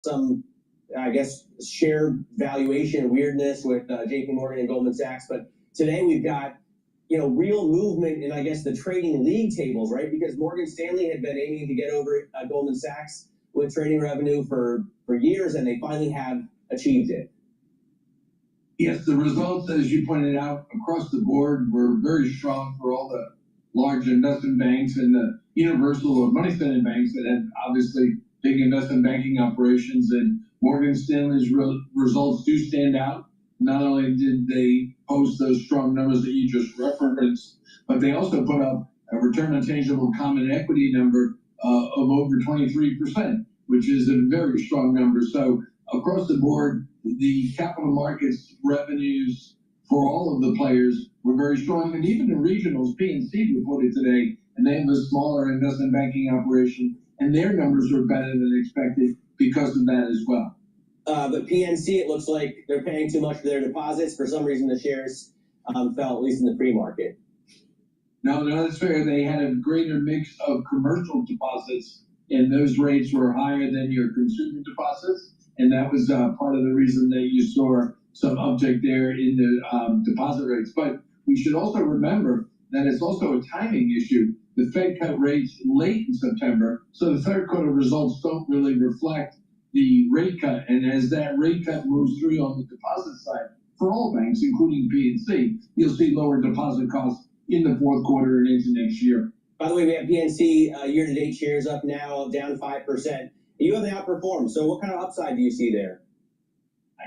some, I guess, share valuation weirdness with JP Morgan and Goldman Sachs. But today we've got, real movement in, I guess, the trading league tables, right? Because Morgan Stanley had been aiming to get over Goldman Sachs with trading revenue for years, and they finally have achieved it. Yes, the results, as you pointed out, across the board were very strong for all the large investment banks and the universal or money-spending banks that had obviously big investment banking operations. And Morgan Stanley's results do stand out. Not only did they post those strong numbers that you just referenced, but they also put up a return on tangible common equity number of over 23%, which is a very strong number. So across the board, the capital markets revenues for all of the players were very strong. And even the regionals, PNC reported today, and they have a smaller investment banking operation, and their numbers were better than expected because of that as well. But PNC, it looks like they're paying too much for their deposits. For some reason, the shares fell, at least in the pre-market. No, that's fair. They had a greater mix of commercial deposits, and those rates were higher than your consumer deposits. And that was part of the reason that you saw some uptick there in the deposit rates. But we should also remember that it's also a timing issue. The Fed cut rates late in September, so the third quarter results don't really reflect the rate cut. And as that rate cut moves through on the deposit side, for all banks, including PNC, you'll see lower deposit costs in the fourth quarter and into next year. By the way, we have PNC year-to-date shares up now, down 5%. You haven't outperformed, so what kind of upside do you see there?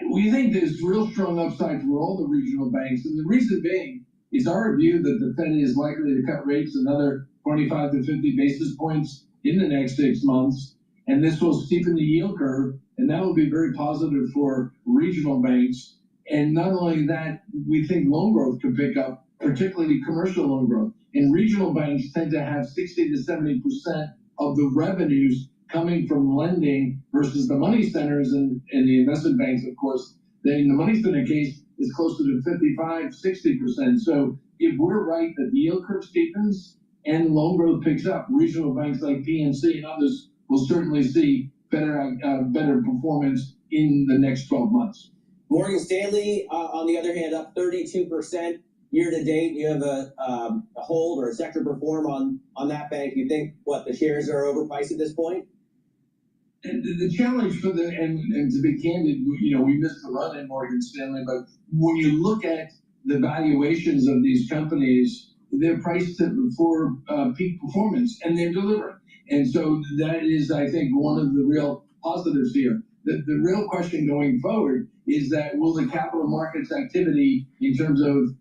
We think there's real strong upside for all the regional banks, and the reason being is our view that the Fed is likely to cut rates another 25 to 50 basis points in the next 6 months, and this will steepen the yield curve, and that will be very positive for regional banks. And not only that, we think loan growth could pick up, particularly commercial loan growth. And regional banks tend to have 60 to 70% of the revenues coming from lending versus the money centers and the investment banks, of course. Then the money center case is closer to 55, 60%. So if we're right that the yield curve steepens and loan growth picks up, regional banks like PNC and others will certainly see better performance in the next 12 months. Morgan Stanley, on the other hand, up 32% year to date. You have a hold or a sector perform on that bank. You think the shares are overpriced at this point? And the challenge for and to be candid, we missed the run in Morgan Stanley, but when you look at the valuations of these companies, they're priced for peak performance, and they're delivering. And so that is, I think, one of the real positives here. The real question going forward is that will the capital markets activity in terms of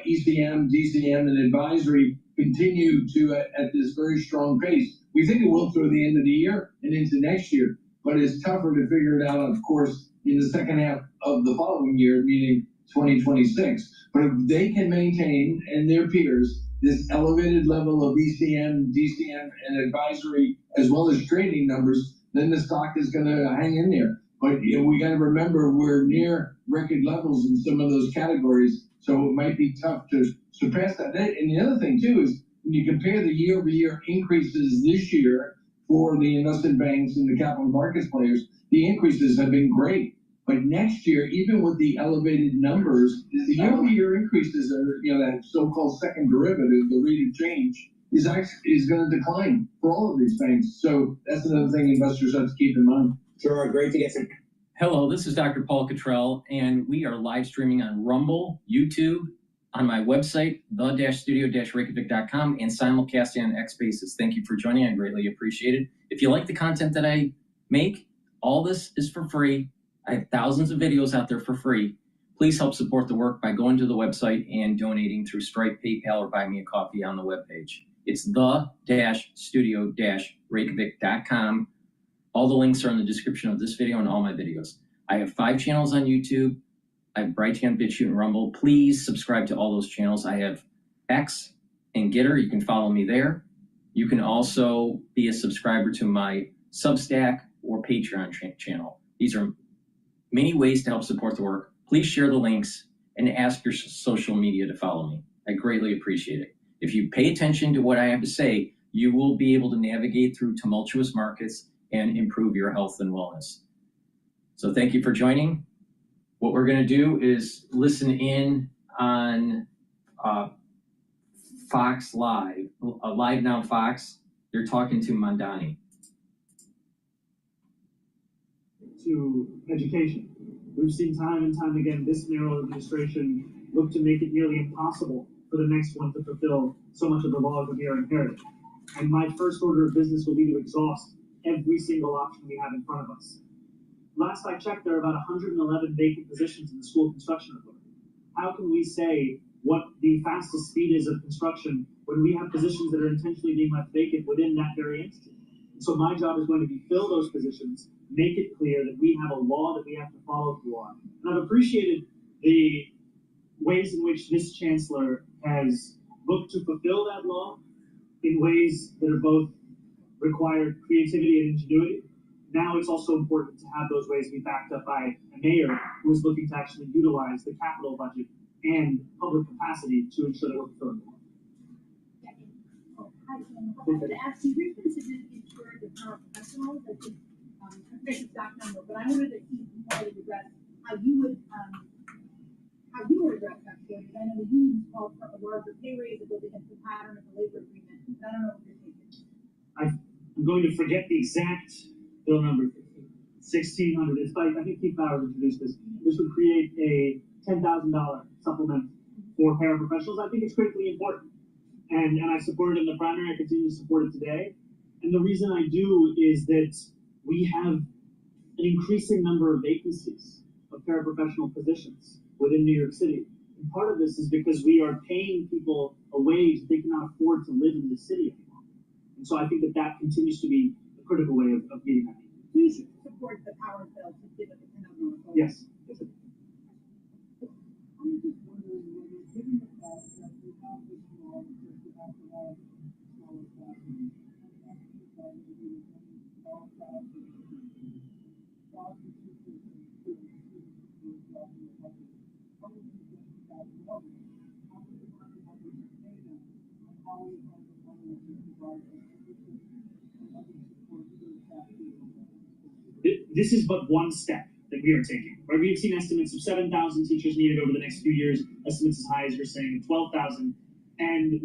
ECM, DCM, and advisory continue to at this very strong pace? We think it will through the end of the year and into next year, but it's tougher to figure it out, of course, in the second half of the following year, meaning 2026. But if they can maintain, and their peers, this elevated level of ECM, DCM, and advisory, as well as trading numbers, then the stock is going to hang in there. But we got to remember we're near record levels in some of those categories, so it might be tough to surpass that. And the other thing, too, is when you compare the year-over-year increases this year for the investment banks and the capital markets players, the increases have been great. But next year, even with the elevated numbers, the year-over-year increases are, that so-called second derivative, the rate of change, is going to decline for all of these banks. So that's another thing investors have to keep in mind. Sure, great to get some. Hello, this is Dr. Paul Cottrell, and we are live streaming on Rumble, YouTube, on my website, the-studio-reykjavik.com, and simulcasting on X Spaces. Thank you for joining. I greatly appreciate it. If you like the content that I make, all this is for free. I have thousands of videos out there for free. Please help support the work by going to the website and donating through Stripe, PayPal, or Buy Me a Coffee on the webpage. It's the-studio-reykjavik.com. All the links are in the description of this video and all my videos. I have 5 channels on YouTube. I have Brighteon, Bitchute, and Rumble. Please subscribe to all those channels. I have X and GETTR. You can follow me there. You can also be a subscriber to my Substack or Patreon channel. These are many ways to help support the work. Please share the links and ask your social media to follow me. I greatly appreciate it. If you pay attention to what I have to say, you will be able to navigate through tumultuous markets and improve your health and wellness. So thank you for joining. What we're going to do is listen in on Fox Live, Live Now Fox. They're talking to Mamdani. To education. We've seen time and time again this mayoral administration look to make it nearly impossible for the next one to fulfill so much of the laws that we are inheriting. And my first order of business will be to exhaust every single option we have in front of us. Last I checked, there are about 111 vacant positions in the school construction authority. How can we say what the fastest speed is of construction when we have positions that are intentionally being left vacant within that very entity? And so my job is going to be fill those positions, make it clear that we have a law that we have to follow through on. And I've appreciated the ways in which this chancellor has looked to fulfill that law in ways that are both required creativity and ingenuity. Now it's also important to have those ways be backed up by a mayor who is looking to actually utilize the capital budget and public capacity to ensure that we're fulfilling the law. Hi, I wanted to ask you, there's been significant shortage of paraprofessionals. I think, I forget the exact number, but I wanted to see if you wanted to address how you would address that shortage. I know the unions called for a larger pay raise that goes against the pattern of the labor agreement. But I don't know what you're thinking. I'm going to forget the exact bill number. 1,600. It's like, I think Keith Bowers introduced this. This would create a $10,000 supplement for paraprofessionals. I think it's critically important. And I support it in the primary. I continue to support it today. And the reason I do is that we have an increasing number of vacancies of paraprofessional positions within New York City. And part of this is because we are paying people a wage that they cannot afford to live in the city anymore. And so I think that that continues to be a critical way of meeting that need. Do you support the power bill to give it a $10,000? Yes. Yes. I'm just wondering, given the fact that we have this law, we have to have smaller classes, This is but one step that we are taking. Right? We've seen estimates of 7,000 teachers needed over the next few years, estimates as high as you're saying, 12,000. And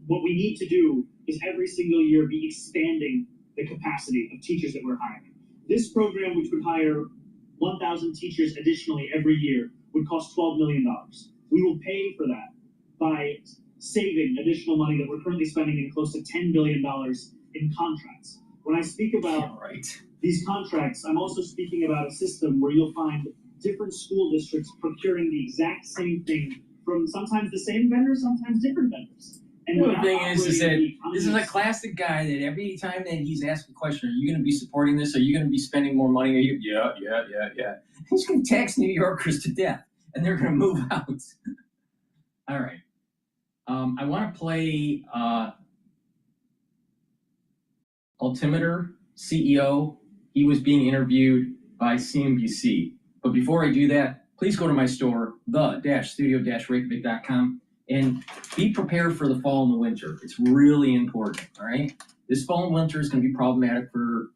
what we need to do is every single year be expanding the capacity of teachers that we're hiring. This program, which would hire 1,000 teachers additionally every year, would cost $12 million. We will pay for that by saving additional money that we're currently spending in close to $10 billion in contracts. When I speak about these contracts, I'm also speaking about a system where you'll find different school districts procuring the exact same thing from sometimes the same vendors, sometimes different vendors. And the thing is that this is a classic guy that every time that he's asked a question, are you going to be supporting this? Are you going to be spending more money? Are you? Yeah. He's going to tax New Yorkers to death, and they're going to move out. All right. I want to play Altimeter CEO. He was being interviewed by CNBC. But before I do that, please go to my store, the-studio-reykjavik.com, and be prepared for the fall and the winter. It's really important, all right? This fall and winter is going to be problematic for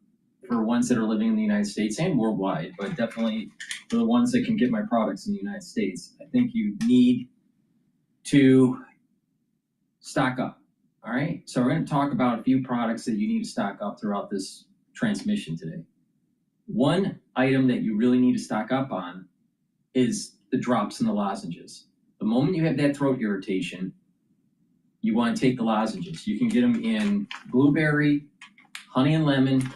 ones that are living in the United States and worldwide, but definitely for the ones that can get my products in the United States. I think you need to stock up, all right? So we're going to talk about a few products that you need to stock up throughout this transmission today. One item that you really need to stock up on is the drops and the lozenges. The moment you have that throat irritation, you want to take the lozenges. You can get them in blueberry, honey and lemon,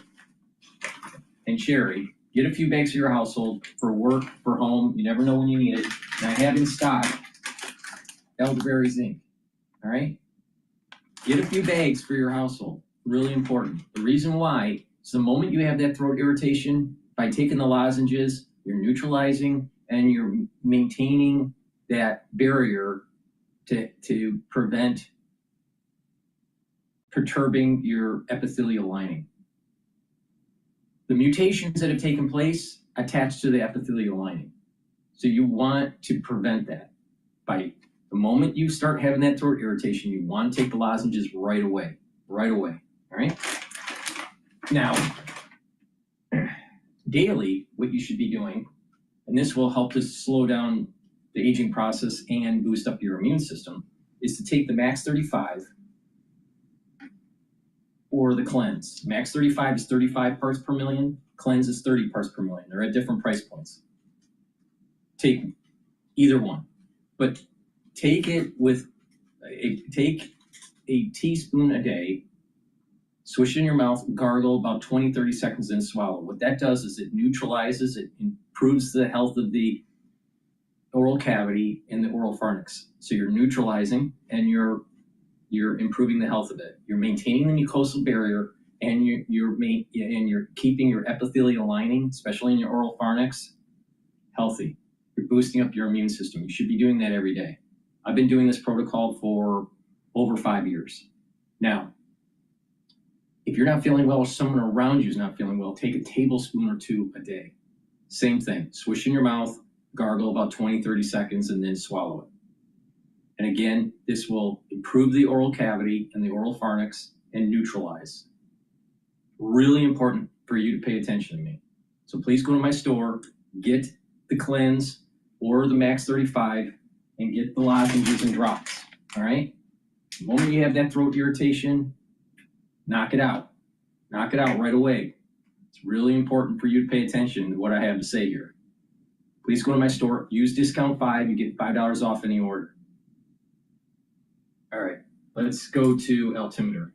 and cherry. Get a few bags for your household, for work, for home. You never know when you need it. And I have in stock elderberry zinc. All right? Get a few bags for your household. Really important. The reason why is the moment you have that throat irritation, by taking the lozenges, you're neutralizing and you're maintaining that barrier to prevent perturbing your epithelial lining. The mutations that have taken place attach to the epithelial lining. So you want to prevent that. By the moment you start having that throat irritation, you want to take the lozenges right away, all right? Now, daily, what you should be doing, and this will help to slow down the aging process and boost up your immune system, is to take the Max 35 or the Cleanse. Max 35 is 35 parts per million. Cleanse is 30 parts per million. They're at different price points. Take either one, but take it with take a teaspoon a day, swish it in your mouth, gargle about 20-30 seconds, then swallow. What that does is it neutralizes, it improves the health of the oral cavity and the oral pharynx. So you're neutralizing and you're improving the health of it. You're maintaining the mucosal barrier, and you're keeping your epithelial lining, especially in your oral pharynx, healthy. You're boosting up your immune system. You should be doing that every day. I've been doing this protocol for over 5 years. Now, if you're not feeling well or someone around you is not feeling well, take a tablespoon or 2 a day. Same thing, swish in your mouth, gargle about 20-30 seconds, and then swallow it. And again, this will improve the oral cavity and the oral pharynx and neutralize. Really important for you to pay attention to me. So please go to my store, get the Cleanse or the Max 35, and get the lozenges and drops, all right? The moment you have that throat irritation, knock it out. Knock it out right away. It's really important for you to pay attention to what I have to say here. Please go to my store, use discount 5, you get $5 off any order. All right, let's go to altimeter.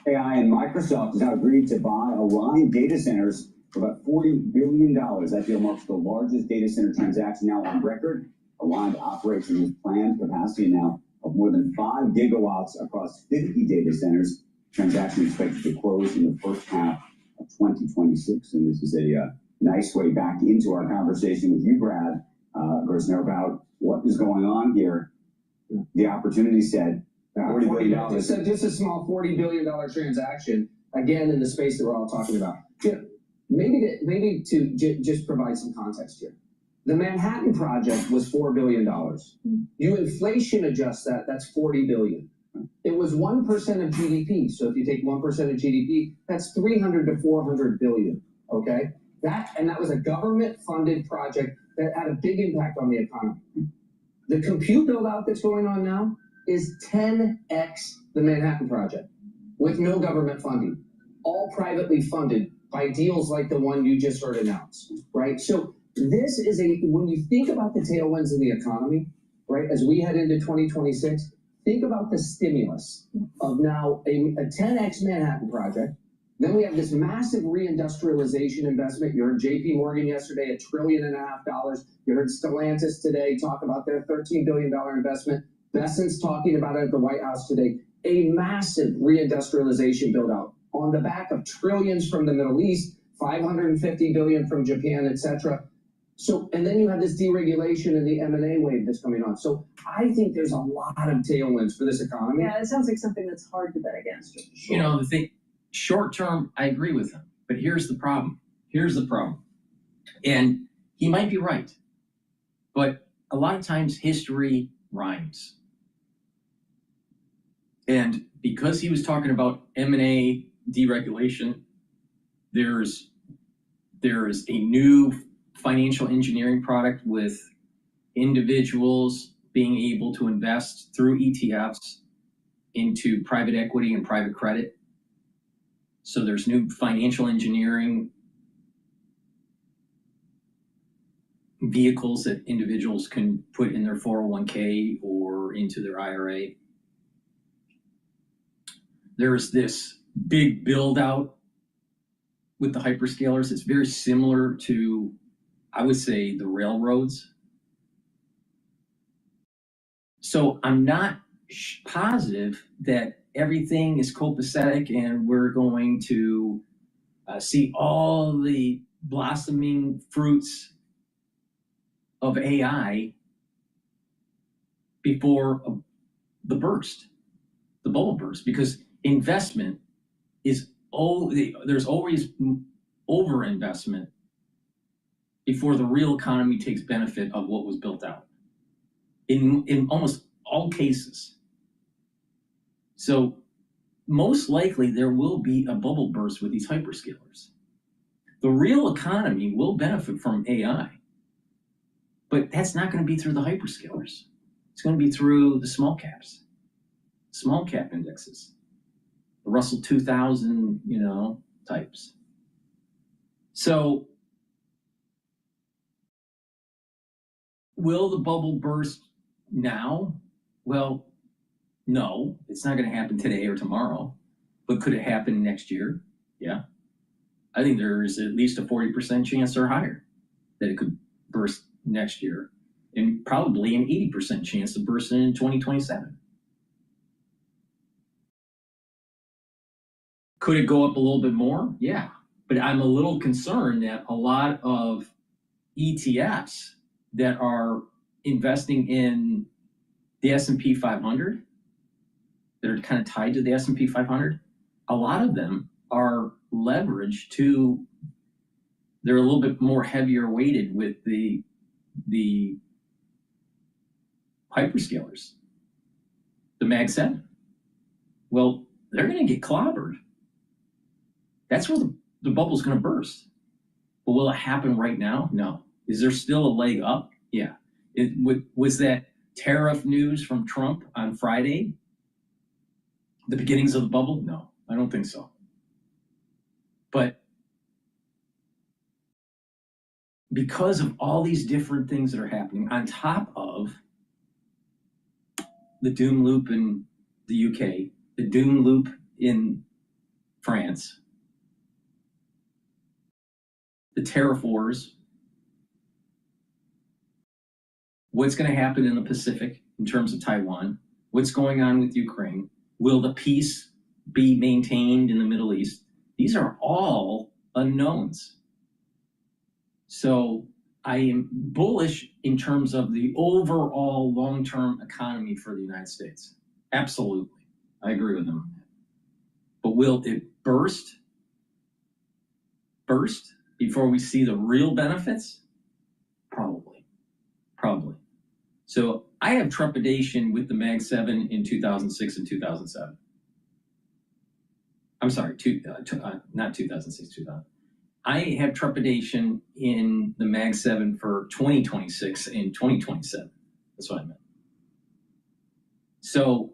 AI and Microsoft has now agreed to buy Orion data centers for about $40 billion. That deal marks the largest data center transaction now on record. Orion operates in its planned capacity now of more than 5 gigawatts across 50 data centers. Transaction expected to close in the first half of 2026. And this is a nice way back into our conversation with you, Brad Gersner, about what is going on here. The opportunity set. $40 billion. So just a small $40 billion transaction, again, in the space that we're all talking about. Maybe to just provide some context here. The Manhattan Project was $4 billion. You inflation adjust that, that's $40 billion. It was 1% of GDP. So if you take 1% of GDP, that's 300 to 400 billion, okay? That was a government-funded project that had a big impact on the economy. The compute build-out that's going on now is 10x the Manhattan Project with no government funding, all privately funded by deals like the one you just heard announced, right? So this is when you think about the tailwinds in the economy, right, as we head into 2026, think about the stimulus of now a 10x Manhattan Project. Then we have this massive reindustrialization investment. You heard JP Morgan yesterday, $1.5 trillion. You heard Stellantis today talk about their $13 billion investment. Besson's talking about it at the White House today. A massive reindustrialization build out on the back of trillions from the Middle East, 550 billion from Japan, etc. So, and then you have this deregulation and the M&A wave that's coming on. So I think there's a lot of tailwinds for this economy. Yeah, it sounds like something that's hard to bet against. You know, the thing, short term, I agree with him, but here's the problem. And he might be right, but a lot of times history rhymes. And because he was talking about M&A deregulation, there's a new financial engineering product with individuals being able to invest through ETFs into private equity and private credit. So there's new financial engineering vehicles that individuals can put in their 401k or into their IRA. There's this big build out with the hyperscalers. It's very similar to, I would say, the railroads. So I'm not positive that everything is copacetic and we're going to see all the blossoming fruits of AI before the bubble burst, because investment is there's always over investment before the real economy takes benefit of what was built out. In almost all cases. So most likely there will be a bubble burst with these hyperscalers. The real economy will benefit from AI, but that's not going to be through the hyperscalers. It's going to be through the small caps, small cap indexes, the Russell 2000, types. So will the bubble burst now? Well, no, it's not going to happen today or tomorrow, but could it happen next year? Yeah. I think there is at least a 40% chance or higher that it could burst next year, and probably an 80% chance of bursting in 2027. Could it go up a little bit more? Yeah, but I'm a little concerned that a lot of ETFs that are investing in the S&P 500, that are kind of tied to the S&P 500, a lot of them are leveraged to, they're a little bit more heavier weighted with the hyperscalers, the Mag 7. Well, they're going to get clobbered. That's where the bubble's going to burst. But will it happen right now? No. Is there still a leg up? Yeah. Was that tariff news from Trump on Friday the beginnings of the bubble? No, I don't think so. But because of all these different things that are happening, on top of the doom loop in the UK, the doom loop in France, the tariff wars, what's going to happen in the Pacific in terms of Taiwan, what's going on with Ukraine, will the peace be maintained in the Middle East? These are all unknowns. So I am bullish in terms of the overall long-term economy for the United States. Absolutely. I agree with them. But will it burst before we see the real benefits? Probably. So I have trepidation with the Mag 7 in 2006 and 2007. I'm sorry, not 2006, 2000. I have trepidation in the Mag 7 for 2026 and 2027. That's what I meant. So,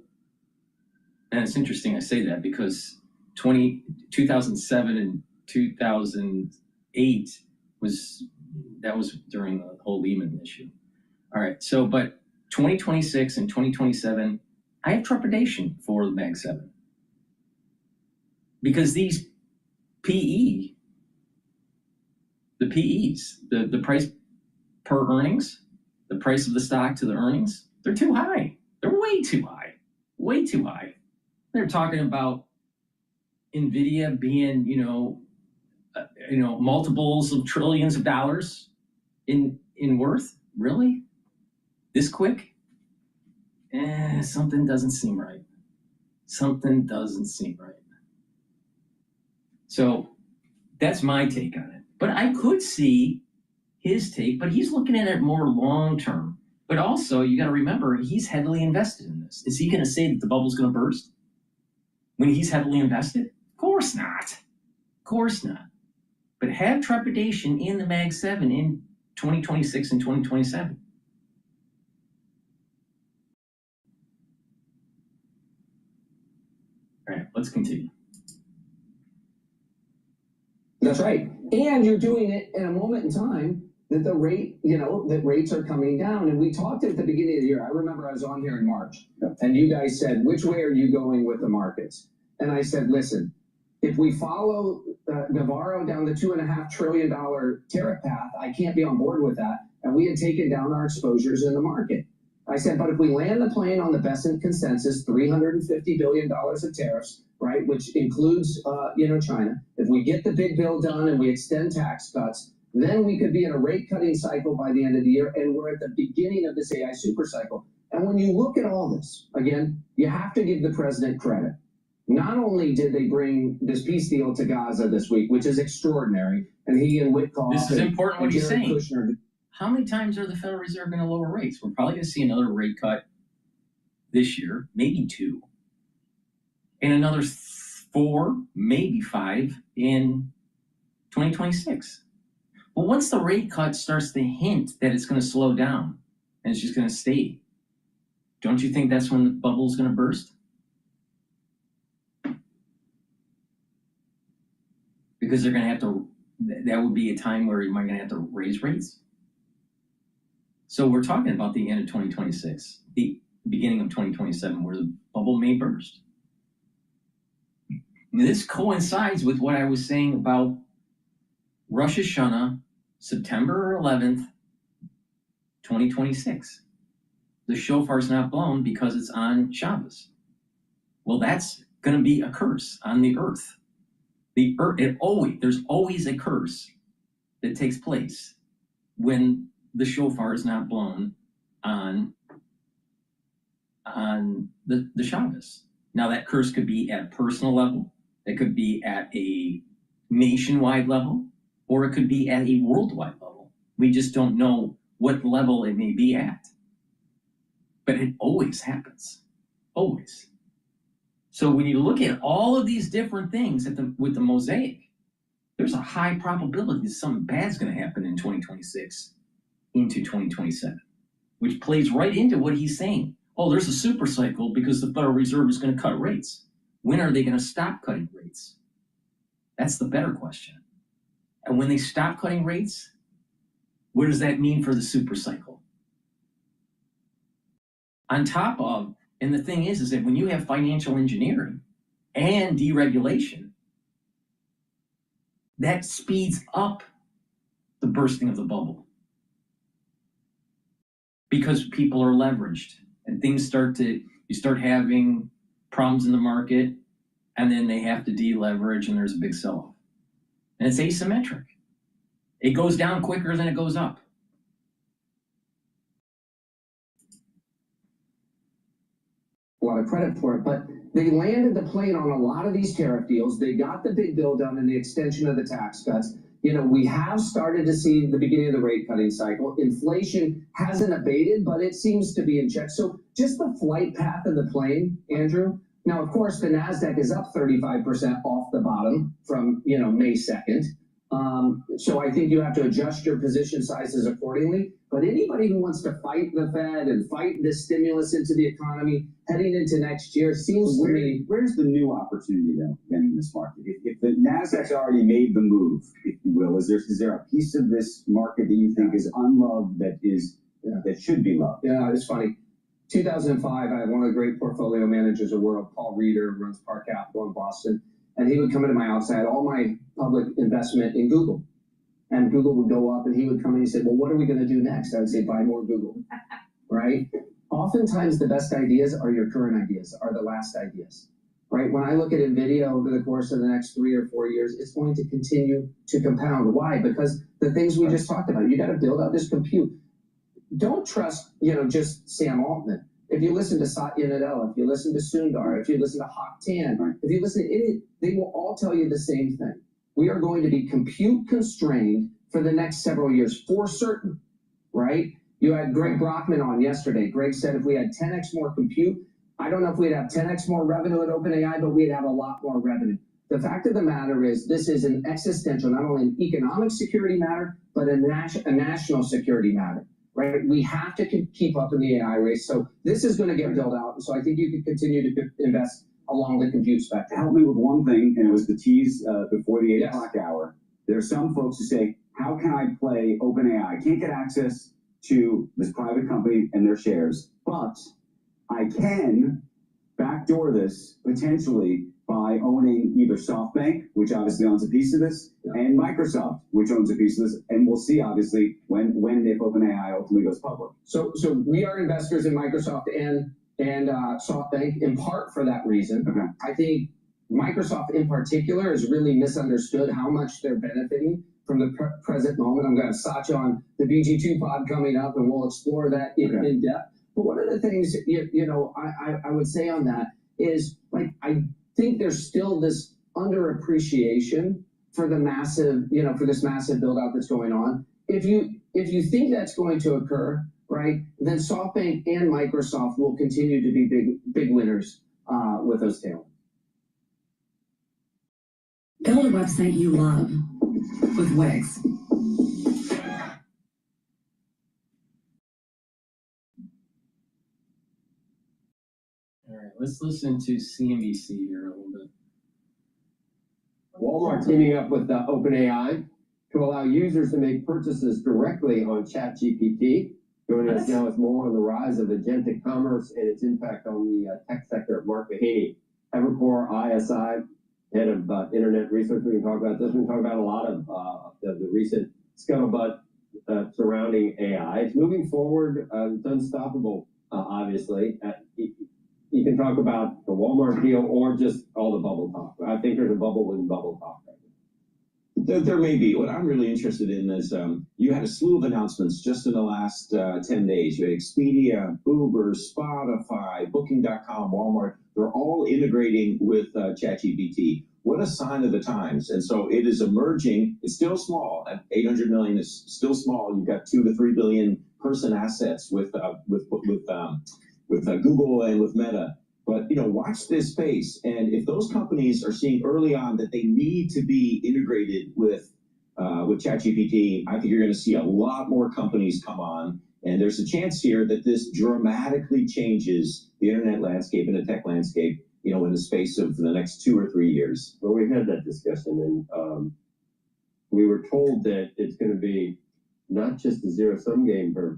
and it's interesting I say that because 2007 and 2008 was during the whole Lehman issue. All right, so but 2026 and 2027, I have trepidation for the Mag 7. Because these PE, the PEs, the price per earnings, the price of the stock to the earnings, they're too high. They're way too high. Way too high. They're talking about NVIDIA being, multiples of trillions of dollars in worth. Really? This quick? Something doesn't seem right. Something doesn't seem right. So that's my take on it. But I could see his take, but he's looking at it more long term. But also, you got to remember, he's heavily invested in this. Is he going to say that the bubble's going to burst when he's heavily invested? Of course not. Of course not. But have trepidation in the Mag 7 in 2026 and 2027. All right, let's continue. That's right. And you're doing it in a moment in time that the rate, that rates are coming down. And we talked at the beginning of the year. I remember I was on here in March, and you guys said, which way are you going with the markets? And I said, listen, if we follow Navarro down the $2.5 trillion tariff path, I can't be on board with that. And we had taken down our exposures in the market. I said, but if we land the plane on the best in consensus, $350 billion of tariffs, right, which includes, China, if we get the big bill done and we extend tax cuts, then we could be in a rate cutting cycle by the end of the year, and we're at the beginning of this AI super cycle. And when you look at all this, again, you have to give the president credit. Not only did they bring this peace deal to Gaza this week, which is extraordinary, and he and Witkoff. This is important what he's saying. Kushner, how many times are the Federal Reserve going to lower rates? We're probably going to see another rate cut this year, maybe 2, and another 4, maybe 5 in 2026. But once the rate cut starts to hint that it's going to slow down and it's just going to stay, don't you think that's when the bubble is going to burst? Because they're going to have to, that would be a time where you might going to have to raise rates. So we're talking about the end of 2026, the beginning of 2027, where the bubble may burst. This coincides with what I was saying about Rosh Hashanah, September 11th, 2026. The shofar's not blown because it's on Shabbos. Well, that's going to be a curse on the earth. The earth, there's always a curse that takes place when the shofar is not blown on the Shabbos. Now, that curse could be at a personal level, it could be at a nationwide level, or it could be at a worldwide level. We just don't know what level it may be at. But it always happens, always. So when you look at all of these different things with the mosaic, there's a high probability that something bad's going to happen in 2026 into 2027, which plays right into what he's saying. Oh, there's a super cycle because the Federal Reserve is going to cut rates. When are they going to stop cutting rates? That's the better question. And when they stop cutting rates, what does that mean for the super cycle? On top of, and the thing is that when you have financial engineering and deregulation, that speeds up the bursting of the bubble. Because people are leveraged and things you start having problems in the market, and then they have to deleverage and there's a big sell-off. And it's asymmetric. It goes down quicker than it goes up. A lot of credit for it, but they landed the plane on a lot of these tariff deals. They got the big bill done and the extension of the tax cuts. You know, we have started to see the beginning of the rate cutting cycle. Inflation hasn't abated, but it seems to be in check. So just the flight path of the plane, Andrew. Now, of course, the NASDAQ is up 35% off the bottom from, May 2nd. So I think you have to adjust your position sizes accordingly. But anybody who wants to fight the Fed and fight this stimulus into the economy heading into next year seems to me. Where's the new opportunity, though, in this market? If the NASDAQ's already made the move, if you will, is there a piece of this market that you think is unloved that should be loved? Yeah, it's funny. 2005, I had one of the great portfolio managers of the world, Paul Reeder, who runs Park Capital in Boston, and he would come into my house. I had all my public investment in Google. And Google would go up, and he would come in and say, well, what are we going to do next? I would say, buy more Google, right? Oftentimes, the best ideas are your current ideas, are the last ideas, right? When I look at NVIDIA over the course of the next 3 or 4 years, it's going to continue to compound. Why? Because the things we just talked about, you got to build out this compute. Don't trust, just Sam Altman. If you listen to Satya Nadella, if you listen to Sundar, if you listen to Hock Tan, if you listen to it, they will all tell you the same thing. We are going to be compute constrained for the next several years, for certain, right? You had Greg Brockman on yesterday. Greg said if we had 10x more compute, I don't know if we'd have 10x more revenue at OpenAI, but we'd have a lot more revenue. The fact of the matter is this is an existential, not only an economic security matter, but a national security matter, right? We have to keep up in the AI race. So this is going to get built out. So I think you can continue to invest along the compute spectrum. Help me with one thing, and it was the tease before the 8 o'clock hour. There are some folks who say, how can I play OpenAI? I can't get access to this private company and their shares, but I can backdoor this potentially by owning either SoftBank, which obviously owns a piece of this, and Microsoft, which owns a piece of this, and we'll see obviously when and if OpenAI ultimately goes public. So we are investors in Microsoft and SoftBank in part for that reason. Okay. I think Microsoft in particular is really misunderstood how much they're benefiting from the present moment. I'm going to Satya on the BG2 pod coming up, and we'll explore that in depth. But one of the things I would say on that is, like, I think there's still this underappreciation for the massive, for this massive build out that's going on. If you think that's going to occur, right, then SoftBank and Microsoft will continue to be big winners with those tailwinds. Build a website you love with Wix. All right, let's listen to CNBC here a little bit. Walmart teaming up with OpenAI to allow users to make purchases directly on ChatGPT. Joining us now is more on the rise of agentic commerce and its impact on the tech sector. Mark Mahaney, Evercore ISI, head of internet research. We can talk about this. We can talk about a lot of the recent scuttlebutt surrounding AI. It's moving forward. It's unstoppable, obviously. You can talk about the Walmart deal or just all the bubble talk. I think there's a bubble within bubble talk right now. There may be. What I'm really interested in is you had a slew of announcements just in the last 10 days. You had Expedia, Uber, Spotify, Booking.com, Walmart. They're all integrating with ChatGPT. What a sign of the times. And so it is emerging. It's still small. At 800 million is still small. You've got 2 to 3 billion person assets with Google and with Meta. But watch this space, and if those companies are seeing early on that they need to be integrated with ChatGPT, I think you're going to see a lot more companies come on, and there's a chance here that this dramatically changes the internet landscape and the tech landscape, in the space of the next 2 or 3 years. Well, we had that discussion, and we were told that it's going to be not just a zero-sum game for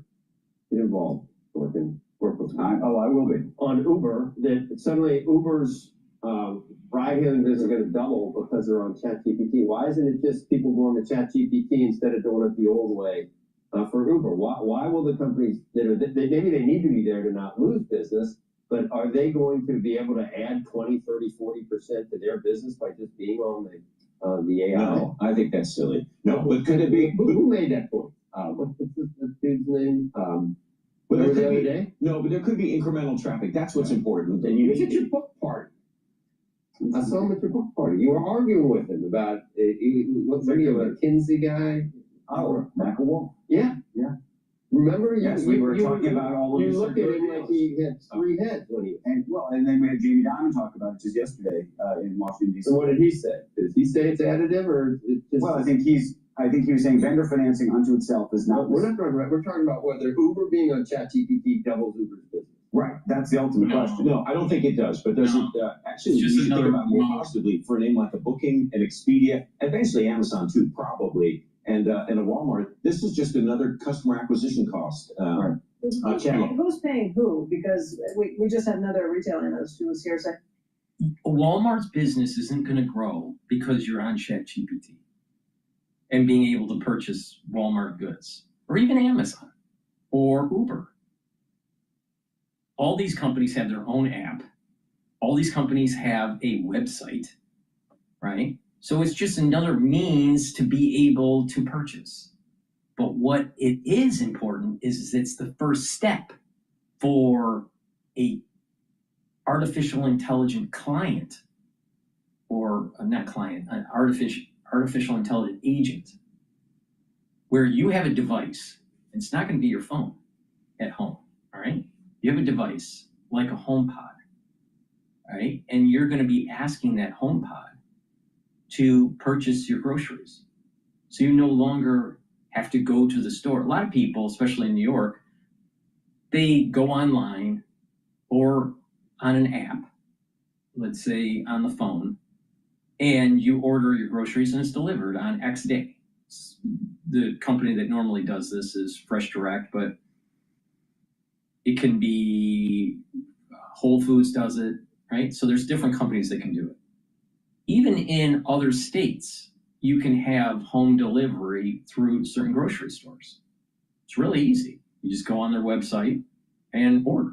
get involved, work with time. Oh, I will be. On Uber, that suddenly Uber's ride-hailing business is going to double because they're on ChatGPT. Why isn't it just people going to ChatGPT instead of doing it the old way for Uber? Why will the companies that are maybe they need to be there to not lose business, but are they going to be able to add 20, 30, 40% to their business by just being on the AI? No, I think that's silly. No, but could it be? Who made that point? What's the dude's name? But there could be incremental traffic. That's what's important. And you at your book party. I saw him at your book party. You were arguing with him about what's the name of a Kinsey guy? Oh, McElwolf. Yeah. Remember? Yes, we were talking about all of you this. You look at him like he had 3 heads when he. And then we had Jamie Dimon talk about it just yesterday in Washington D.C. So what did he say? Did he say it's additive or it's just? Well, I think he was saying vendor financing unto itself is not. We're not talking about. We're talking about whether Uber being on ChatGPT doubles Uber's business. Right. That's the ultimate question. No, I don't think it does. But does it actually? You should think about more positively for a name like a Booking, an Expedia, eventually Amazon too, probably, and a Walmart. This is just another customer acquisition cost. Channel. Who's paying who? Because we just had another retail analyst who was here saying Walmart's business isn't going to grow because you're on ChatGPT and being able to purchase Walmart goods, or even Amazon or Uber. All these companies have their own app. All these companies have a website, right? So it's just another means to be able to purchase. But what it is important is it's the first step for a artificial intelligent client, or not client, an artificial intelligent agent, where you have a device. It's not going to be your phone at home, all right? You have a device like a HomePod, right? And you're going to be asking that HomePod to purchase your groceries. So you no longer have to go to the store. A lot of people, especially in New York, they go online or on an app, let's say on the phone, and you order your groceries and it's delivered on X day. The company that normally does this is Fresh Direct, but it can be Whole Foods does it, right? So there's different companies that can do it. Even in other states, you can have home delivery through certain grocery stores. It's really easy. You just go on their website and order.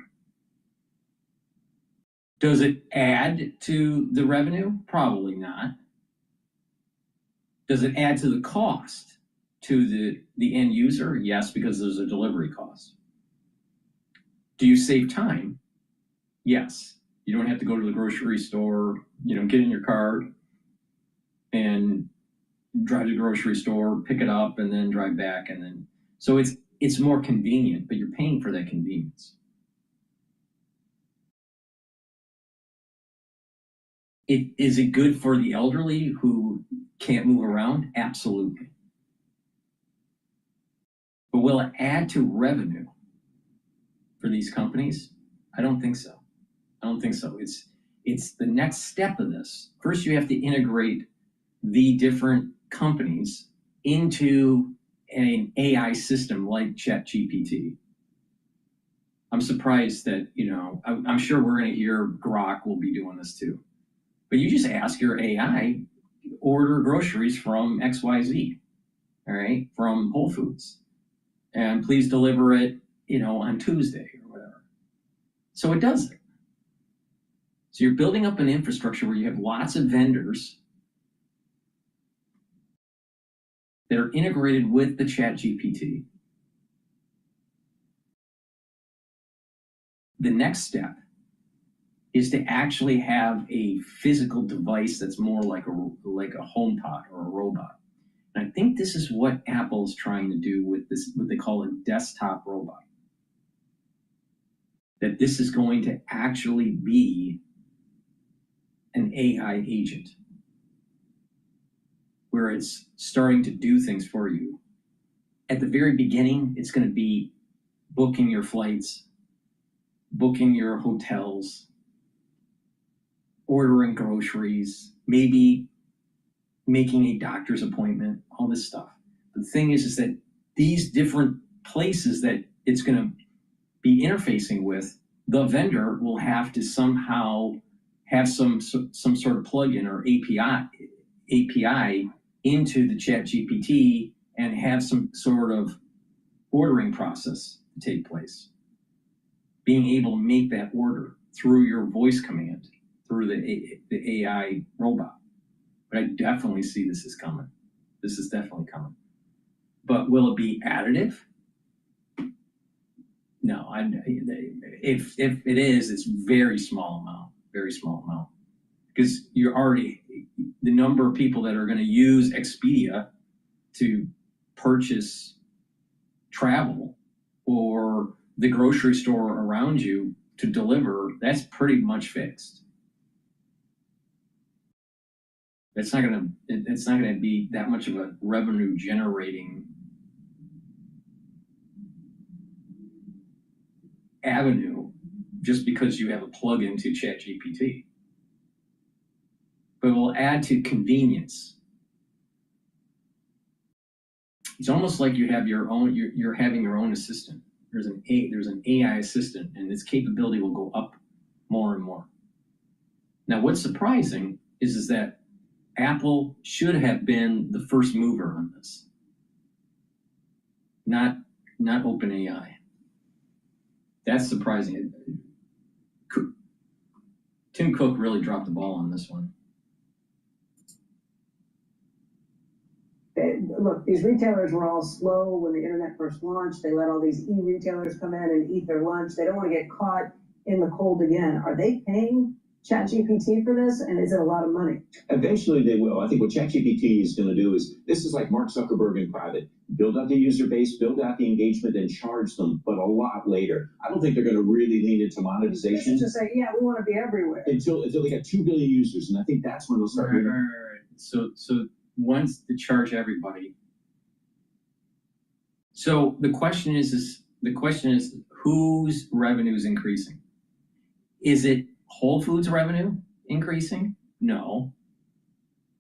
Does it add to the revenue? Probably not. Does it add to the cost to the end user? Yes, because there's a delivery cost. Do you save time? Yes. You don't have to go to the grocery store get in your car and drive to the grocery store, pick it up, and then drive back, and then so it's more convenient, but you're paying for that convenience. Is it good for the elderly who can't move around? Absolutely. But will it add to revenue for these companies? I don't think so. I don't think so. It's the next step of this. First, you have to integrate the different companies into an AI system like ChatGPT. I'm surprised that, I'm sure we're going to hear Grok will be doing this too. But you just ask your AI, order groceries from XYZ, all right, from Whole Foods, and please deliver it, on Tuesday or whatever. So it does it. So you're building up an infrastructure where you have lots of vendors that are integrated with the ChatGPT. The next step is to actually have a physical device that's more like a HomePod or a robot. And I think this is what Apple's trying to do with this, what they call a desktop robot. That this is going to actually be an AI agent, where it's starting to do things for you. At the very beginning, it's going to be booking your flights, booking your hotels, ordering groceries, maybe making a doctor's appointment, all this stuff. The thing is that these different places that it's going to be interfacing with, the vendor will have to somehow have some sort of plugin or API into the ChatGPT and have some sort of ordering process to take place. Being able to make that order through your voice command, through the AI robot. But I definitely see this is coming. This is definitely coming. But will it be additive? No, if it is, it's very small amount. Because you're already, the number of people that are going to use Expedia to purchase travel or the grocery store around you to deliver, that's pretty much fixed. It's not going to be that much of a revenue generating avenue just because you have a plug-in to ChatGPT. But it will add to convenience. It's almost like you have your own, you're having your own assistant. There's an AI assistant, and its capability will go up more and more. Now, what's surprising is that Apple should have been the first mover on this, not OpenAI. That's surprising. Tim Cook really dropped the ball on this one. Look, these retailers were all slow when the internet first launched. They let all these e-retailers come in and eat their lunch. They don't want to get caught in the cold again. Are they paying ChatGPT for this, and is it a lot of money? Eventually they will. I think what ChatGPT is going to do is, this is like Mark Zuckerberg in private. Build out the user base, build out the engagement, and charge them, but a lot later. I don't think they're going to really lean into monetization. It's just say, yeah, we want to be everywhere. Until they got 2 billion users, and I think that's when they'll start. Right. So once to charge everybody. So the question is whose revenue is increasing? Is it Whole Foods revenue increasing? No,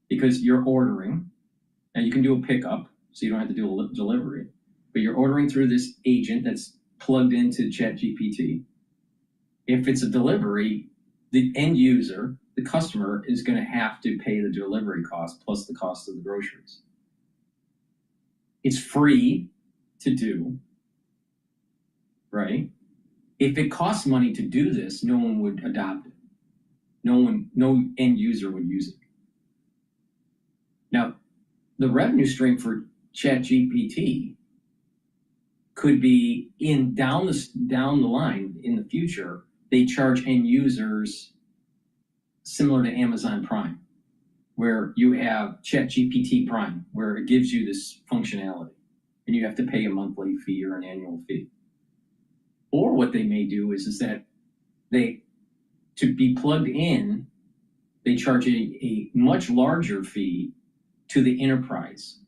because you're ordering, and you can do a pickup, so you don't have to do a delivery, but you're ordering through this agent that's plugged into ChatGPT. If it's a delivery, the end user, the customer, is going to have to pay the delivery cost plus the cost of the groceries. It's free to do, right? If it costs money to do this, no one would adopt it. No end user would use it. Now, the revenue stream for ChatGPT could be down the line in the future. They charge end users similar to Amazon Prime, where you have ChatGPT Prime, where it gives you this functionality, and you have to pay a monthly fee or an annual fee. Or what they may do is that to be plugged in, they charge a much larger fee to the enterprise,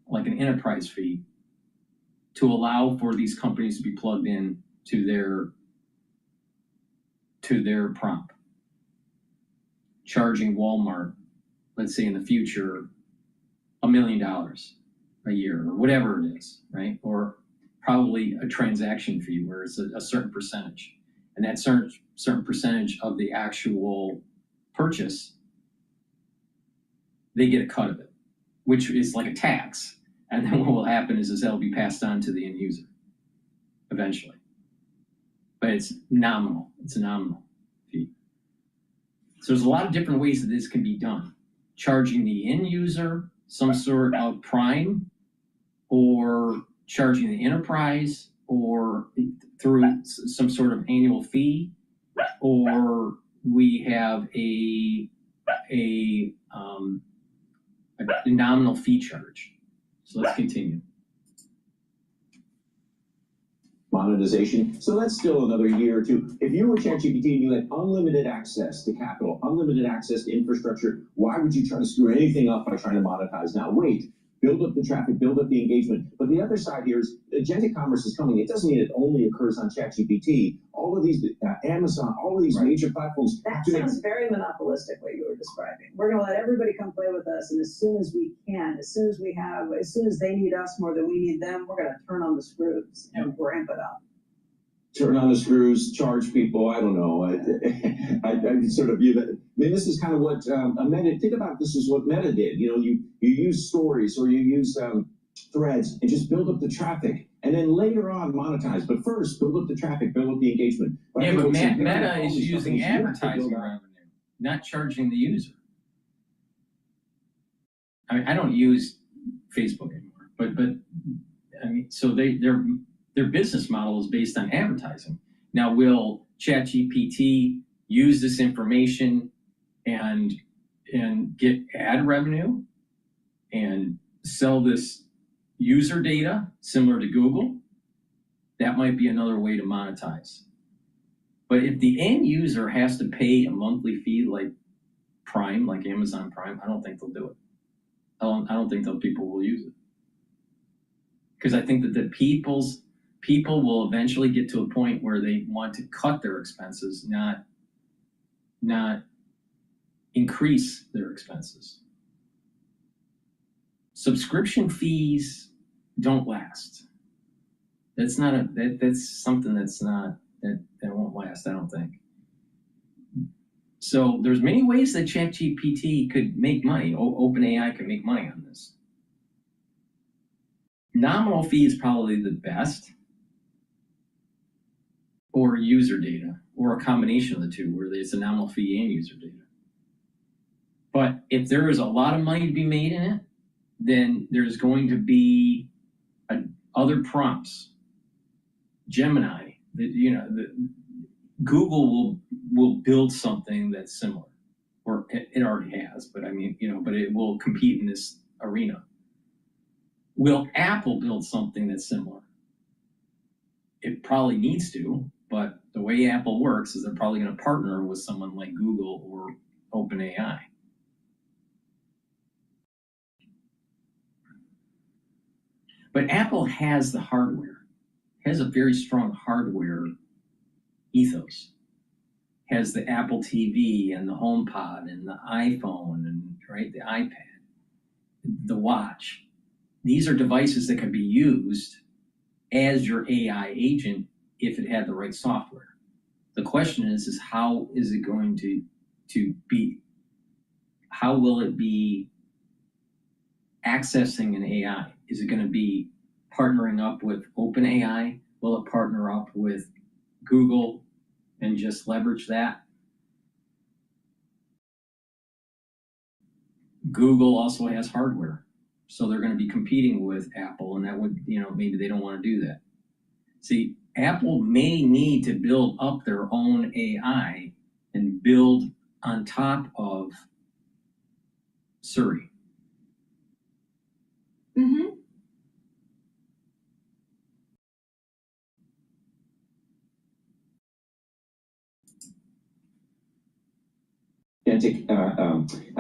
like an enterprise fee, to allow for these companies to be plugged in to their prompt. Charging Walmart, let's say in the future, $1 million a year or whatever it is, right? Or probably a transaction fee where it's a certain percentage. And that certain percentage of the actual purchase, they get a cut of it, which is like a tax. And then what will happen is that'll be passed on to the end user eventually. But it's nominal. It's a nominal fee. So there's a lot of different ways that this can be done. Charging the end user some sort of prime, or charging the enterprise, or through some sort of annual fee, or we have a nominal fee charge. So let's continue. Monetization. So that's still another year or two. If you were ChatGPT and you had unlimited access to capital, unlimited access to infrastructure, why would you try to screw anything up by trying to monetize now? Wait, build up the traffic, build up the engagement. But the other side here is agentic commerce is coming. It doesn't mean it only occurs on ChatGPT. All of these, Amazon, all of these major platforms. That sounds very monopolistic, what you were describing. We're going to let everybody come play with us, and as soon as we can, as soon as they need us more than we need them, we're going to turn on the screws and ramp it up. Turn on the screws, charge people. I don't know. I sort of view that. I mean, this is kind of what Meta. Think about this is what Meta did. You know, you use stories or you use threads and just build up the traffic, and then later on monetize. But first, build up the traffic, build up the engagement. But Meta is using advertising revenue, not charging the user. I mean, I don't use Facebook anymore, but I mean, so their business model is based on advertising. Now, will ChatGPT use this information and get ad revenue and sell this user data similar to Google? That might be another way to monetize. But if the end user has to pay a monthly fee like Prime, like Amazon Prime, I don't think they'll do it. I don't think that people will use it. Because I think that the people will eventually get to a point where they want to cut their expenses, not increase their expenses. Subscription fees don't last. That's something that won't last, I don't think. So there's many ways that ChatGPT could make money. OpenAI could make money on this. Nominal fee is probably the best, or user data, or a combination of the two, where it's a nominal fee and user data. But if there is a lot of money to be made in it, then there's going to be other prompts. Gemini, Google will build something that's similar, or it already has. But I mean, but it will compete in this arena. Will Apple build something that's similar? It probably needs to, but the way Apple works is they're probably going to partner with someone like Google or OpenAI. But Apple has the hardware, has a very strong hardware ethos. Has the Apple TV and the HomePod and the iPhone and the iPad, the watch. These are devices that can be used as your AI agent if it had the right software. The question is how is it going to be? How will it be accessing an AI? Is it going to be partnering up with OpenAI? Will it partner up with Google and just leverage that? Google also has hardware, so they're going to be competing with Apple, and that would, maybe they don't want to do that. See, Apple may need to build up their own AI and build on top of Surrey. Mm-hmm.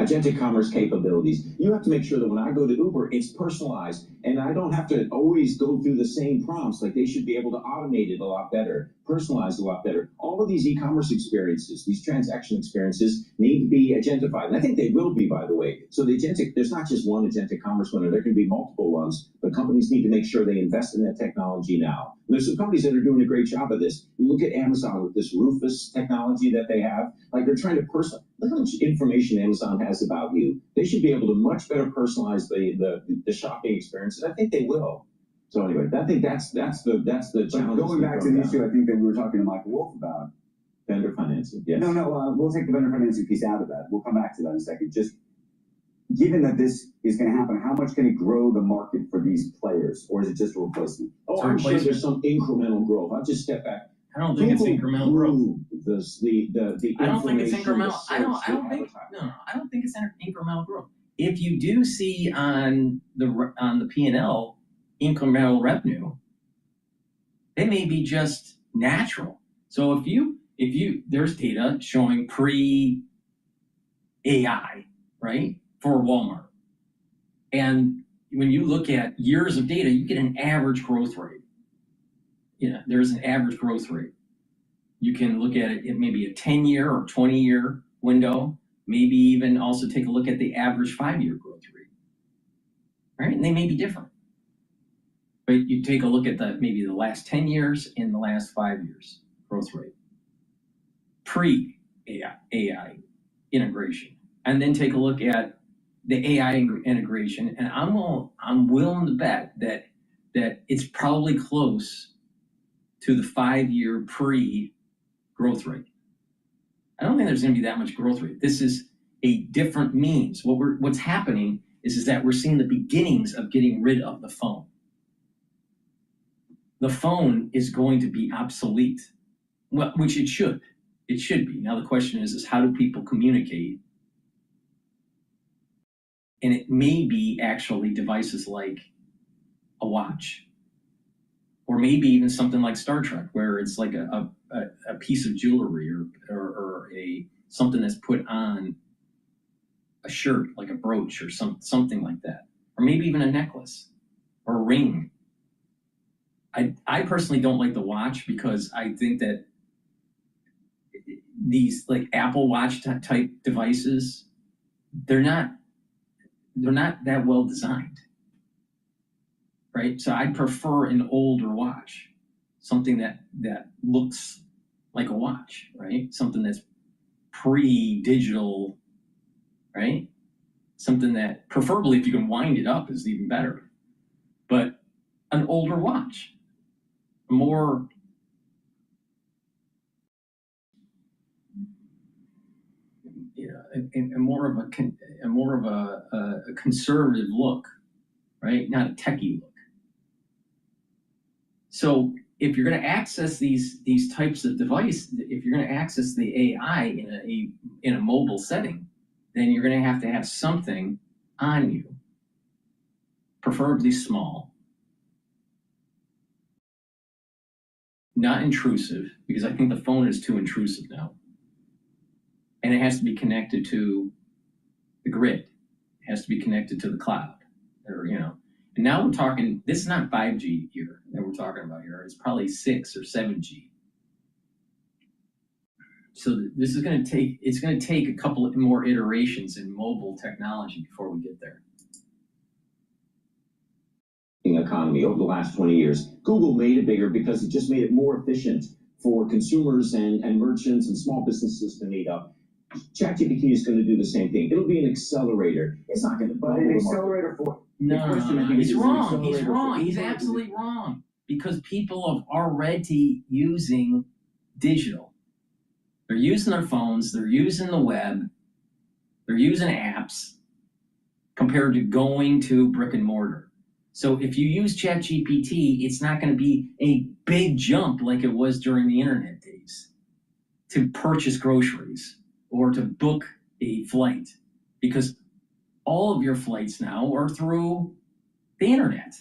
agentic commerce capabilities. You have to make sure that when I go to Uber, it's personalized, and I don't have to always go through the same prompts. Like, they should be able to automate it a lot better, personalize a lot better. All of these e-commerce experiences, these transaction experiences, need to be agentified, and I think they will be, by the way. So there's not just one agentic commerce winner. There can be multiple ones, but companies need to make sure they invest in that technology now. There's some companies that are doing a great job of this. You look at Amazon with this Rufus technology that they have. Like, they're trying to look how much information Amazon has about you. They should be able to much better personalize the shopping experience, and I think they will. So anyway, I think that's the challenge. Going back to the issue, I think that we were talking to Michael Wolf about vendor financing. Yes. No, we'll take the vendor financing piece out of that. We'll come back to that in a second. Just given that this is going to happen, how much can it grow the market for these players, or is it just a replacement? Oh, I'm sure there's some incremental growth. I'll just step back. I don't think it's incremental growth. I don't think it's incremental. I don't think it's incremental growth. If you do see on the P&L incremental revenue, it may be just natural. So if you there's data showing pre-AI, right, for Walmart, and when you look at years of data, you get an average growth rate. Yeah, there's an average growth rate. You can look at it in maybe a 10-year or 20-year window, maybe even also take a look at the average 5-year growth rate, right? And they may be different. But you take a look at maybe the last 10 years and the last 5 years growth rate, pre-AI integration, and then take a look at the AI integration, and I'm willing to bet that it's probably close to the 5-year pre-growth rate. I don't think there's going to be that much growth rate. This is a different means. What's happening is that we're seeing the beginnings of getting rid of the phone. The phone is going to be obsolete, well, which it should. It should be. Now the question is how do people communicate? And it may be actually devices like a watch, or maybe even something like Star Trek, where it's like a piece of jewelry or something that's put on a shirt, like a brooch or something like that, or maybe even a necklace or a ring. I personally don't like the watch because I think that these like Apple Watch type devices, they're not that well designed. Right? So I'd prefer an older watch, something that looks like a watch, right? Something that's pre-digital, right? Something that, preferably if you can wind it up, is even better. But an older watch, more more of a conservative look, right? Not a techie look. So if you're going to access these types of device, if you're going to access the AI in a mobile setting, then you're going to have something on you, preferably small, not intrusive, because I think the phone is too intrusive now, and it has to be connected to the grid. It has to be connected to the cloud, or And now we're talking, this is not 5G here that we're talking about here. It's probably 6 or 7G. So this is going to take a couple of more iterations in mobile technology before we get there. Economy over the last 20 years. Google made it bigger because it just made it more efficient for consumers and merchants and small businesses to meet up. ChatGPT is going to do the same thing. It'll be an accelerator. It's not going to But an accelerator for No, he's wrong. He's wrong. He's absolutely wrong. Because people are already using digital. They're using their phones. They're using the web. They're using apps compared to going to brick and mortar. So if you use ChatGPT, it's not going to be a big jump like it was during the internet days to purchase groceries or to book a flight, because all of your flights now are through the internet.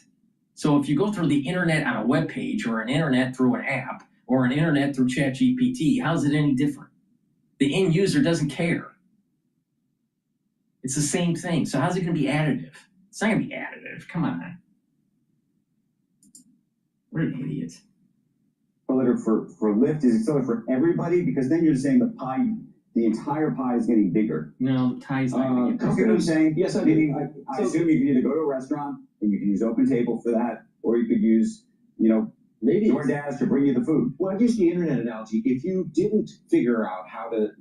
So if you go through the internet on a web page, or an internet through an app, or an internet through ChatGPT, how's it any different? The end user doesn't care. It's the same thing. So how's it going to be additive? It's not going to be additive. Come on. What an idiot. For Lyft is accelerated for everybody, because then you're saying the entire pie is getting bigger. No, the pie's not going to get You see what I'm saying? Yes, I do. Meaning, I assume you can either go to a restaurant and you can use OpenTable for that, or you could use, Maybe DoorDash to bring you the food. Well, I use the internet analogy. If you didn't figure out how to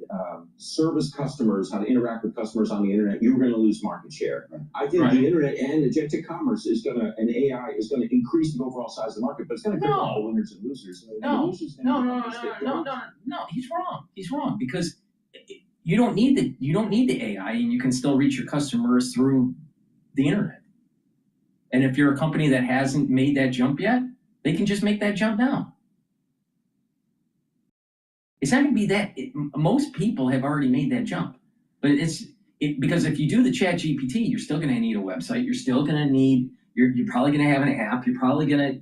service customers, how to interact with customers on the internet, you were going to lose market share. I think the internet and agentic commerce and AI is going to increase the overall size of the market, but it's going to create the winners and losers. No. He's wrong. He's wrong, because you don't need the AI, and you can still reach your customers through the internet. And if you're a company that hasn't made that jump yet, they can just make that jump now. It's not going to be that. Most people have already made that jump, but because if you do the ChatGPT, you're still going to need a website. You're still going to need. You're probably going to have an app. You're probably going to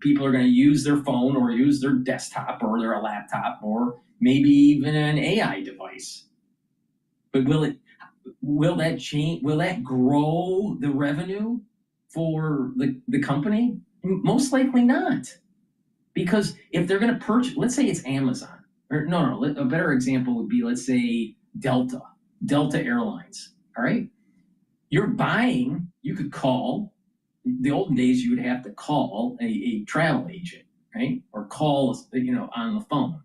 people are going to use their phone or use their desktop or their laptop or maybe even an AI device. But will that change? Will that grow the revenue for the company? Most likely not. Because if they're going to purchase, let's say it's Amazon, or a better example would be, let's say Delta Airlines, all right? You're buying, you could call, the olden days you would have to call a travel agent, right? Or call, on the phone.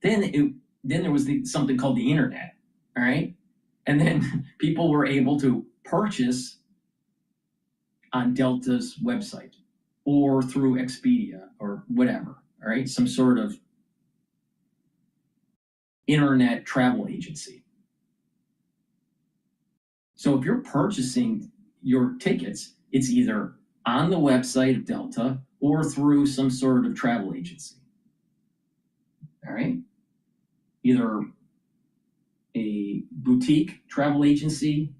Then there was something called the internet, all right? And then people were able to purchase on Delta's website or through Expedia or whatever, all right? Some sort of internet travel agency. So if you're purchasing your tickets, it's either on the website of Delta or through some sort of travel agency, all right? Either a boutique travel agency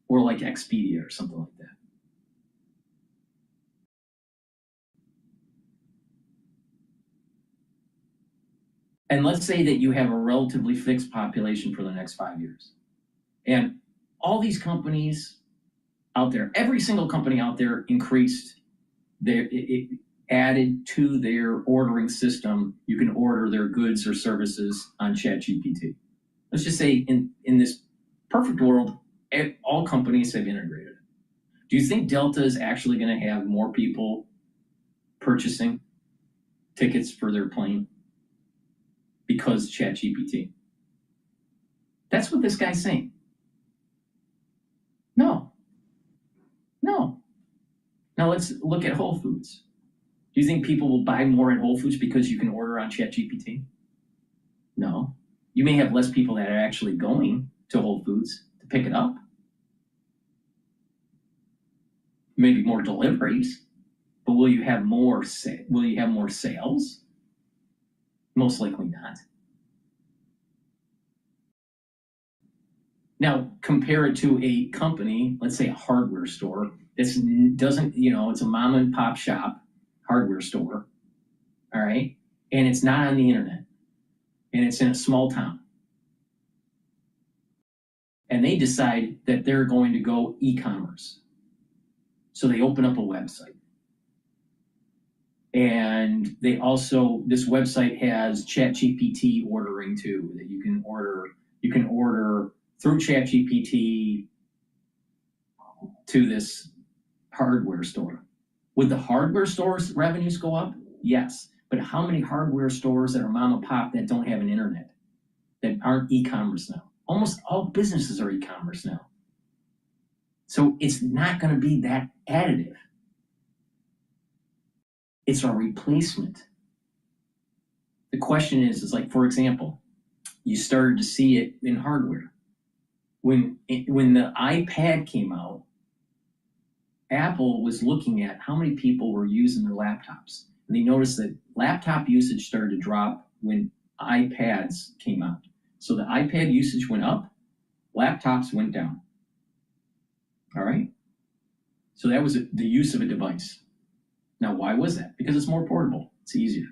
or like Expedia or something like that. And let's say that you have a relatively fixed population for the next 5 years. And all these companies out there, every single company out there increased it added to their ordering system. You can order their goods or services on ChatGPT. Let's just say in this perfect world, all companies have integrated it. Do you think Delta is actually going to have more people purchasing tickets for their plane because ChatGPT? That's what this guy's saying. No. Now let's look at Whole Foods. Do you think people will buy more at Whole Foods because you can order on ChatGPT? No. You may have less people that are actually going to Whole Foods to pick it up. Maybe more deliveries, but will you have more sales? Most likely not. Now, compare it to a company, let's say a hardware store, that doesn't, it's a mom and pop shop hardware store, all right? And it's not on the internet, and it's in a small town. And they decide that they're going to go e-commerce. So they open up a website. And they also, this website has ChatGPT ordering too, that you can order through ChatGPT to this hardware store. Would the hardware store's revenues go up? Yes. But how many hardware stores that are mom and pop that don't have an internet, that aren't e-commerce now? Almost all businesses are e-commerce now. So it's not going to be that additive. It's a replacement. The question is like, for example, you started to see it in hardware. When the iPad came out, Apple was looking at how many people were using their laptops. And they noticed that laptop usage started to drop when iPads came out. So the iPad usage went up, laptops went down. All right? So that was the use of a device. Now, why was that? Because it's more portable. It's easier.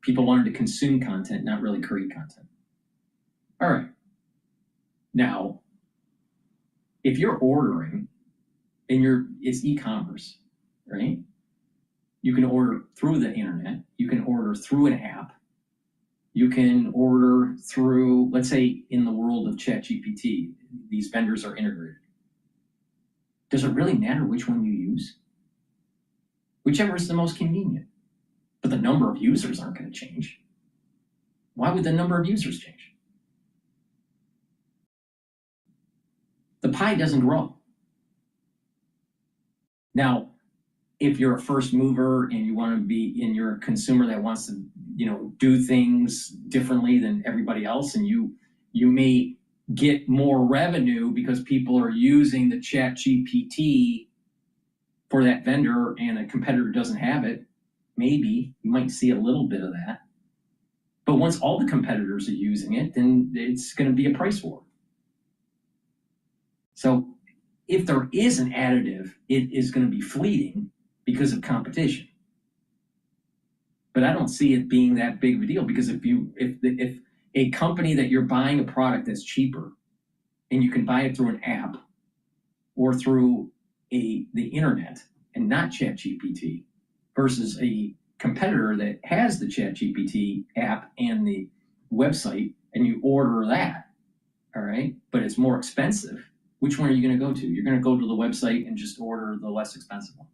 People wanted to consume content, not really create content. All right. Now, if you're ordering and it's e-commerce, right? You can order through the internet. You can order through an app. You can order through, let's say, in the world of ChatGPT, these vendors are integrated. Does it really matter which one you use? Whichever is the most convenient. But the number of users aren't going to change. Why would the number of users change? The pie doesn't grow. Now, if you're a first mover and you want to be, and you're a consumer that wants to, do things differently than everybody else, and you may get more revenue because people are using the ChatGPT for that vendor and a competitor doesn't have it, maybe you might see a little bit of that. But once all the competitors are using it, then it's going to be a price war. So if there is an additive, it is going to be fleeting because of competition. But I don't see it being that big of a deal, because if a company that you're buying a product that's cheaper and you can buy it through an app or through the internet and not ChatGPT versus a competitor that has the ChatGPT app and the website, and you order that, all right, but it's more expensive, which one are you going to go to? You're going to go to the website and just order the less expensive one.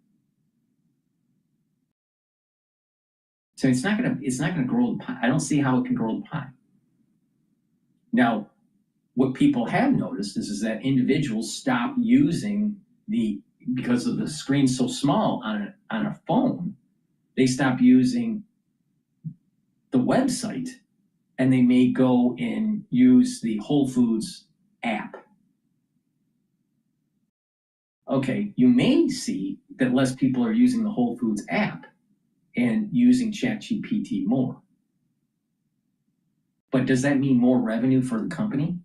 So it's not going to grow the pie. I don't see how it can grow the pie. Now, what people have noticed is that individuals stop using because of the screen so small on a phone, they stop using the website, and they may go and use the Whole Foods app. Okay, you may see that less people are using the Whole Foods app and using ChatGPT more. But does that mean more revenue for the company?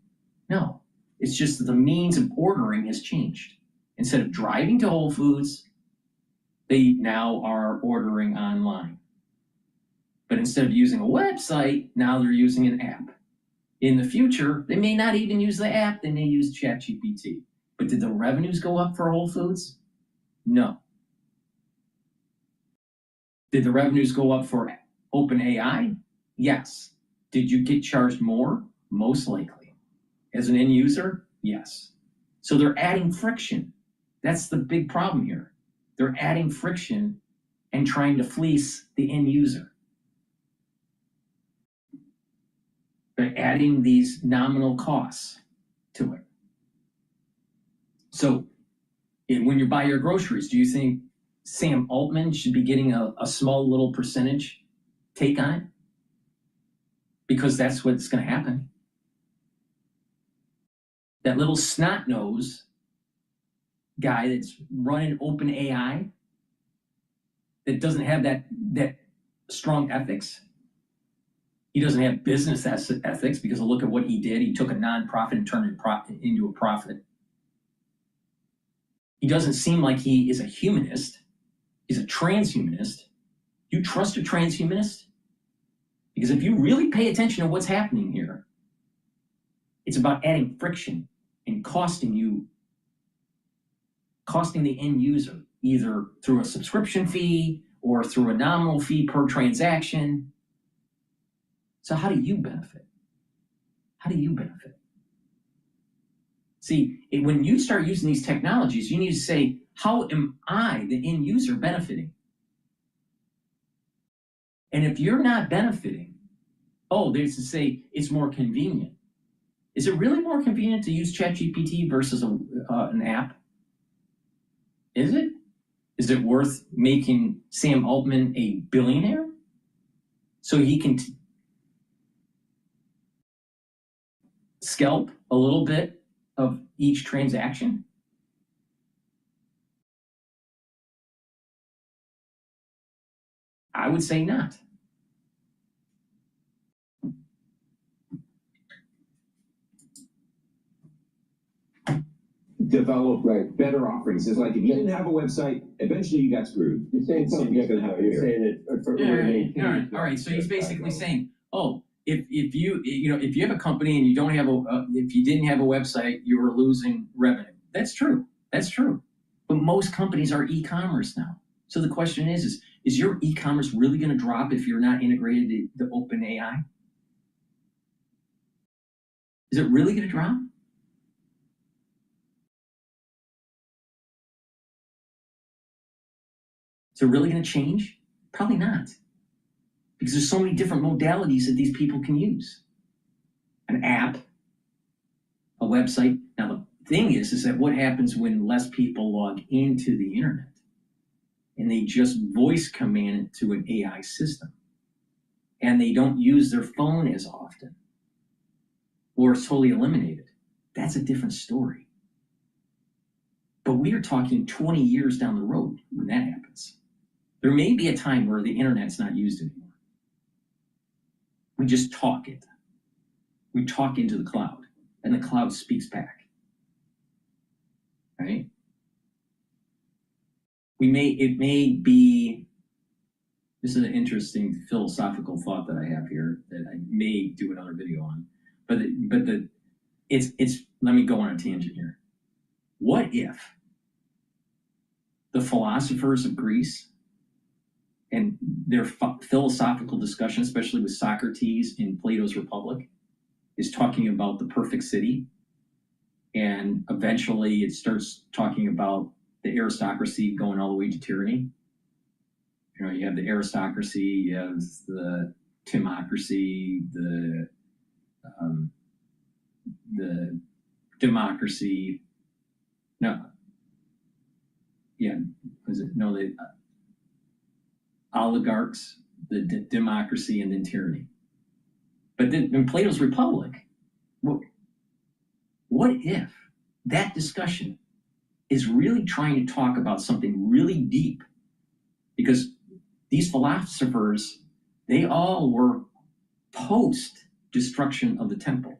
No. It's just that the means of ordering has changed. Instead of driving to Whole Foods, they now are ordering online. But instead of using a website, now they're using an app. In the future, they may not even use the app, they may use ChatGPT. But did the revenues go up for Whole Foods? No. Did the revenues go up for OpenAI? Yes. Did you get charged more? Most likely. As an end user? Yes. So they're adding friction. That's the big problem here. They're adding friction and trying to fleece the end user. They're adding these nominal costs to it. So when you buy your groceries, do you think Sam Altman should be getting a small little percentage take on it? Because that's what's going to happen. That little snot-nosed guy that's running OpenAI that doesn't have that strong ethics. He doesn't have business ethics, because look at what he did. He took a nonprofit and turned it into a profit. He doesn't seem like he is a humanist. He's a transhumanist. You trust a transhumanist? Because if you really pay attention to what's happening here, it's about adding friction and costing the end user, either through a subscription fee or through a nominal fee per transaction. So how do you benefit? How do you benefit? See, when you start using these technologies, you need to say, how am I, the end user, benefiting? And if you're not benefiting, there's to say it's more convenient. Is it really more convenient to use ChatGPT versus an app? Is it? Is it worth making Sam Altman a billionaire so he can scalp a little bit of each transaction? I would say not. develop better offerings. It's like if you didn't have a website, eventually you got screwed. You're saying something You're gonna have to You're hear. saying it. All right. So he's basically saying, oh, if you have a company and you don't have if you didn't have a website, you were losing revenue. That's true. That's true. But most companies are e-commerce now. So the question is your e-commerce really going to drop if you're not integrated to the OpenAI? Is it really going to drop? Is it really going to change? Probably not. Because there's so many different modalities that these people can use. An app, a website. Now the thing is that what happens when less people log into the internet and they just voice command it to an AI system and they don't use their phone as often or it's totally eliminated? That's a different story. But we are talking 20 years down the road when that happens. There may be a time where the internet's not used anymore. We just talk it. We talk into the cloud, and the cloud speaks back. Right? It may be, this is an interesting philosophical thought that I have here that I may do another video on. But let me go on a tangent here. What if the philosophers of Greece and their philosophical discussion, especially with Socrates in Plato's Republic, is talking about the perfect city, and eventually it starts talking about the aristocracy going all the way to tyranny? You know, you have the aristocracy, you have the timocracy, the democracy. No, yeah, was it? No, the oligarchs, the democracy, and then tyranny. But then in Plato's Republic, what if that discussion is really trying to talk about something really deep? Because these philosophers, they all were post-destruction of the temple.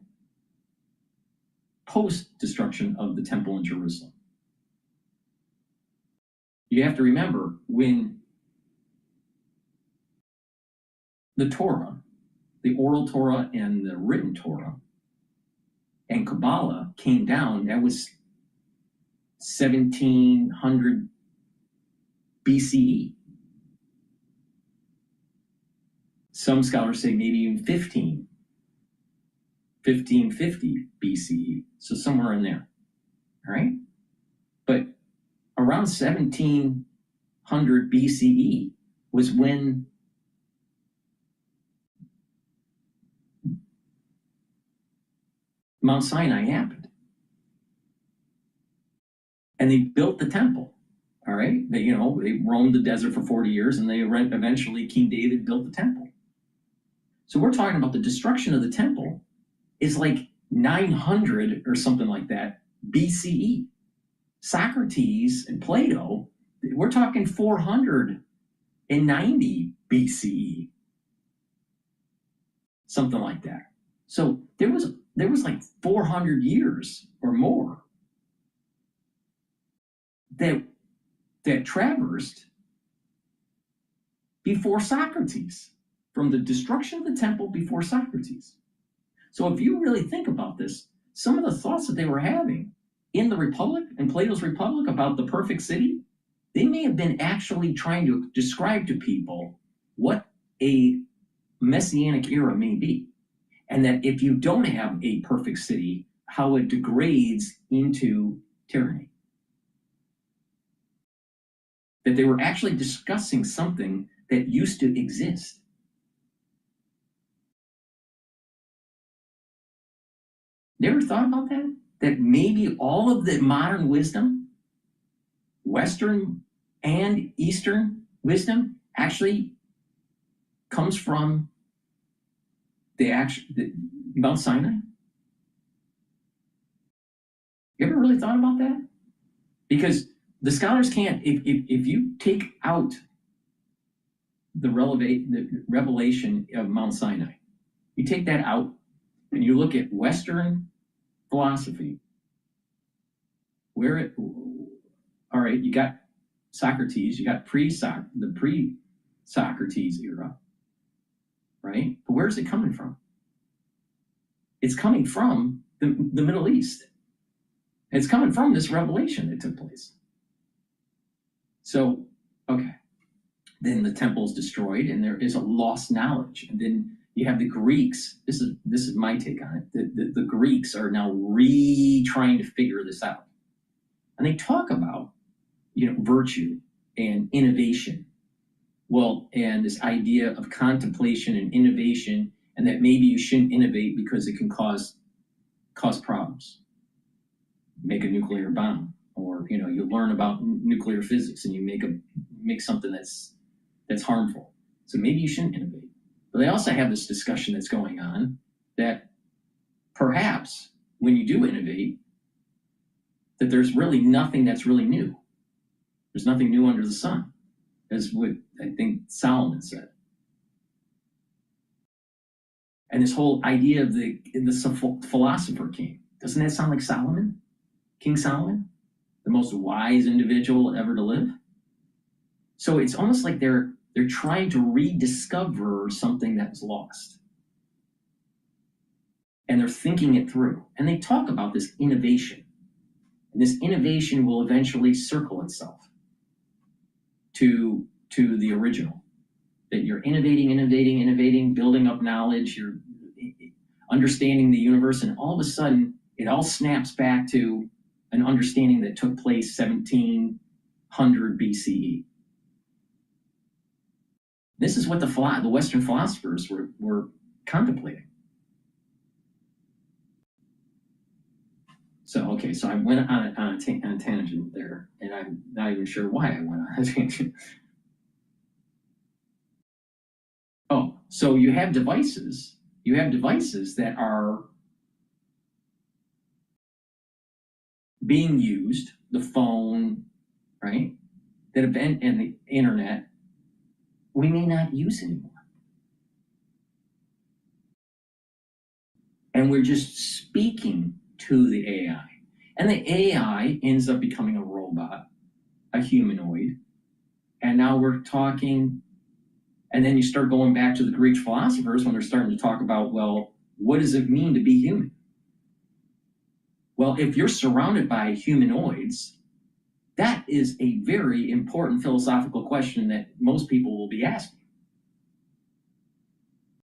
Post-destruction of the temple in Jerusalem. You have to remember, when the Torah, the oral Torah and the written Torah, and Kabbalah came down, that was 1700 BCE. Some scholars say maybe even 1550 BCE. So somewhere in there, all right? But around 1700 BCE was when Mount Sinai happened. And they built the temple, all right? They roamed the desert for 40 years, and they eventually, King David built the temple. So we're talking about the destruction of the temple is like 900 or something like that BCE. Socrates and Plato, we're talking 490 BCE. Something like that. So there was like 400 years or more that traversed before Socrates, from the destruction of the temple before Socrates. So if you really think about this, some of the thoughts that they were having in the Republic, in Plato's Republic, about the perfect city, they may have been actually trying to describe to people what a messianic era may be. And that if you don't have a perfect city, how it degrades into tyranny. That they were actually discussing something that used to exist. Never thought about that? That maybe all of the modern wisdom, Western and Eastern wisdom, actually comes from the Mount Sinai? You ever really thought about that? Because the scholars can't, if you take out the revelation of Mount Sinai, you take that out and you look at Western philosophy, all right, you got Socrates, you got the pre-Socrates era, right? But where's it coming from? It's coming from the Middle East. It's coming from this revelation that took place. So, okay. Then the temple is destroyed and there is a lost knowledge. And then you have the Greeks. This is my take on it. The Greeks are now trying to figure this out. And they talk about, virtue and innovation. Well, and this idea of contemplation and innovation, and that maybe you shouldn't innovate because it can cause problems. Make a nuclear bomb, or you learn about nuclear physics and you make something that's harmful. So maybe you shouldn't innovate. But they also have this discussion that's going on that perhaps when you do innovate, that there's really nothing that's really new. There's nothing new under the sun, as what I think Solomon said. And this whole idea of the philosopher king, doesn't that sound like Solomon? King Solomon? The most wise individual ever to live? So it's almost like they're trying to rediscover something that was lost. And they're thinking it through. And they talk about this innovation. And this innovation will eventually circle itself to the original. That you're innovating, building up knowledge, you're understanding the universe, and all of a sudden, it all snaps back to an understanding that took place 1700 BCE. This is what the Western philosophers were contemplating. So, okay, so I went on a tangent there, and I'm not even sure why I went on a tangent. Oh, so you have devices that are being used, the phone, right? That have been, and the internet, we may not use anymore. And we're just speaking to the AI. And the AI ends up becoming a robot, a humanoid. And now we're talking, and then you start going back to the Greek philosophers when they're starting to talk about, well, what does it mean to be human? Well, if you're surrounded by humanoids, that is a very important philosophical question that most people will be asking.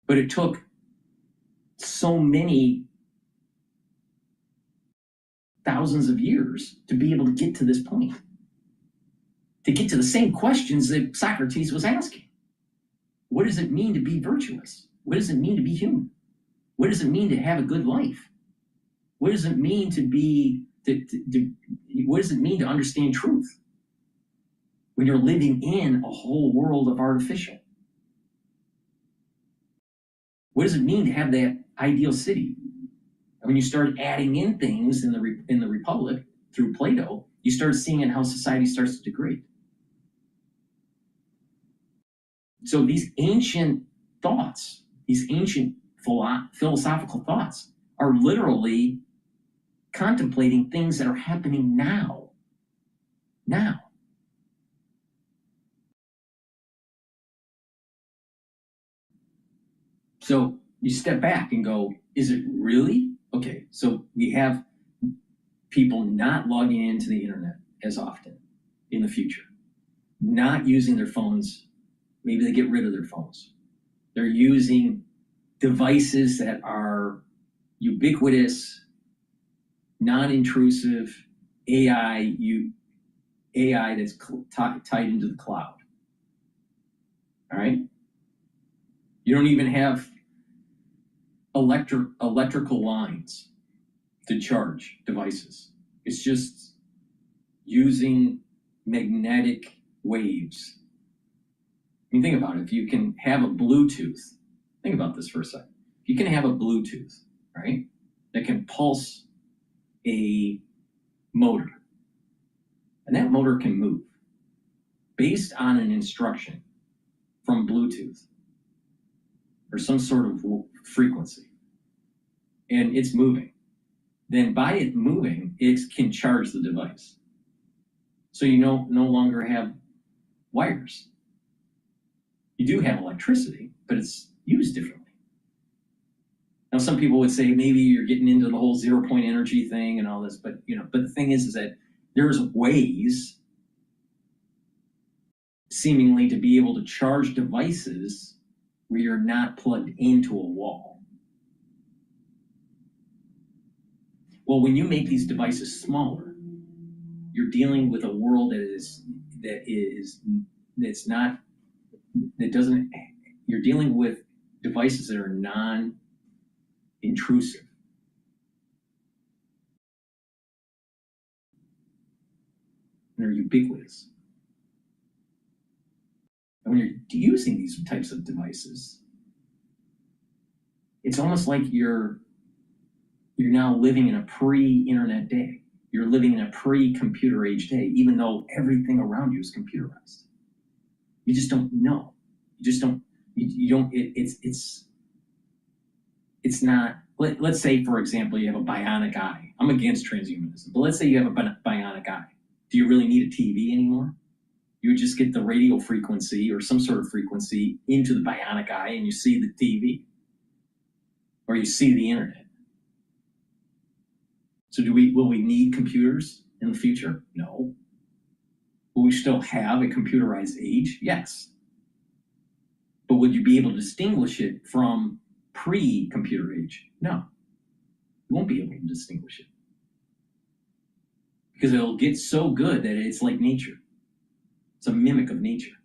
But it took so many thousands of years to be able to get to this point, to get to the same questions that Socrates was asking. What does it mean to be virtuous? What does it mean to be human? What does it mean to have a good life? What does it mean to be, what does it mean to understand truth when you're living in a whole world of artificial? What does it mean to have that ideal city? And when you start adding in things in the Republic through Plato, you start seeing how society starts to degrade. So these ancient thoughts, these ancient philosophical thoughts are literally contemplating things that are happening now. Now. So you step back and go, is it really? Okay, so we have people not logging into the internet as often in the future, not using their phones. Maybe they get rid of their phones. They're using devices that are ubiquitous, non-intrusive AI that's tied into the cloud. All right? You don't even have electrical lines to charge devices. It's just using magnetic waves. I mean, think about it. If you can have a Bluetooth, think about this for a second. If you can have a Bluetooth, right, that can pulse a motor, and that motor can move based on an instruction from Bluetooth or some sort of frequency, and it's moving. then by it moving, it can charge the device. So you no longer have wires. You do have electricity, but it's used differently. Now, some people would say maybe you're getting into the whole 0-point energy thing and all this, but but the thing is that there's ways seemingly to be able to charge devices where you're not plugged into a wall. Well, when you make these devices smaller, you're dealing with a world you're dealing with devices that are non-intrusive. They're ubiquitous. And when you're using these types of devices, it's almost like you're now living in a pre-internet day. You're living in a pre-computer age day, even though everything around you is computerized. You just don't know. You just don't. You don't. It's not. Let's say, for example, you have a bionic eye. I'm against transhumanism, but let's say you have a bionic eye. Do you really need a TV anymore? You would just get the radio frequency or some sort of frequency into the bionic eye, and you see the TV, or you see the internet. So will we need computers in the future? No. Will we still have a computerized age? Yes. But would you be able to distinguish it from pre-computer age? No. You won't be able to distinguish it. Because it'll get so good that it's like nature. It's a mimic of nature.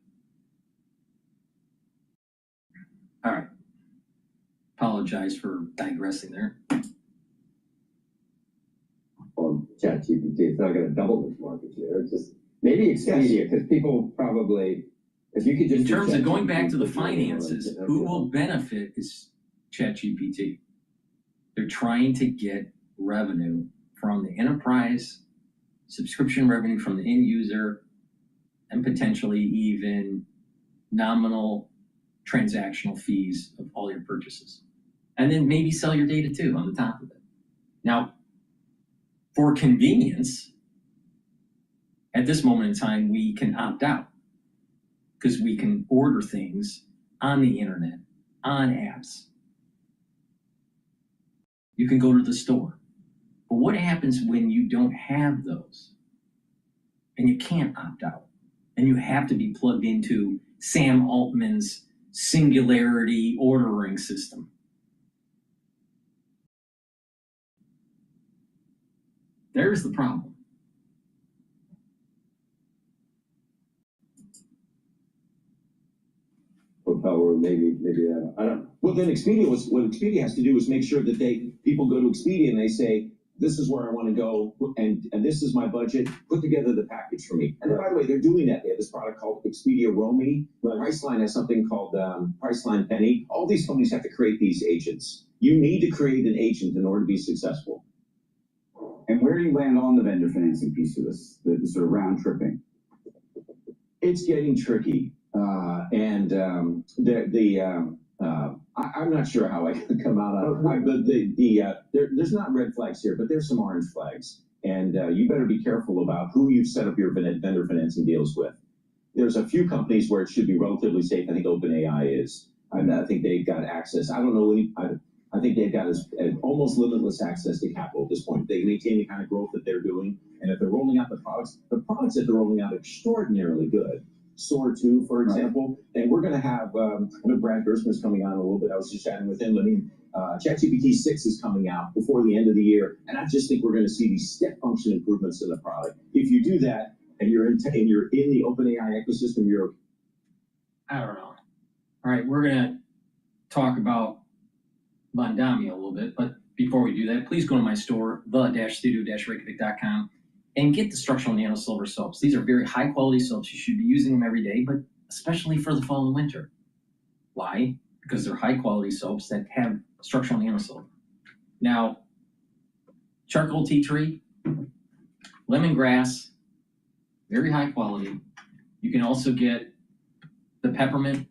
All right. Apologize for digressing there. On ChatGPT, it's not going to double its market share. It's just maybe Expedia, because people probably, if you could just. In terms of going back to the finances, who will benefit is ChatGPT. They're trying to get revenue from the enterprise, subscription revenue from the end user, and potentially even nominal transactional fees of all your purchases. And then maybe sell your data too on the top of it. Now, for convenience, at this moment in time, we can opt out because we can order things on the internet, on apps. You can go to the store. But what happens when you don't have those and you can't opt out and you have to be plugged into Sam Altman's singularity ordering system? There's the problem. Or maybe I don't know. Well, then what Expedia has to do is make sure that people go to Expedia and they say, this is where I want to go, and this is my budget. Put together the package for me. And then, by the way, they're doing that. They have this product called Expedia Romi. Priceline has something called Priceline Penny. All these companies have to create these agents. You need to create an agent in order to be successful. And where do you land on the vendor financing piece of this, the sort of round tripping? It's getting tricky. I'm not sure how I can come out on it, but there's not red flags here, but there's some orange flags. And you better be careful about who you've set up your vendor financing deals with. There's a few companies where it should be relatively safe. I think OpenAI is. I think they've got access. I don't know any. I think they've got almost limitless access to capital at this point. They maintain the kind of growth that they're doing, and if they're rolling out the products that they're rolling out are extraordinarily good. SOAR 2, for example, and we're going to have, I know Brad Gersman's coming on a little bit. I was just chatting with him. I mean, ChatGPT 6 is coming out before the end of the year, and I just think we're going to see these step function improvements in the product. If you do that, and you're in the OpenAI ecosystem, you're. I don't know. All right, we're going to talk about Mamdani a little bit, but before we do that, please go to my store, the-studio-reykjavik.com. and get the structural nano silver soaps. These are very high quality soaps. You should be using them every day, but especially for the fall and winter. Why? Because they're high quality soaps that have structural nano silver. Now, charcoal tea tree, lemongrass, very high quality. You can also get the peppermint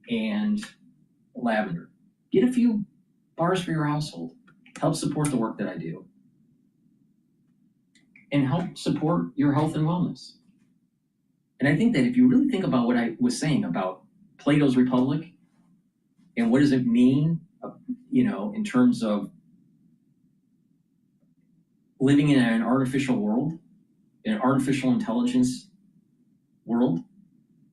and lavender. Get a few bars for your household. Help support the work that I do. and help support your health and wellness. And I think that if you really think about what I was saying about Plato's Republic and what does it mean, in terms of living in an artificial world, in an artificial intelligence world,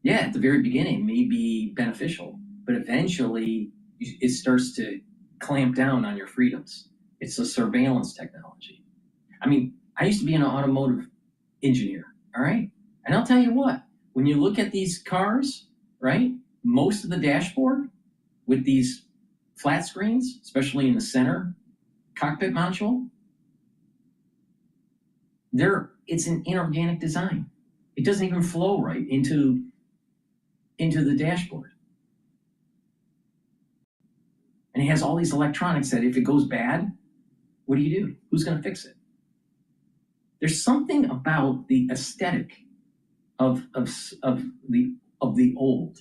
yeah, at the very beginning it may be beneficial, but eventually it starts to clamp down on your freedoms. It's a surveillance technology. I mean, I used to be an automotive engineer, all right? And I'll tell you what, when you look at these cars, right, most of the dashboard with these flat screens, especially in the center cockpit module, it's an inorganic design. It doesn't even flow right into the dashboard. And it has all these electronics that if it goes bad, what do? Who's going to fix it? There's something about the aesthetic of the old,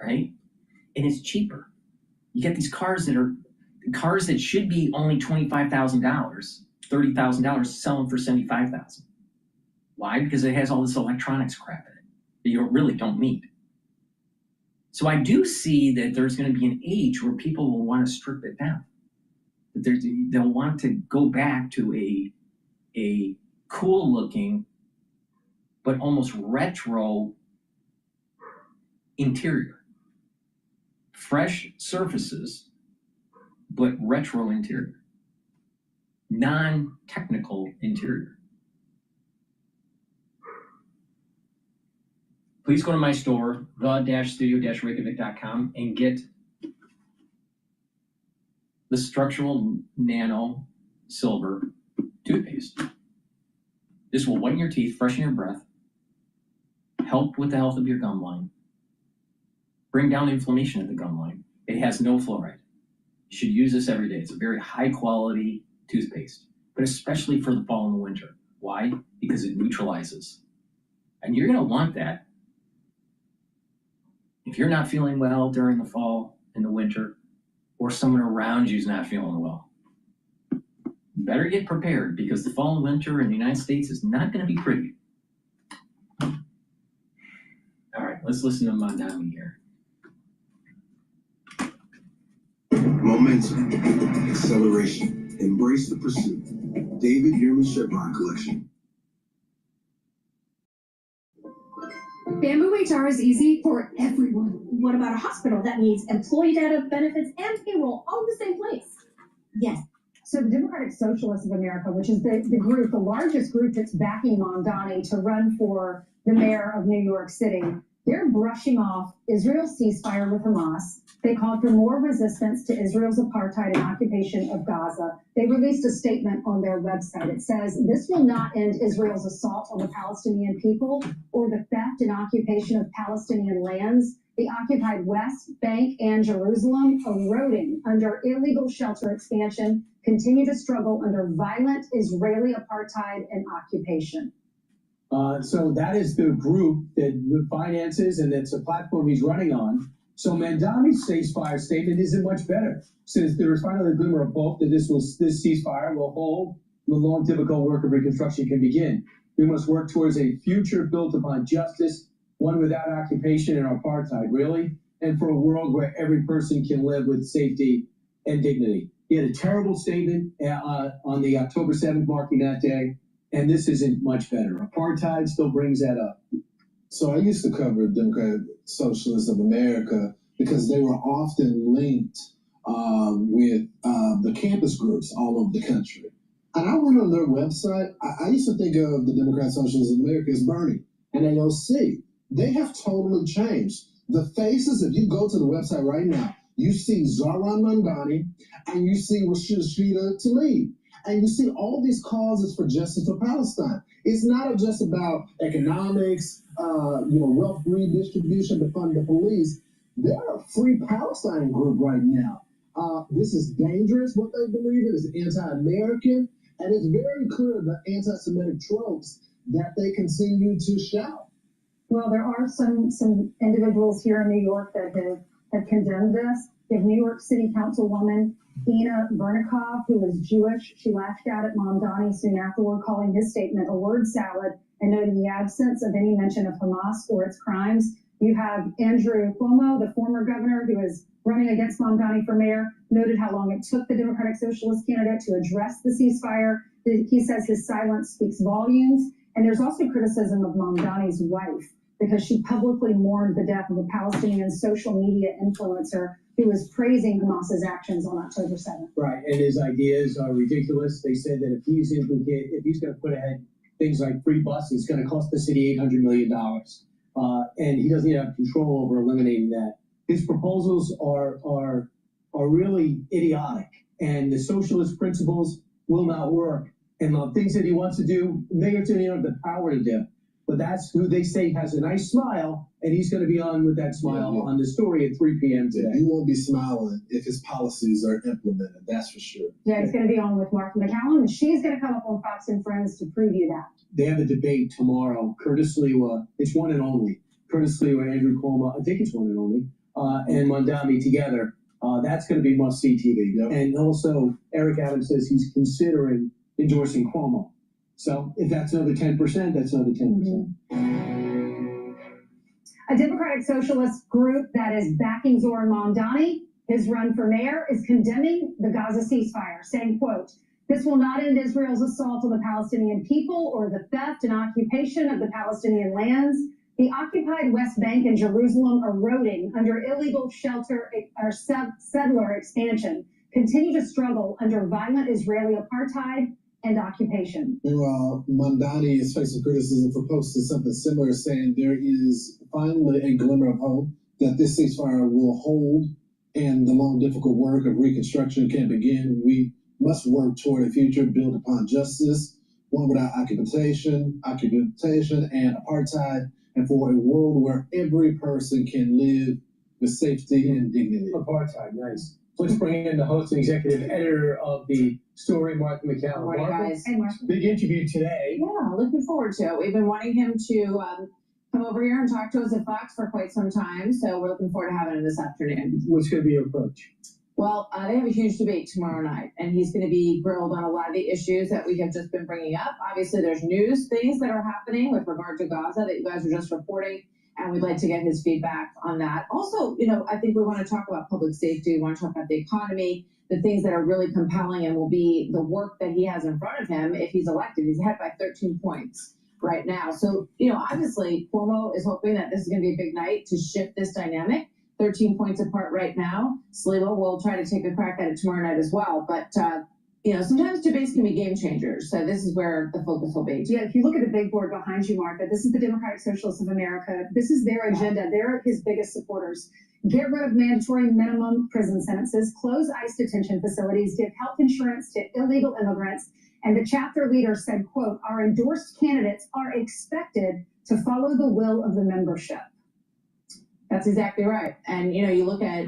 right? And it's cheaper. You get these cars that should be only $25,000, $30,000, selling for $75,000. Why? Because it has all this electronics crap in it that you really don't need. So I do see that there's going to be an age where people will want to strip it down. That they'll want to go back to a cool looking, but almost retro interior. Fresh surfaces, but retro interior. Non-technical interior. Please go to my store, the-studio-reykjavik.com, and get the structural nano silver toothpaste. This will whiten your teeth, freshen your breath, help with the health of your gum line, bring down inflammation at the gum line. It has no fluoride. You should use this every day. It's a very high quality toothpaste, but especially for the fall and the winter. Why? Because it neutralizes. And you're going to want that if you're not feeling well during the fall and the winter, or someone around you is not feeling well. You better get prepared, because the fall and winter in the United States is not going to be pretty. All right, let's listen to Mamdani here. Momentum, acceleration, embrace the pursuit. David Human Chevron Collection. Bamboo HR is easy for everyone. What about a hospital that needs employee data, benefits, and payroll all in the same place? Yes. So the Democratic Socialists of America, which is the group, the largest group that's backing Mamdani to run for the mayor of New York City, they're brushing off Israel's ceasefire with Hamas. They called for more resistance to Israel's apartheid and occupation of Gaza. They released a statement on their website. It says, "This will not end Israel's assault on the Palestinian people or the theft and occupation of Palestinian lands. The occupied West Bank and Jerusalem, eroding under illegal shelter expansion, continue to struggle under violent Israeli apartheid and occupation." So that is the group that finances, and it's a platform he's running on. So Mamdani's ceasefire statement isn't much better, since there is finally a glimmer of hope that this ceasefire will hold, the long, difficult work of reconstruction can begin. We must work towards a future built upon justice, one without occupation and apartheid, really, and for a world where every person can live with safety and dignity. He had a terrible statement on the October 7th, marking that day, and this isn't much better. Apartheid still brings that up. So I used to cover Democratic Socialists of America because they were often linked with the campus groups all over the country. And I went on their website. I used to think of the Democratic Socialists of America as Bernie and AOC. They have totally changed. The faces, if you go to the website right now, you see Zohran Mamdani and you see Rashida Tlaib. And you see all these causes for justice for Palestine. It's not just about economics, wealth redistribution to fund the police. They're a Free Palestine group right now. This is dangerous. What they believe in is anti-American, and it's very clear the anti-Semitic tropes that they continue to shout. Well, there are some individuals here in New York that have condemned this. The New York City Councilwoman Ina Vernikov, who was Jewish. She lashed out at Mamdani soon afterward, calling his statement a word salad and noting the absence of any mention of Hamas or its crimes. You have Andrew Cuomo, the former governor who is running against Mamdani for mayor, noted how long it took the Democratic Socialist candidate to address the ceasefire. He says his silence speaks volumes. And there's also criticism of Mamdani's wife because she publicly mourned the death of a Palestinian social media influencer who was praising Hamas's actions on October 7th. Right, and his ideas are ridiculous. They said that if he's going to put ahead things like free bus, it's going to cost the city $800 million. And he doesn't even have control over eliminating that. His proposals are really idiotic, and the socialist principles will not work. And the things that he wants to do, mayors don't even have the power to do. But that's who they say has a nice smile, and he's going to be on with that smile on the story at 3 p.m. today. He won't be smiling if his policies are implemented, that's for sure. Yeah, he's going to be on with Martha McCallum, and she's going to come up on Fox and Friends to preview that. They have a debate tomorrow. Curtis Lewa, it's one and only. Curtis Lewa, Andrew Cuomo, I think it's one and only, and Mamdani together. That's going to be must-see TV. Yep. And also, Eric Adams says he's considering endorsing Cuomo. So if that's another 10%, that's another 10%. A Democratic Socialist group that is backing Zoran Mamdani, his run for mayor, is condemning the Gaza ceasefire, saying, quote, "This will not end Israel's assault on the Palestinian people or the theft and occupation of the Palestinian lands. The occupied West Bank and Jerusalem eroding under illegal shelter or settler expansion continue to struggle under violent Israeli apartheid and occupation." Meanwhile, Mamdani is facing criticism for posting something similar, saying there is finally a glimmer of hope that this ceasefire will hold and the long, difficult work of reconstruction can begin. We must work toward a future built upon justice, one without occupation, and apartheid, and for a world where every person can live with safety and dignity. Apartheid, nice. Let's bring in the host and executive editor of the story, Martha McCallum. Morning, Martha, guys. Hey, Mark. big interview today. Yeah, looking forward to it. We've been wanting him to come over here and talk to us at Fox for quite some time, so we're looking forward to having him this afternoon. What's going to be your approach? Well, they have a huge debate tomorrow night, and he's going to be grilled on a lot of the issues that we have just been bringing up. Obviously, there's news things that are happening with regard to Gaza that you guys are just reporting, and we'd like to get his feedback on that. Also, I think we want to talk about public safety. We want to talk about the economy, the things that are really compelling and will be the work that he has in front of him if he's elected. He's ahead by 13 points right now. So, obviously, Cuomo is hoping that this is going to be a big night to shift this dynamic. 13 points apart right now. Sliwa will try to take a crack at it tomorrow night as well. But, sometimes debates can be game changers. So this is where the focus will be. Yeah, if you look at the big board behind you, Martha, this is the Democratic Socialists of America. This is their agenda. They're his biggest supporters. Get rid of mandatory minimum prison sentences, close ICE detention facilities, give health insurance to illegal immigrants. And the chapter leader said, quote, "Our endorsed candidates are expected to follow the will of the membership." That's exactly right. And, you look at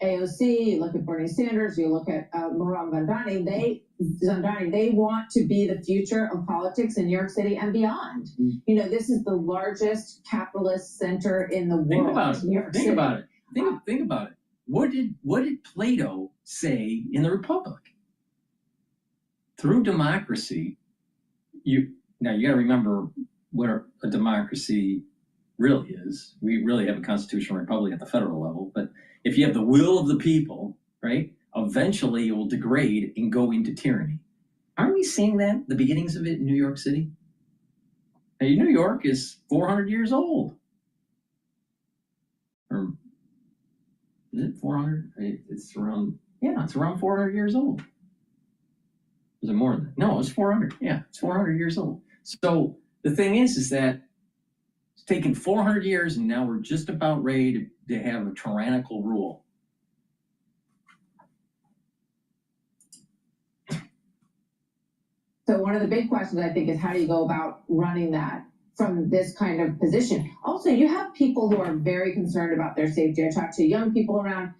AOC, you look at Bernie Sanders, you look at Mamdani, they want to be the future of politics in New York City and beyond. This is the largest capitalist center in the world. Think about it. New York Think City. about it. Think about it. What did Plato say in the Republic? Through democracy, you got to remember what a democracy really is. We really have a constitutional republic at the federal level, but if you have the will of the people, right, eventually it will degrade and go into tyranny. Aren't we seeing that, the beginnings of it in New York City? Now, New York is 400 years old. Or is it 400? It's around 400 years old. Is it more than that? No, it's 400. Yeah, it's 400 years old. So the thing is that it's taken 400 years, and now we're just about ready to have a tyrannical rule. So one of the big questions, I think, is how do you go about running that from this kind of position? Also, you have people who are very concerned about their safety. I talked to young people around,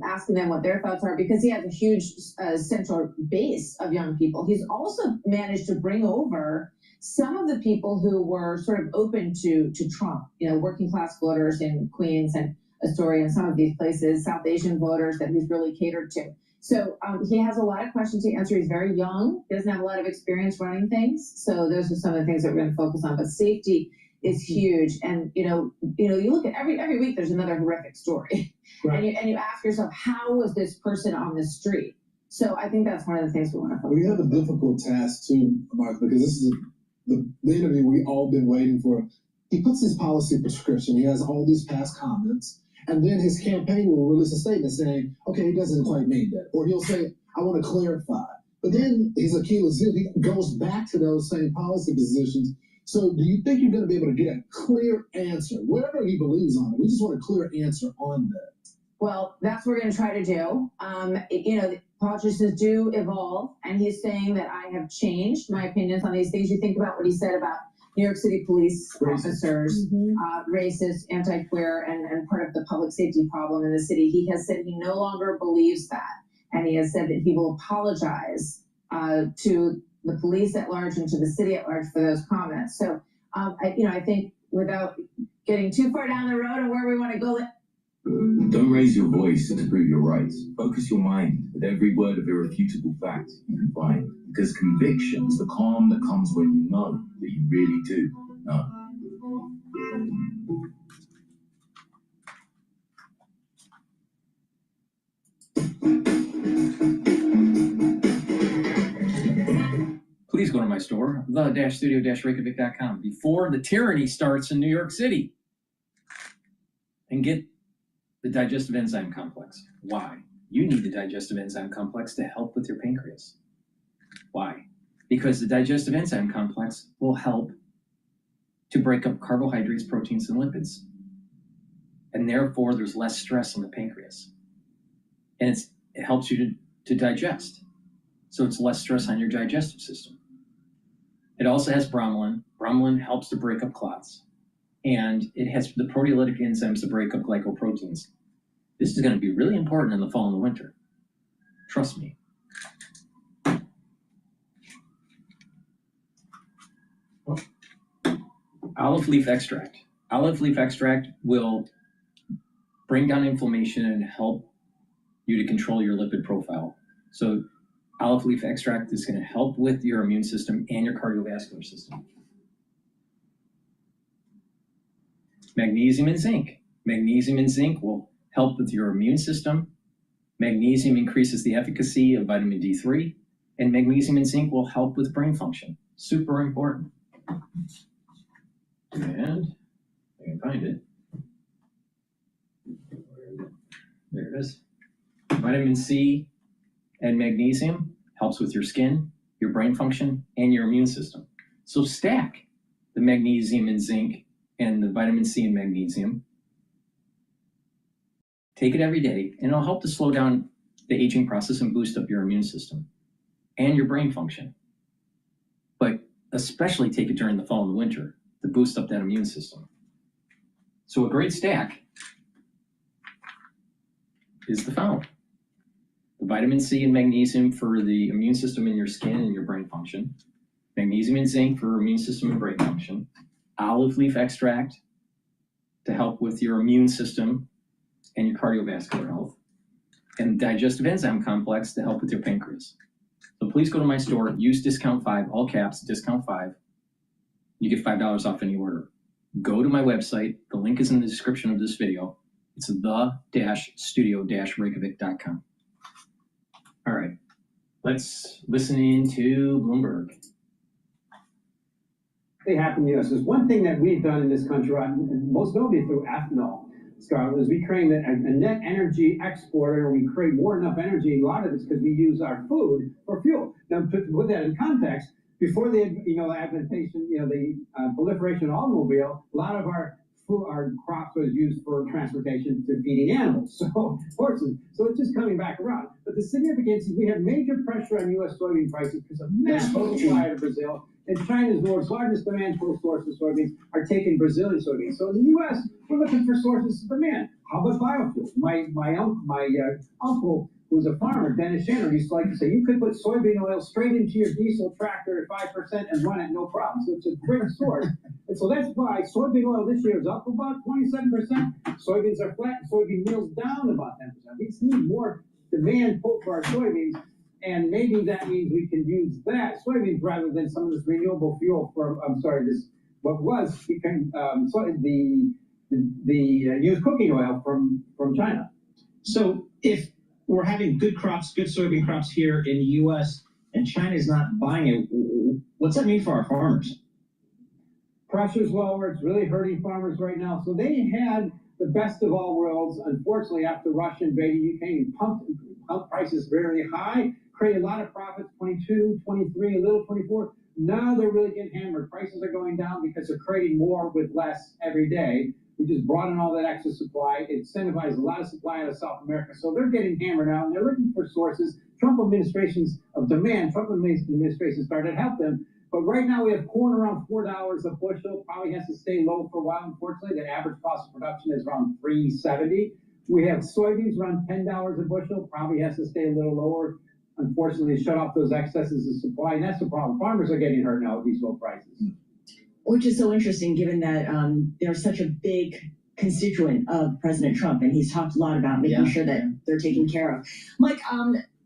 asking them what their thoughts are, because he has a huge central base of young people. He's also managed to bring over some of the people who were sort of open to Trump, working class voters in Queens and Astoria and some of these places, South Asian voters that he's really catered to. So he has a lot of questions to answer. He's very young. He doesn't have a lot of experience running things. So those are some of the things that we're going to focus on. But safety is huge. And you look at every week there's another horrific story. Right. And you ask yourself, how was this person on the street? So I think that's one of the things we want to focus on. We have a difficult task too, Mark, because this is the interview we've all been waiting for. He puts his policy prescription, he has all these past comments, and then his campaign will release a statement saying, okay, he doesn't quite mean that. Or he'll say, I want to clarify. But then his Achilles heel, he goes back to those same policy positions. So do you think you're going to be able to get a clear answer, whatever he believes on it? We just want a clear answer on that. Well, that's what we're going to try to do. Politicians do evolve, and he's saying that I have changed my opinions on these things. You think about what he said about New York City police officers, racist, anti-queer, and part of the public safety problem in the city. He has said he no longer believes that, and he has said that he will apologize to the police at large and to the city at large for those comments. So, I think without getting too far down the road and where we want to go. Don't raise your voice to prove your rights. Focus your mind with every word of irrefutable fact you can find. Because conviction is the calm that comes when you know that you really do know. Please go to my store, the-studio-reykjavik.com, before the tyranny starts in New York City, and get the digestive enzyme complex. Why? You need the digestive enzyme complex to help with your pancreas. Why? Because the digestive enzyme complex will help to break up carbohydrates, proteins, and lipids. And therefore, there's less stress on the pancreas. And it helps you to digest. So it's less stress on your digestive system. It also has bromelain. Bromelain helps to break up clots. And it has the proteolytic enzymes to break up glycoproteins. This is going to be really important in the fall and the winter. Trust me. Olive leaf extract. Olive leaf extract will bring down inflammation and help you to control your lipid profile. So olive leaf extract is going to help with your immune system and your cardiovascular system. Magnesium and zinc. Magnesium and zinc will help with your immune system. Magnesium increases the efficacy of vitamin D3, and magnesium and zinc will help with brain function. Super important. And I can find it. There it is. Vitamin C and magnesium helps with your skin, your brain function, and your immune system. So stack the magnesium and zinc and the vitamin C and magnesium. Take it every day, and it'll help to slow down the aging process and boost up your immune system and your brain function. But especially take it during the fall and the winter to boost up that immune system. So a great stack is the following. The vitamin C and magnesium for the immune system in your skin and your brain function. Magnesium and zinc for immune system and brain function. Olive leaf extract to help with your immune system and your cardiovascular health. And digestive enzyme complex to help with your pancreas. So please go to my store, use discount 5, all caps, discount 5. You get $5 off any order. Go to my website. The link is in the description of this video. It's the-studio-reykjavik.com. All right, let's listen into Bloomberg. They happen, yes. There's one thing that we've done in this country, most notably through ethanol, Scarlett, is we create a net energy exporter. We create more enough energy. A lot of it's because we use our food for fuel. Now, to put that in context, before the adaptation, the proliferation of automobile, a lot of our crops was used for transportation to feeding animals, so horses. So it's just coming back around. But the significance is we have major pressure on U.S. soybean prices because of massive supply to Brazil. And China's world's largest demand for source of soybeans are taking Brazilian soybeans. So in the U.S., we're looking for sources of demand. How about biofuels? My uncle, who's a farmer, Dennis Shannon, used to like to say, you could put soybean oil straight into your diesel tractor at 5% and run it no problem. So it's a great source. And so that's why soybean oil this year is up about 27%. Soybeans are flat, and soybean meal's down about 10%. We just need more demand pull for our soybeans, and maybe that means we can use that soybeans rather than some of this renewable fuel for, what was became the used cooking oil from China. So if we're having good crops, good soybean crops here in the U.S., and China's not buying it, what's that mean for our farmers? Pressure's lower. It's really hurting farmers right now. So they had the best of all worlds. Unfortunately, after Russia invaded Ukraine, pumped prices very high, created a lot of profits, 22, 23, a little 24. Now they're really getting hammered. Prices are going down because they're creating more with less every day. We just brought in all that extra supply. It incentivized a lot of supply out of South America. So they're getting hammered out, and they're looking for sources. Trump administration started to help them. But right now we have corn around $4 a bushel. Probably has to stay low for a while, unfortunately. The average cost of production is around $3.70. We have soybeans around $10 a bushel. Probably has to stay a little lower. Unfortunately, shut off those excesses of supply, and that's the problem. Farmers are getting hurt now with these low prices. Which is so interesting, given that they're such a big constituent of President Trump, and he's talked a lot about making sure that they're taken care of. Mike,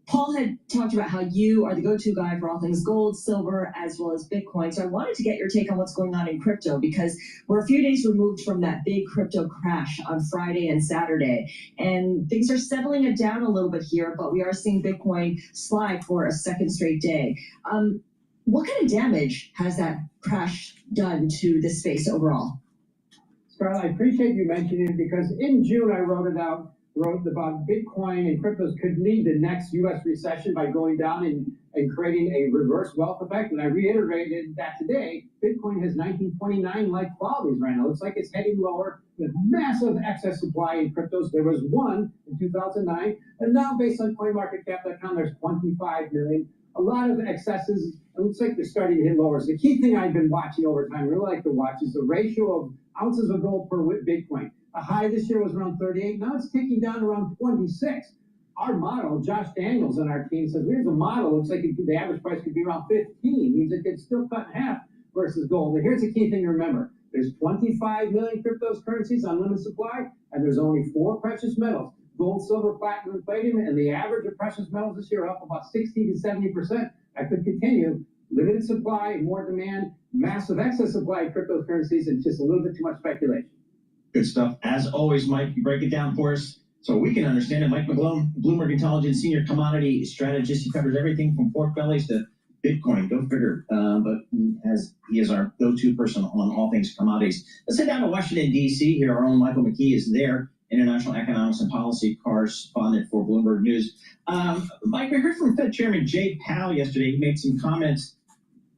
Paul had talked about how you are the go-to guy for all things gold, silver, as well as Bitcoin. So I wanted to get your take on what's going on in crypto, because we're a few days removed from that big crypto crash on Friday and Saturday. And things are settling it down a little bit here, but we are seeing Bitcoin slide for a second straight day. What kind of damage has that crash done to the space overall? Scarlett, I appreciate you mentioning it, because in June I wrote about Bitcoin and cryptos could lead the next U.S. recession by going down and creating a reverse wealth effect. And I reiterated that today. Bitcoin has 1929-like qualities right now. It looks like it's heading lower with massive excess supply in cryptos. There was one in 2009, and now based on CoinMarketCap.com, there's 25 million. A lot of excesses. It looks like they're starting to hit lower. So the key thing I've been watching over time, really like to watch, is the ratio of ounces of gold per Bitcoin. A high this year was around 38. Now it's ticking down around 26. Our model, Josh Daniels on our team says, here's a model. Looks like the average price could be around 15. Means it could still cut in half versus gold. And here's the key thing to remember. There's 25 million cryptocurrencies on limited supply, and there's only 4 precious metals. Gold, silver, platinum, and palladium, and the average of precious metals this year are up about 60 to 70%. That could continue. Limited supply, more demand, massive excess supply of cryptocurrencies, and just a little bit too much speculation. Good stuff. As always, Mike, you break it down for us so we can understand it. Mike McGlone, Bloomberg Intelligence Senior Commodity Strategist. He covers everything from pork bellies to Bitcoin. Go figure. But he is our go-to person on all things commodities. Let's head down to Washington, D.C. Here, our own Michael McKee is there, international economics and policy correspondent for Bloomberg News. Mike, we heard from Fed Chairman Jay Powell yesterday. He made some comments.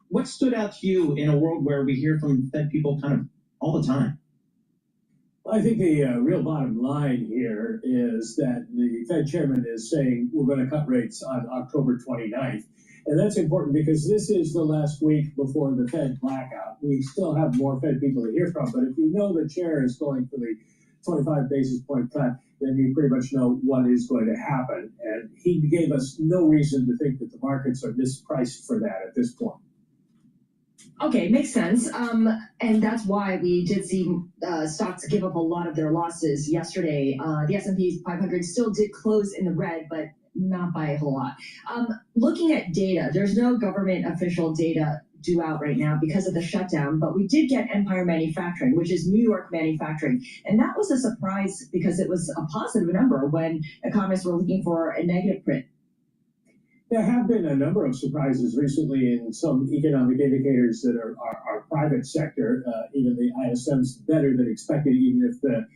What stood out to you in a world where we hear from Fed people kind of all the time? I think the real bottom line here is that the Fed chairman is saying we're going to cut rates on October 29th. And that's important because this is the last week before the Fed blackout. We still have more Fed people to hear from, but if you know the chair is going for the 25 basis point cut, then you pretty much know what is going to happen. And he gave us no reason to think that the markets are mispriced for that at this point. Okay, makes sense. And that's why we did see stocks give up a lot of their losses yesterday. The S&P 500 still did close in the red, but not by a whole lot. Looking at data, there's no government official data due out right now because of the shutdown, but we did get Empire Manufacturing, which is New York manufacturing. And that was a surprise because it was a positive number when economists were looking for a negative print. There have been a number of surprises recently in some economic indicators that are private sector. Even the ISM's better than expected, even if the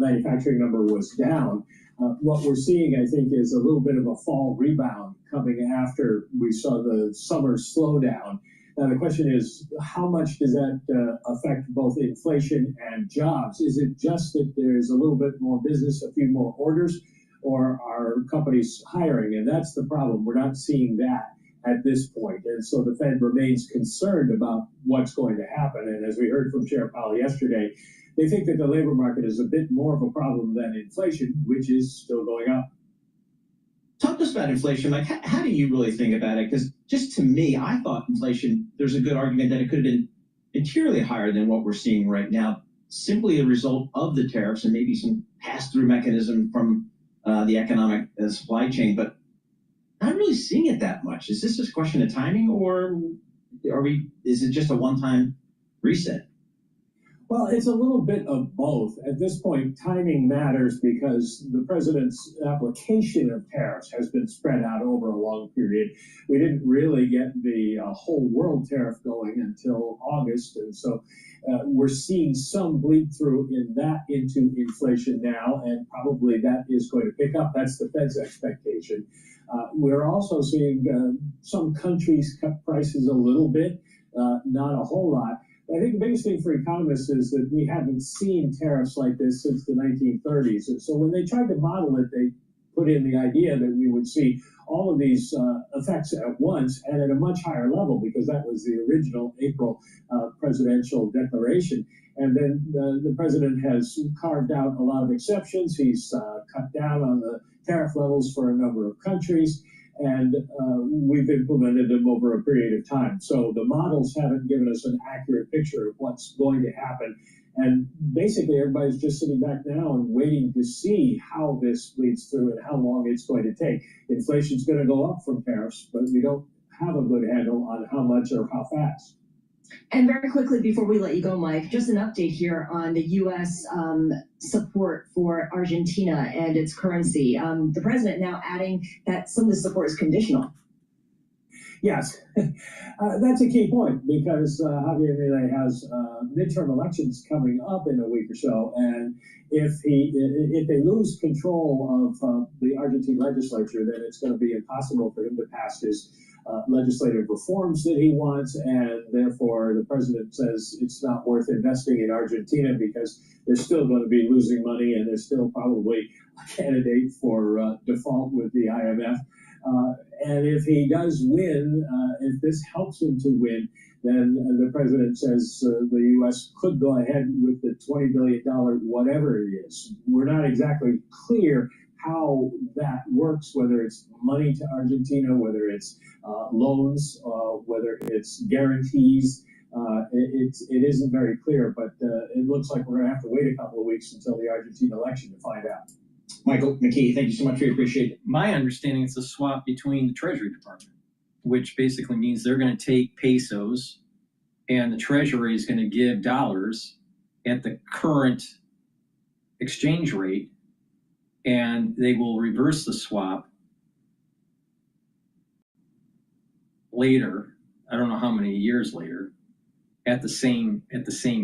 manufacturing number was down. What we're seeing, I think, is a little bit of a fall rebound coming after we saw the summer slowdown. Now, the question is, how much does that affect both inflation and jobs? Is it just that there's a little bit more business, a few more orders, or are companies hiring? And that's the problem. We're not seeing that at this point. And so the Fed remains concerned about what's going to happen. And as we heard from Chair Powell yesterday, they think that the labor market is a bit more of a problem than inflation, which is still going up. Talk to us about inflation, Mike. How do you really think about it? Because just to me, I thought inflation, there's a good argument that it could have been materially higher than what we're seeing right now, simply a result of the tariffs and maybe some pass-through mechanism from the economic supply chain, but not really seeing it that much. Is this just a question of timing, or is it just a one-time reset? Well, it's a little bit of both. At this point, timing matters because the president's application of tariffs has been spread out over a long period. We didn't really get the whole world tariff going until August, and so we're seeing some bleed through in that into inflation now, and probably that is going to pick up. That's the Fed's expectation. We're also seeing some countries cut prices a little bit, not a whole lot. I think the biggest thing for economists is that we haven't seen tariffs like this since the 1930s. And so when they tried to model it, they put in the idea that we would see all of these effects at once and at a much higher level, because that was the original April presidential declaration. And then the president has carved out a lot of exceptions. He's cut down on the tariff levels for a number of countries, and we've implemented them over a period of time. So the models haven't given us an accurate picture of what's going to happen. And basically, everybody's just sitting back now and waiting to see how this bleeds through and how long it's going to take. Inflation's going to go up from tariffs, but we don't have a good handle on how much or how fast. And very quickly, before we let you go, Mike, just an update here on the U.S. Support for Argentina and its currency. The president now adding that some of the support is conditional. Yes, that's a key point, because Javier Milei has midterm elections coming up in a week or so, and if they lose control of the Argentine legislature, then it's going to be impossible for him to pass his legislative reforms that he wants, and therefore the president says it's not worth investing in Argentina because they're still going to be losing money, and they're still probably a candidate for default with the IMF. And if he does win, if this helps him to win, then the president says the U.S. could go ahead with the $20 billion, whatever it is. We're not exactly clear how that works, whether it's money to Argentina, whether it's loans, whether it's guarantees. It isn't very clear, but it looks like we're going to have to wait a couple of weeks until the Argentine election to find out. Michael McKee, thank you so much. We appreciate it. My understanding is a swap between the Treasury Department, which basically means they're going to take pesos and the Treasury is going to give dollars at the current exchange rate, and they will reverse the swap later. I don't know how many years later, at the same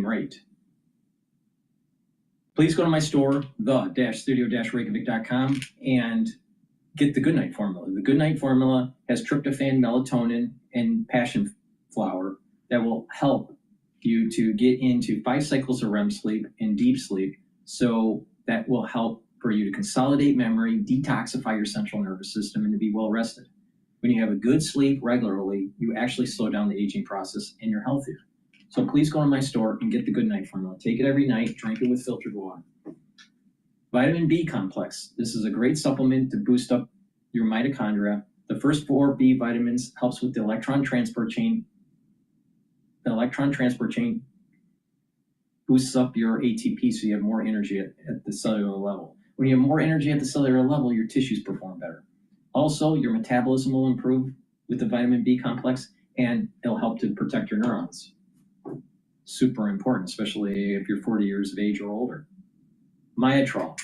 rate. Please go to my store, the-studio-reykjavik.com, and get the Goodnight Formula. The Goodnight Formula has tryptophan, melatonin, and passion flower that will help you to get into 5 cycles of REM sleep and deep sleep. So that will help for you to consolidate memory, detoxify your central nervous system, and to be well rested. When you have a good sleep regularly, you actually slow down the aging process and you're healthier. So please go to my store and get the Goodnight Formula. Take it every night, drink it with filtered water. Vitamin B complex. This is a great supplement to boost up your mitochondria. The first 4 B vitamins helps with the electron transport chain. The electron transport chain boosts up your ATP so you have more energy at the cellular level. When you have more energy at the cellular level, your tissues perform better. Also, your metabolism will improve with the vitamin B complex, and it'll help to protect your neurons. Super important, especially if you're 40 years of age or older. Myotrol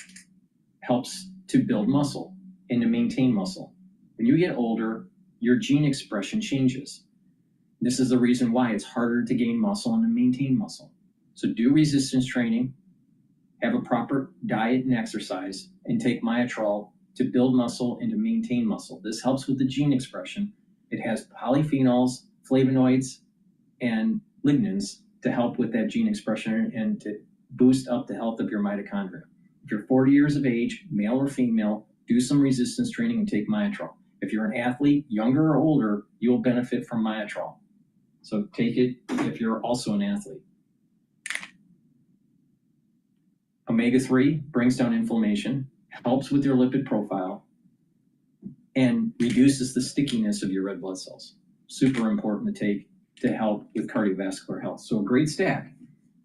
helps to build muscle and to maintain muscle. When you get older, your gene expression changes. This is the reason why it's harder to gain muscle and to maintain muscle. So do resistance training, have a proper diet and exercise, and take Myotrol to build muscle and to maintain muscle. This helps with the gene expression. It has polyphenols, flavonoids, and lignans to help with that gene expression and to boost up the health of your mitochondria. If you're 40 years of age, male or female, do some resistance training and take Myotrol. If you're an athlete, younger or older, you'll benefit from Myotrol. So take it if you're also an athlete. Omega-3 brings down inflammation, helps with your lipid profile, and reduces the stickiness of your red blood cells. Super important to take to help with cardiovascular health. So a great stack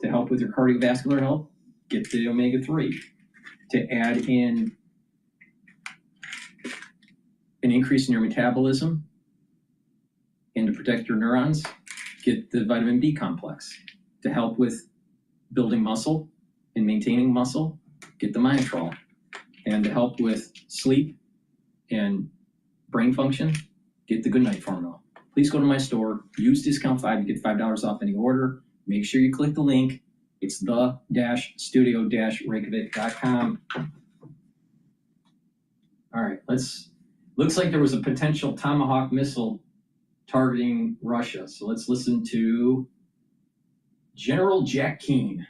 to help with your cardiovascular health, get the omega-3. To add in an increase in your metabolism and to protect your neurons, get the vitamin B complex. To help with building muscle and maintaining muscle, get the myotrol. And to help with sleep and brain function, get the Goodnight formula. Please go to my store, use discount 5 to get $5 off any order. Make sure you click the link. It's the-studio-reykjavik.com. All right, looks like there was a potential Tomahawk missile targeting Russia. So let's listen to General Jack Keane.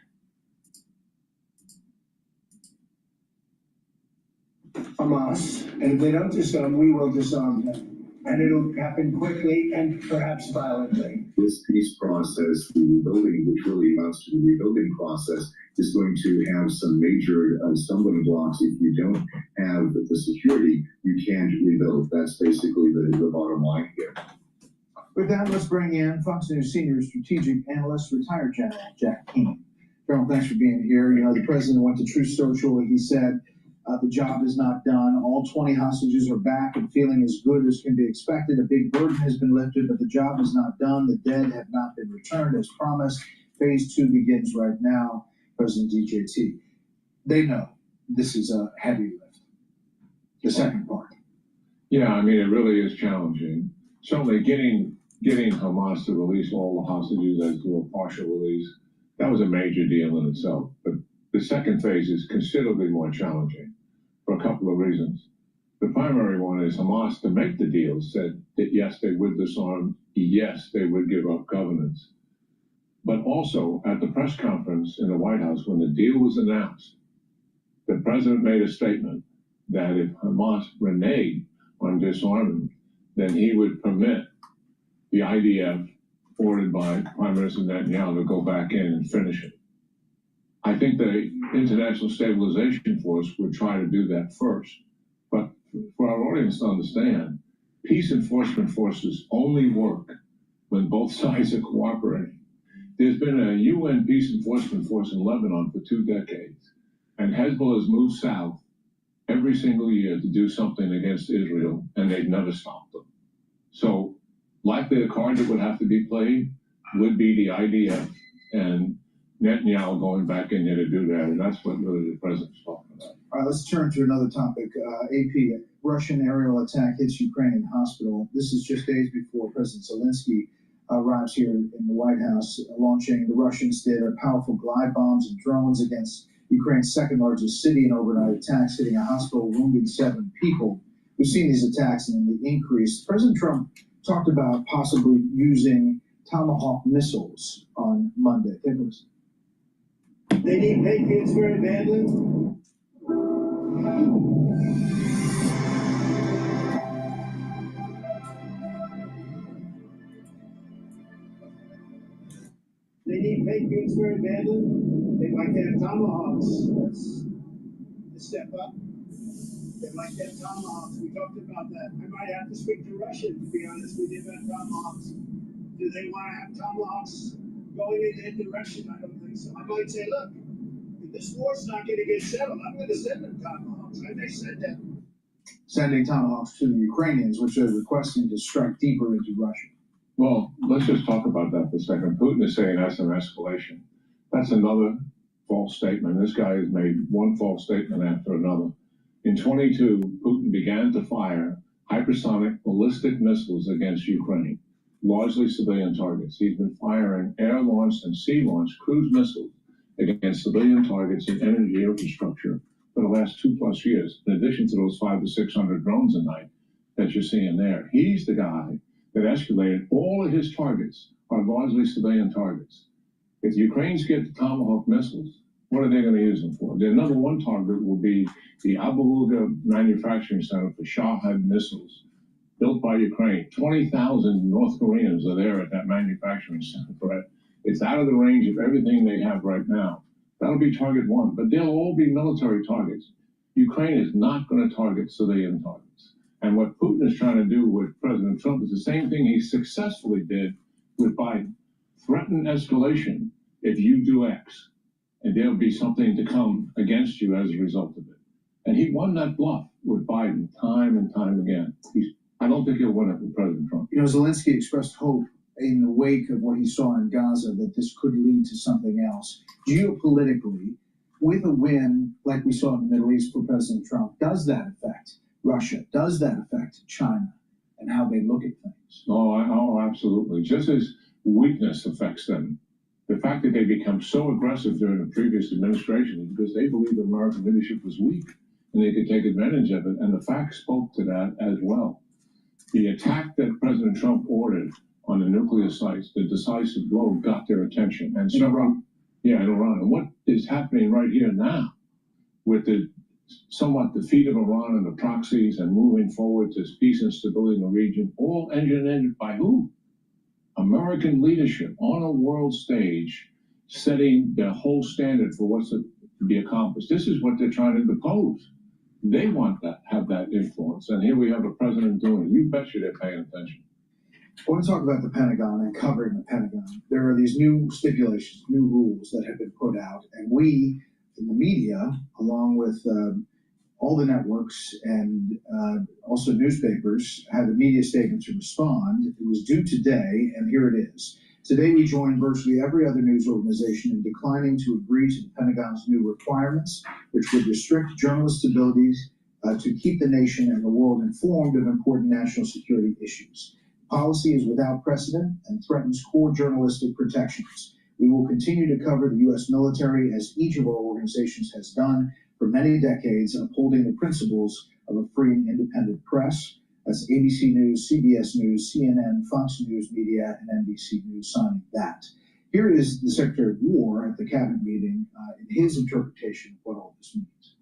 Hamas, and if they don't disarm, we will disarm them. And it'll happen quickly and perhaps violently. This peace process, the rebuilding, which really amounts to the rebuilding process, is going to have some major stumbling blocks. If you don't have the security, you can't rebuild. That's basically the bottom line here. With that, let's bring in Fox News senior strategic analyst, retired General Jack Keane. General, thanks for being here. You know, the president went to Truth Social. He said the job is not done. All 20 hostages are back and feeling as good as can be expected. A big burden has been lifted, but the job is not done. The dead have not been returned as promised. Phase 2 begins right now. President DJT. They know this is a heavy lift. The second part. Yeah, I mean, it really is challenging. Certainly getting Hamas to release all the hostages as to a partial release, that was a major deal in itself. But the second phase is considerably more challenging for a couple of reasons. The primary one is Hamas, to make the deal, said that yes, they would disarm, yes, they would give up governance. But also, at the press conference in the White House, when the deal was announced, the president made a statement that if Hamas reneged on disarmament, then he would permit the IDF, ordered by Prime Minister Netanyahu, to go back in and finish it. I think the International Stabilization Force would try to do that first. But for our audience to understand, peace enforcement forces only work when both sides are cooperating. There's been a UN peace enforcement force in Lebanon for 2 decades, and Hezbollah has moved south every single year to do something against Israel, and they've never stopped them. So likely the card that would have to be played would be the IDF and Netanyahu going back in there to do that, and that's what really the president's talking about. All right, let's turn to another topic. AP, Russian aerial attack hits Ukrainian hospital. This is just days before President Zelensky arrives here in the White House, launching, the Russians did powerful glide bombs and drones against Ukraine's second largest city in overnight attacks, hitting a hospital, wounding 7 people. We've seen these attacks and the increase. President Trump talked about possibly using Tomahawk missiles on Monday. Take a listen. They need Patriots very badly. They need Patriots very badly. They'd like to have Tomahawks. That's a step up. They'd like to have Tomahawks. We talked about that. I might have to speak to Russia, to be honest with you, about Tomahawks. Do they want to have Tomahawks going in that direction? I don't think so. I might say, look, if this war's not going to get settled, I'm going to send them Tomahawks. I may send them. Sending Tomahawks to the Ukrainians, which are requesting to strike deeper into Russia. Well, let's just talk about that for a second. Putin is saying that's an escalation. That's another false statement. This guy has made one false statement after another. In 22, Putin began to fire hypersonic ballistic missiles against Ukraine, largely civilian targets. He's been firing air-launched and sea-launched cruise missiles against civilian targets and energy infrastructure for the last 2+ years, in addition to those 500 to 600 drones a night that you're seeing there. He's the guy that escalated. All of his targets are largely civilian targets. If the Ukrainians get the Tomahawk missiles, what are they going to use them for? Their number one target will be the Abaluga manufacturing center for Shahed missiles, built by Ukraine. 20,000 North Koreans are there at that manufacturing center, right? It's out of the range of everything they have right now. That'll be target one, but they'll all be military targets. Ukraine is not going to target civilian targets. And what Putin is trying to do with President Trump is the same thing he successfully did with Biden. Threaten escalation if you do X, and there'll be something to come against you as a result of it. And he won that bluff with Biden time and time again. I don't think he'll win it with President Trump. You know, Zelensky expressed hope in the wake of what he saw in Gaza that this could lead to something else. Geopolitically, with a win like we saw in the Middle East for President Trump, does that affect Russia? Does that affect China and how they look at things? Oh, absolutely. Just as weakness affects them. The fact that they become so aggressive during the previous administration is because they believed American leadership was weak and they could take advantage of it. And the facts spoke to that as well. The attack that President Trump ordered on the nuclear sites, the decisive blow, got their attention. And so, in Iran. And what is happening right here now with the somewhat defeat of Iran and the proxies and moving forward to peace and stability in the region, all engineered by who? American leadership on a world stage, setting the whole standard for what's to be accomplished. This is what they're trying to depose. They want that, have that influence. And here we have a president doing it. You bet you they're paying attention. I want to talk about the Pentagon and covering the Pentagon. There are these new stipulations, new rules that have been put out, and we, in the media, along with all the networks and also newspapers, had a media statement to respond. It was due today, and here it is. Today, we join virtually every other news organization in declining to agree to the Pentagon's new requirements, which would restrict journalist abilities to keep the nation and the world informed of important national security issues. Policy is without precedent and threatens core journalistic protections. We will continue to cover the U.S. military as each of our organizations has done for many decades, upholding the principles of a free and independent press. That's ABC News, CBS News, CNN, Fox News Media, and NBC News signing that. Here is the Secretary of War at the cabinet meeting in his interpretation of what all this means.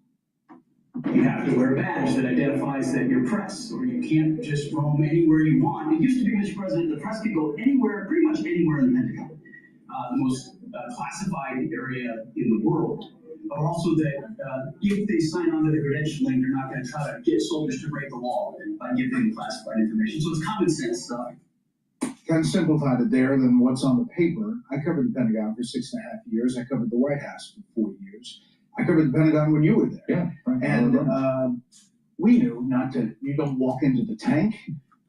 You have to wear a badge that identifies that you're press, or you can't just roam anywhere you want. It used to be, Mr. President, the press could go anywhere, pretty much anywhere in the Pentagon, the most classified area in the world. But also that if they sign on to the credentialing, they're not going to try to get soldiers to break the law by giving them classified information. So it's common sense stuff. Kind of simplified it there than what's on the paper. I covered the Pentagon for 6.5 years. I covered the White House for 4 years. I covered the Pentagon when you were there. Yeah. And we knew not to, you don't walk into the tank,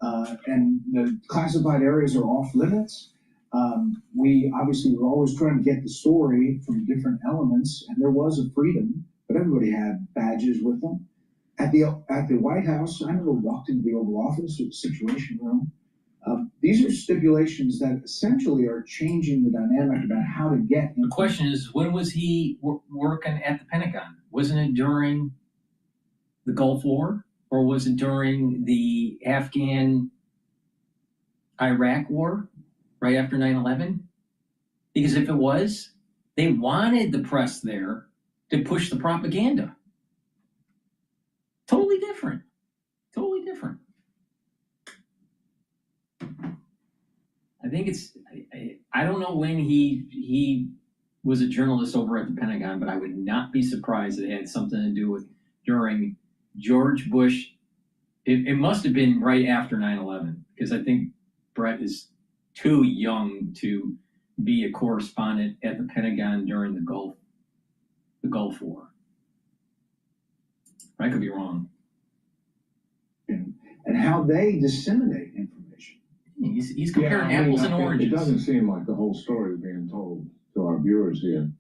and the classified areas are off limits. We obviously were always trying to get the story from different elements, and there was a freedom, but everybody had badges with them. At the White House, I never walked into the Oval Office or the Situation Room. These are stipulations that essentially are changing the dynamic about how to get. The question is, when was he working at the Pentagon? Wasn't it during the Gulf War, or was it during the Afghan-Iraq War, right after 9/11? Because if it was, they wanted the press there to push the propaganda. Totally different. Totally different. I think it's, I don't know when he was a journalist over at the Pentagon, but I would not be surprised it had something to do with during George Bush. It must have been right after 9/11, because I think Brett is too young to be a correspondent at the Pentagon during the Gulf War. I could be wrong. And how they disseminate information. He's comparing apples and oranges. It doesn't seem like the whole story is being told to our viewers here.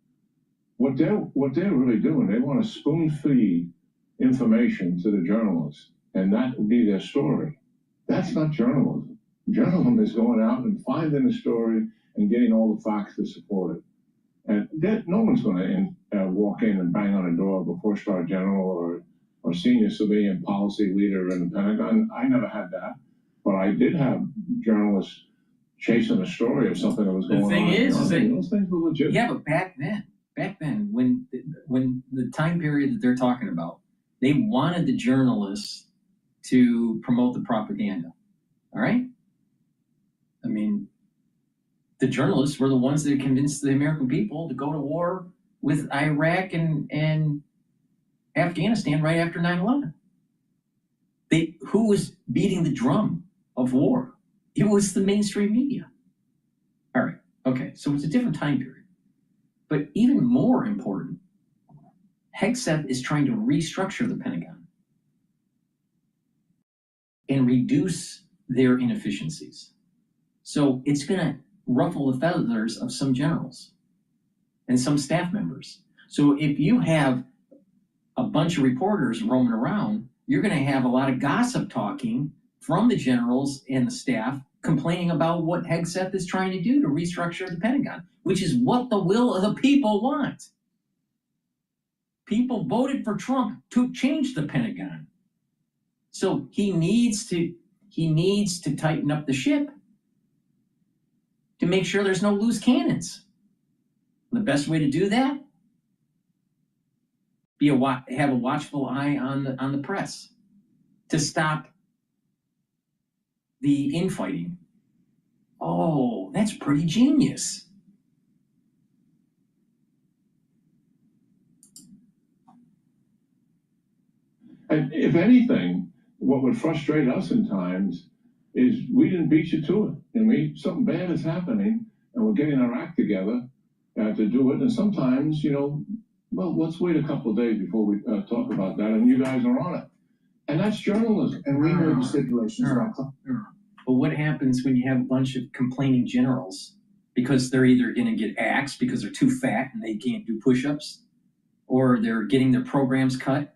What they're really doing, they want to spoon feed information to the journalists, and that will be their story. That's not journalism. Journalism is going out and finding a story and getting all the facts to support it. And no one's going to walk in and bang on a door of a 4-star general or senior civilian policy leader in the Pentagon. I never had that. But I did have journalists chasing a story of something that was going on. The thing is that those things were legit. Yeah, but back then, when the time period that they're talking about, they wanted the journalists to promote the propaganda. All right? I mean, the journalists were the ones that convinced the American people to go to war with Iraq and Afghanistan right after 9/11. Who was beating the drum of war? It was the mainstream media. All right, okay, so it's a different time period. But even more important, Hegseth is trying to restructure the Pentagon and reduce their inefficiencies. So it's going to ruffle the feathers of some generals and some staff members. So if you have a bunch of reporters roaming around, you're going to have a lot of gossip talking from the generals and the staff complaining about what Hegseth is trying to do to restructure the Pentagon, which is what the will of the people want. People voted for Trump to change the Pentagon. So he needs to tighten up the ship to make sure there's no loose cannons. The best way to do that, have a watchful eye on the press to stop the infighting. Oh, that's pretty genius. And if anything, what would frustrate us in times is we didn't beat you to it. And something bad is happening, and we're getting our act together to do it. And sometimes, well, let's wait a couple of days before we talk about that, and you guys are on it. And that's journalism. And we know the stipulations. But what happens when you have a bunch of complaining generals because they're either going to get axed because they're too fat and they can't do push-ups, or they're getting their programs cut?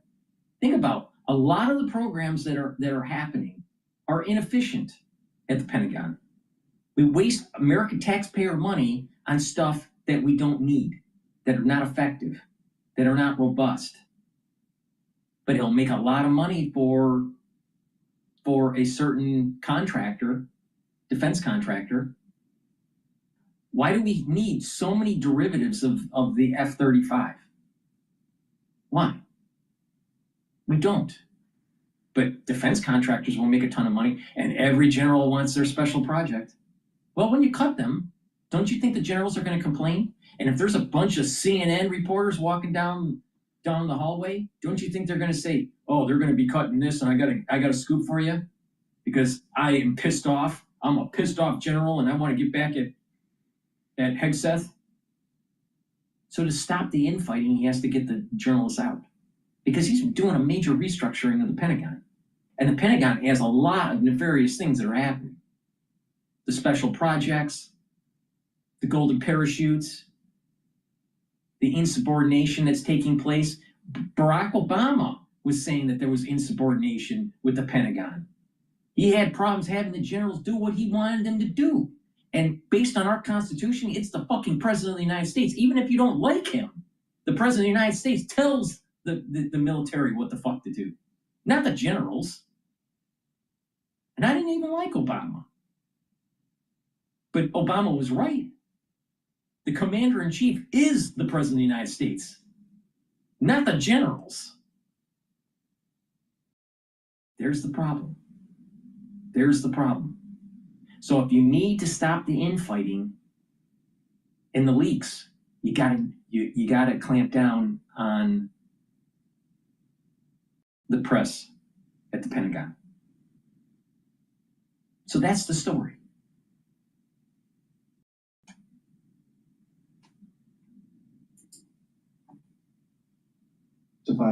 Think about a lot of the programs that are happening are inefficient at the Pentagon. We waste American taxpayer money on stuff that we don't need, that are not effective, that are not robust. But it'll make a lot of money for a certain contractor, defense contractor. Why do we need so many derivatives of the F-35? Why? We don't. But defense contractors will make a ton of money, and every general wants their special project. Well, when you cut them, don't you think the generals are going to complain? And if there's a bunch of CNN reporters walking down the hallway, don't you think they're going to say, "Oh, they're going to be cutting this, and I got a scoop for you because I am pissed off. I'm a pissed off general, and I want to get back at Hegseth." So to stop the infighting, he has to get the journalists out, because he's doing a major restructuring of the Pentagon. And the Pentagon has a lot of nefarious things that are happening. The special projects, the golden parachutes, the insubordination that's taking place. Barack Obama was saying that there was insubordination with the Pentagon. He had problems having the generals do what he wanted them to do. And based on our Constitution, it's the fucking President of the United States. Even if you don't like him, the President of the United States tells the military what the fuck to do, not the generals. And I didn't even like Obama. But Obama was right. The commander-in-chief is the President of the United States, not the generals. There's the problem. There's the problem. So if you need to stop the infighting and the leaks, you gotta clamp down on the press at the Pentagon. So that's the story.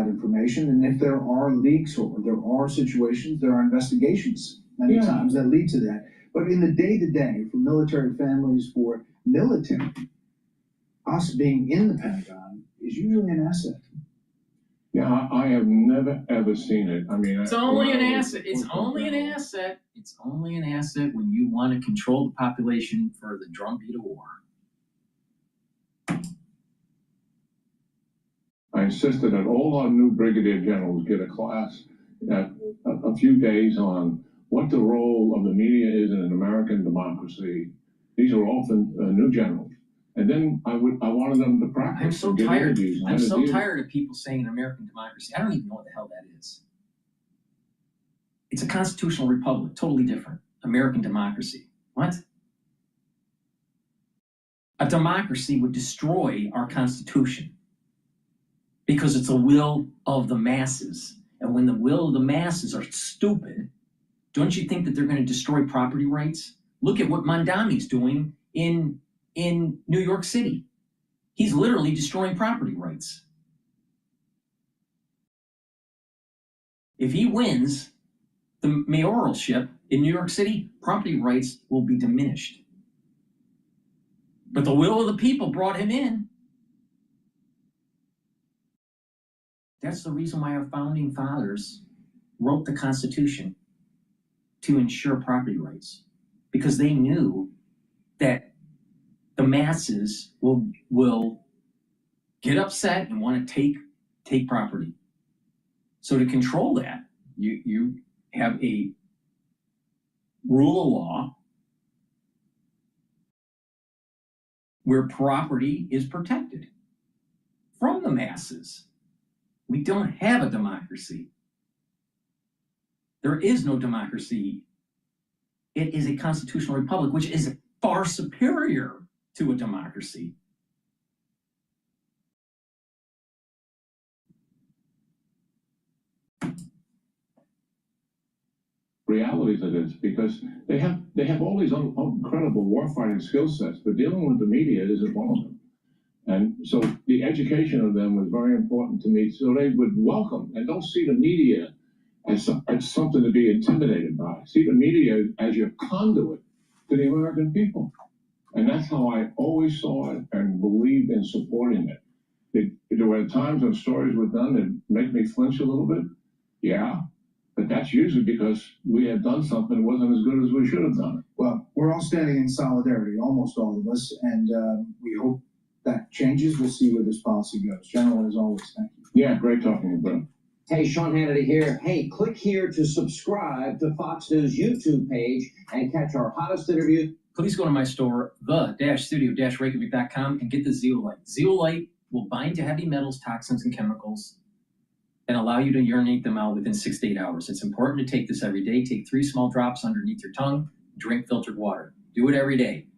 Information, and if there are leaks or there are situations, there are investigations many times that lead to that. But in the day-to-day, for military families, for military, us being in the Pentagon is usually an asset. Yeah, I have never ever seen it. I mean, it's only an asset. It's only an asset. It's only an asset when you want to control the population for the drumbeat of war. I insisted that all our new brigadier generals get a class at a few days on what the role of the media is in an American democracy. These are often new generals. And then I wanted them to practice. I'm so tired. I'm so tired of people saying American democracy. I don't even know what the hell that is. It's a constitutional republic, totally different. American democracy. What? A democracy would destroy our Constitution, because it's a will of the masses. And when the will of the masses are stupid, don't you think that they're going to destroy property rights? Look at what Mamdani's doing in New York City. He's literally destroying property rights. If he wins the mayoralship in New York City, property rights will be diminished. But the will of the people brought him in. That's the reason why our founding fathers wrote the Constitution, to ensure property rights, because they knew that the masses will get upset and want to take property. So to control that, you have a rule of law where property is protected from the masses. We don't have a democracy. There is no democracy. It is a constitutional republic, which is far superior to a democracy. Realities of this, because they have all these incredible warfighting skill sets, but dealing with the media isn't one of them. And so the education of them was very important to me, so they would welcome and don't see the media as something to be intimidated by. See the media as your conduit to the American people. And that's how I always saw it and believed in supporting it. There were times when stories were done that make me flinch a little bit. Yeah. But that's usually because we had done something that wasn't as good as we should have done it. Well, we're all standing in solidarity, almost all of us, and we hope that changes. We'll see where this policy goes. General, as always, thank you. Yeah, great talking to you, bro. Hey, Sean Hannity here. Hey, click here to subscribe to Fox News YouTube page and catch our hottest interview. Please go to my store, the-studio-reykjavik.com, and get the zeolite. Zeolite will bind to heavy metals, toxins, and chemicals and allow you to urinate them out within 6 to 8 hours. It's important to take this every day. Take 3 small drops underneath your tongue. Drink filtered water. Do it every day.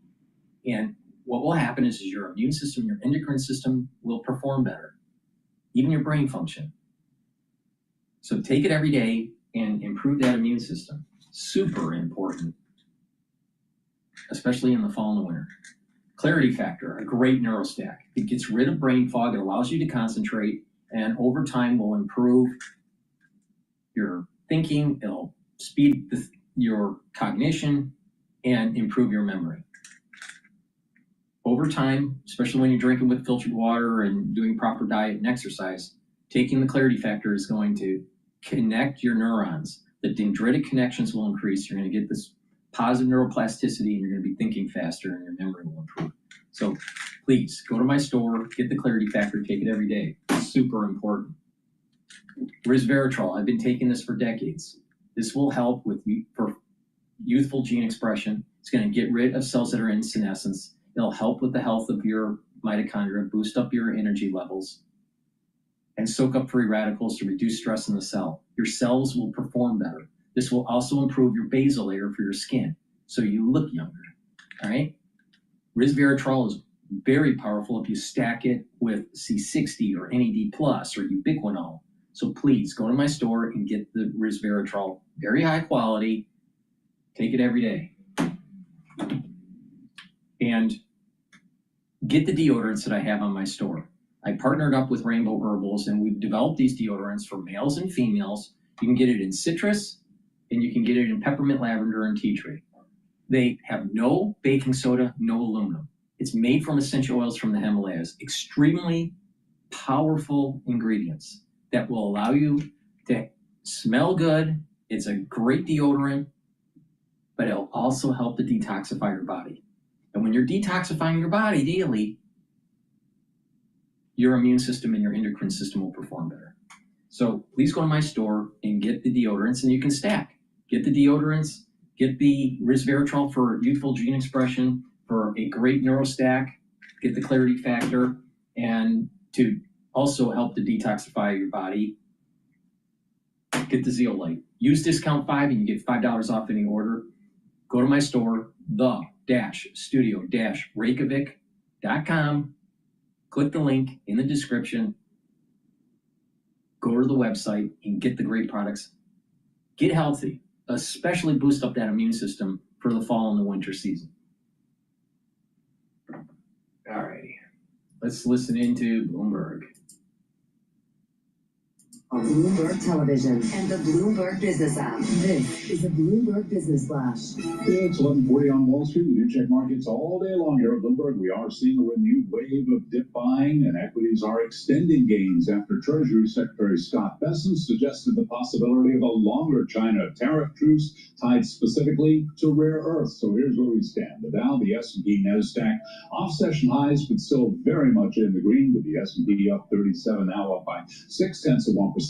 And what will happen is your immune system, your endocrine system will perform better, even your brain function. So take it every day and improve that immune system. Super important, especially in the fall and the winter. Clarity Factor, a great neurostack. It gets rid of brain fog. It allows you to concentrate, and over time will improve your thinking. It'll speed your cognition and improve your memory. Over time, especially when you're drinking with filtered water and doing proper diet and exercise, taking the Clarity Factor is going to connect your neurons. The dendritic connections will increase. You're going to get this positive neuroplasticity, and you're going to be thinking faster, and your memory will improve. So please go to my store, get the Clarity Factor, take it every day. It's super important. Resveratrol, I've been taking this for decades. This will help for youthful gene expression. It's going to get rid of cells that are in senescence. It'll help with the health of your mitochondria, boost up your energy levels, and soak up free radicals to reduce stress in the cell. Your cells will perform better. This will also improve your basal layer for your skin, so you look younger, all right? Resveratrol is very powerful if you stack it with C60 or NAD+ or ubiquinol. So please go to my store and get the Resveratrol. Very high quality. Take it every day. And get the deodorants that I have on my store. I partnered up with Rainbow Herbals, and we've developed these deodorants for males and females. You can get it in citrus, and you can get it in peppermint, lavender, and tea tree. They have no baking soda, no aluminum. It's made from essential oils from the Himalayas. Extremely powerful ingredients that will allow you to smell good. It's a great deodorant, but it'll also help to detoxify your body. And when you're detoxifying your body daily, your immune system and your endocrine system will perform better. So please go to my store and get the deodorants, and you can stack. Get the deodorants, get the Resveratrol for youthful gene expression, for a great neurostack, get the Clarity Factor, and to also help to detoxify your body, get the zeolite. Use discount 5 and you get $5 off any order. Go to my store, the-studio-reykjavik.com. Click the link in the description. Go to the website and get the great products. Get healthy, especially boost up that immune system for the fall and the winter season. All righty, let's listen into Bloomberg. on Bloomberg Television and the Bloomberg Business app. This is a Bloomberg Business Flash. It's 11:40 on Wall Street. We do check markets all day long here at Bloomberg. We are seeing a renewed wave of dip buying, and equities are extending gains after Treasury Secretary Scott Bessent suggested the possibility of a longer China tariff truce tied specifically to rare earths. So here's where we stand. The Dow, the S&P, NASDAQ off session highs, but still very much in the green, with the S&P up 37, now up by 0.6%.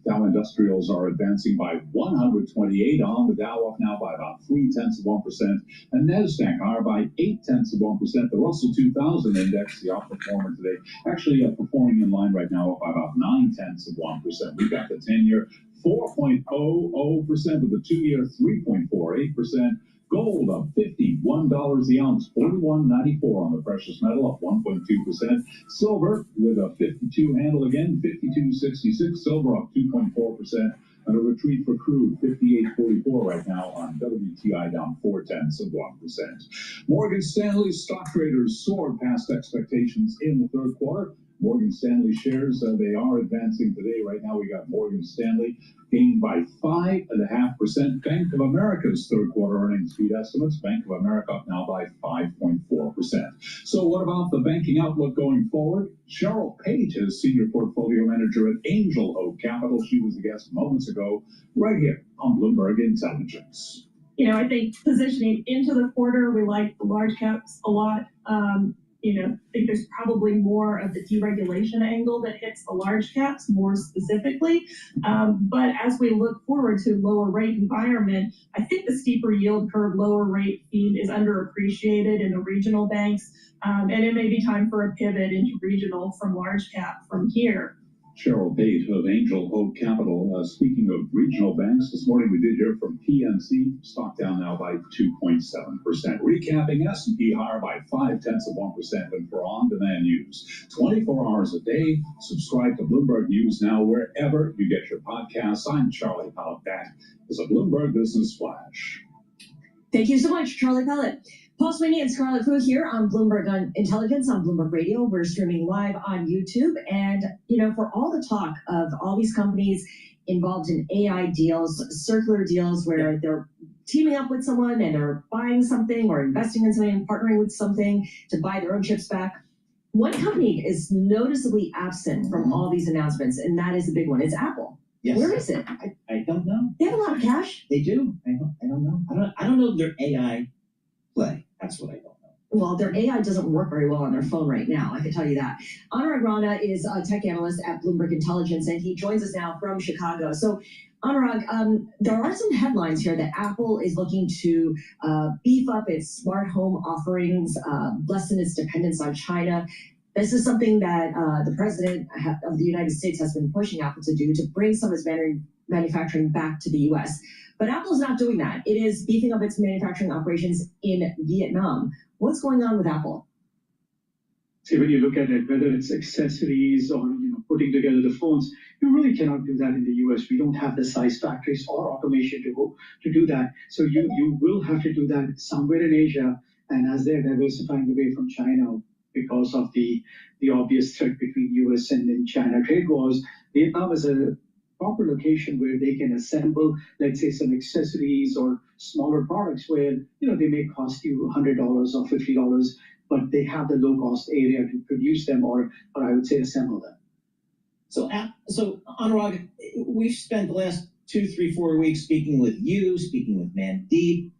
Dow Industrials are advancing by 128 on. The Dow up now by about 0.3%, and NASDAQ higher by 0.8%. The Russell 2000 index, the outperformer today, actually performing in line right now up by about 0.9%. We've got the 10-year 4.00%, with the 2-year 3.48%. Gold up $51 the ounce, $41.94 on the precious metal, up 1.2%. Silver with a 52 handle again, $52.66. Silver up 2.4%. And a retreat for crude, $58.44 right now on WTI, down 0.4%. Morgan Stanley stock traders soared past expectations in the third quarter. Morgan Stanley shares, they are advancing today. Right now, we got Morgan Stanley gained by 5.5%. Bank of America's third quarter earnings beat estimates. Bank of America up now by 5.4%. So what about the banking outlook going forward? Cheryl Page is Senior Portfolio Manager at Angel Oak Capital. She was a guest moments ago right here on Bloomberg Intelligence. You know, I think positioning into the quarter, we like the large caps a lot. I think there's probably more of the deregulation angle that hits the large caps more specifically. But as we look forward to lower rate environment, I think the steeper yield curve, lower rate feed is underappreciated in the regional banks. And it may be time for a pivot into regional from large cap from here. Cheryl Page of Angel Oak Capital. Speaking of regional banks, this morning we did hear from PNC, stock down now by 2.7%. Recapping, S&P higher by 0.5%. And for on-demand news, 24 hours a day, subscribe to Bloomberg News now wherever you get your podcasts. I'm Charlie Pallett. That is a Bloomberg Business Flash. Thank you so much, Charlie Pallett. Paul Sweeney and Scarlett Fu here on Bloomberg Intelligence on Bloomberg Radio. We're streaming live on YouTube. And, for all the talk of all these companies involved in AI deals, circular deals where they're teaming up with someone and they're buying something or investing in something and partnering with something to buy their own chips back, one company is noticeably absent from all these announcements, and that is a big one. It's Apple. Yes. Where is it? I don't know. They have a lot of cash. They do. I don't know. I don't know their AI play. That's what I don't know. Well, their AI doesn't work very well on their phone right now, I can tell you that. Anurag Rana is a tech analyst at Bloomberg Intelligence, and he joins us now from Chicago. So, Anurag, there are some headlines here that Apple is looking to beef up its smart home offerings, lessen its dependence on China. This is something that the president of the United States has been pushing Apple to do, to bring some of its manufacturing back to the U.S. But Apple is not doing that. It is beefing up its manufacturing operations in Vietnam. What's going on with Apple? See, when you look at it, whether it's accessories or putting together the phones, you really cannot do that in the U.S. We don't have the size factories or automation to do that. So you will have to do that somewhere in Asia. And as they're diversifying away from China because of the obvious threat between U.S. and China trade wars, Vietnam is a proper location where they can assemble, let's say, some accessories or smaller products where they may cost you $100 or $50, but they have the low-cost area to produce them, or I would say assemble them. So Anurag, we've spent the last 2, 3, 4 weeks speaking with you, speaking with Mandeep,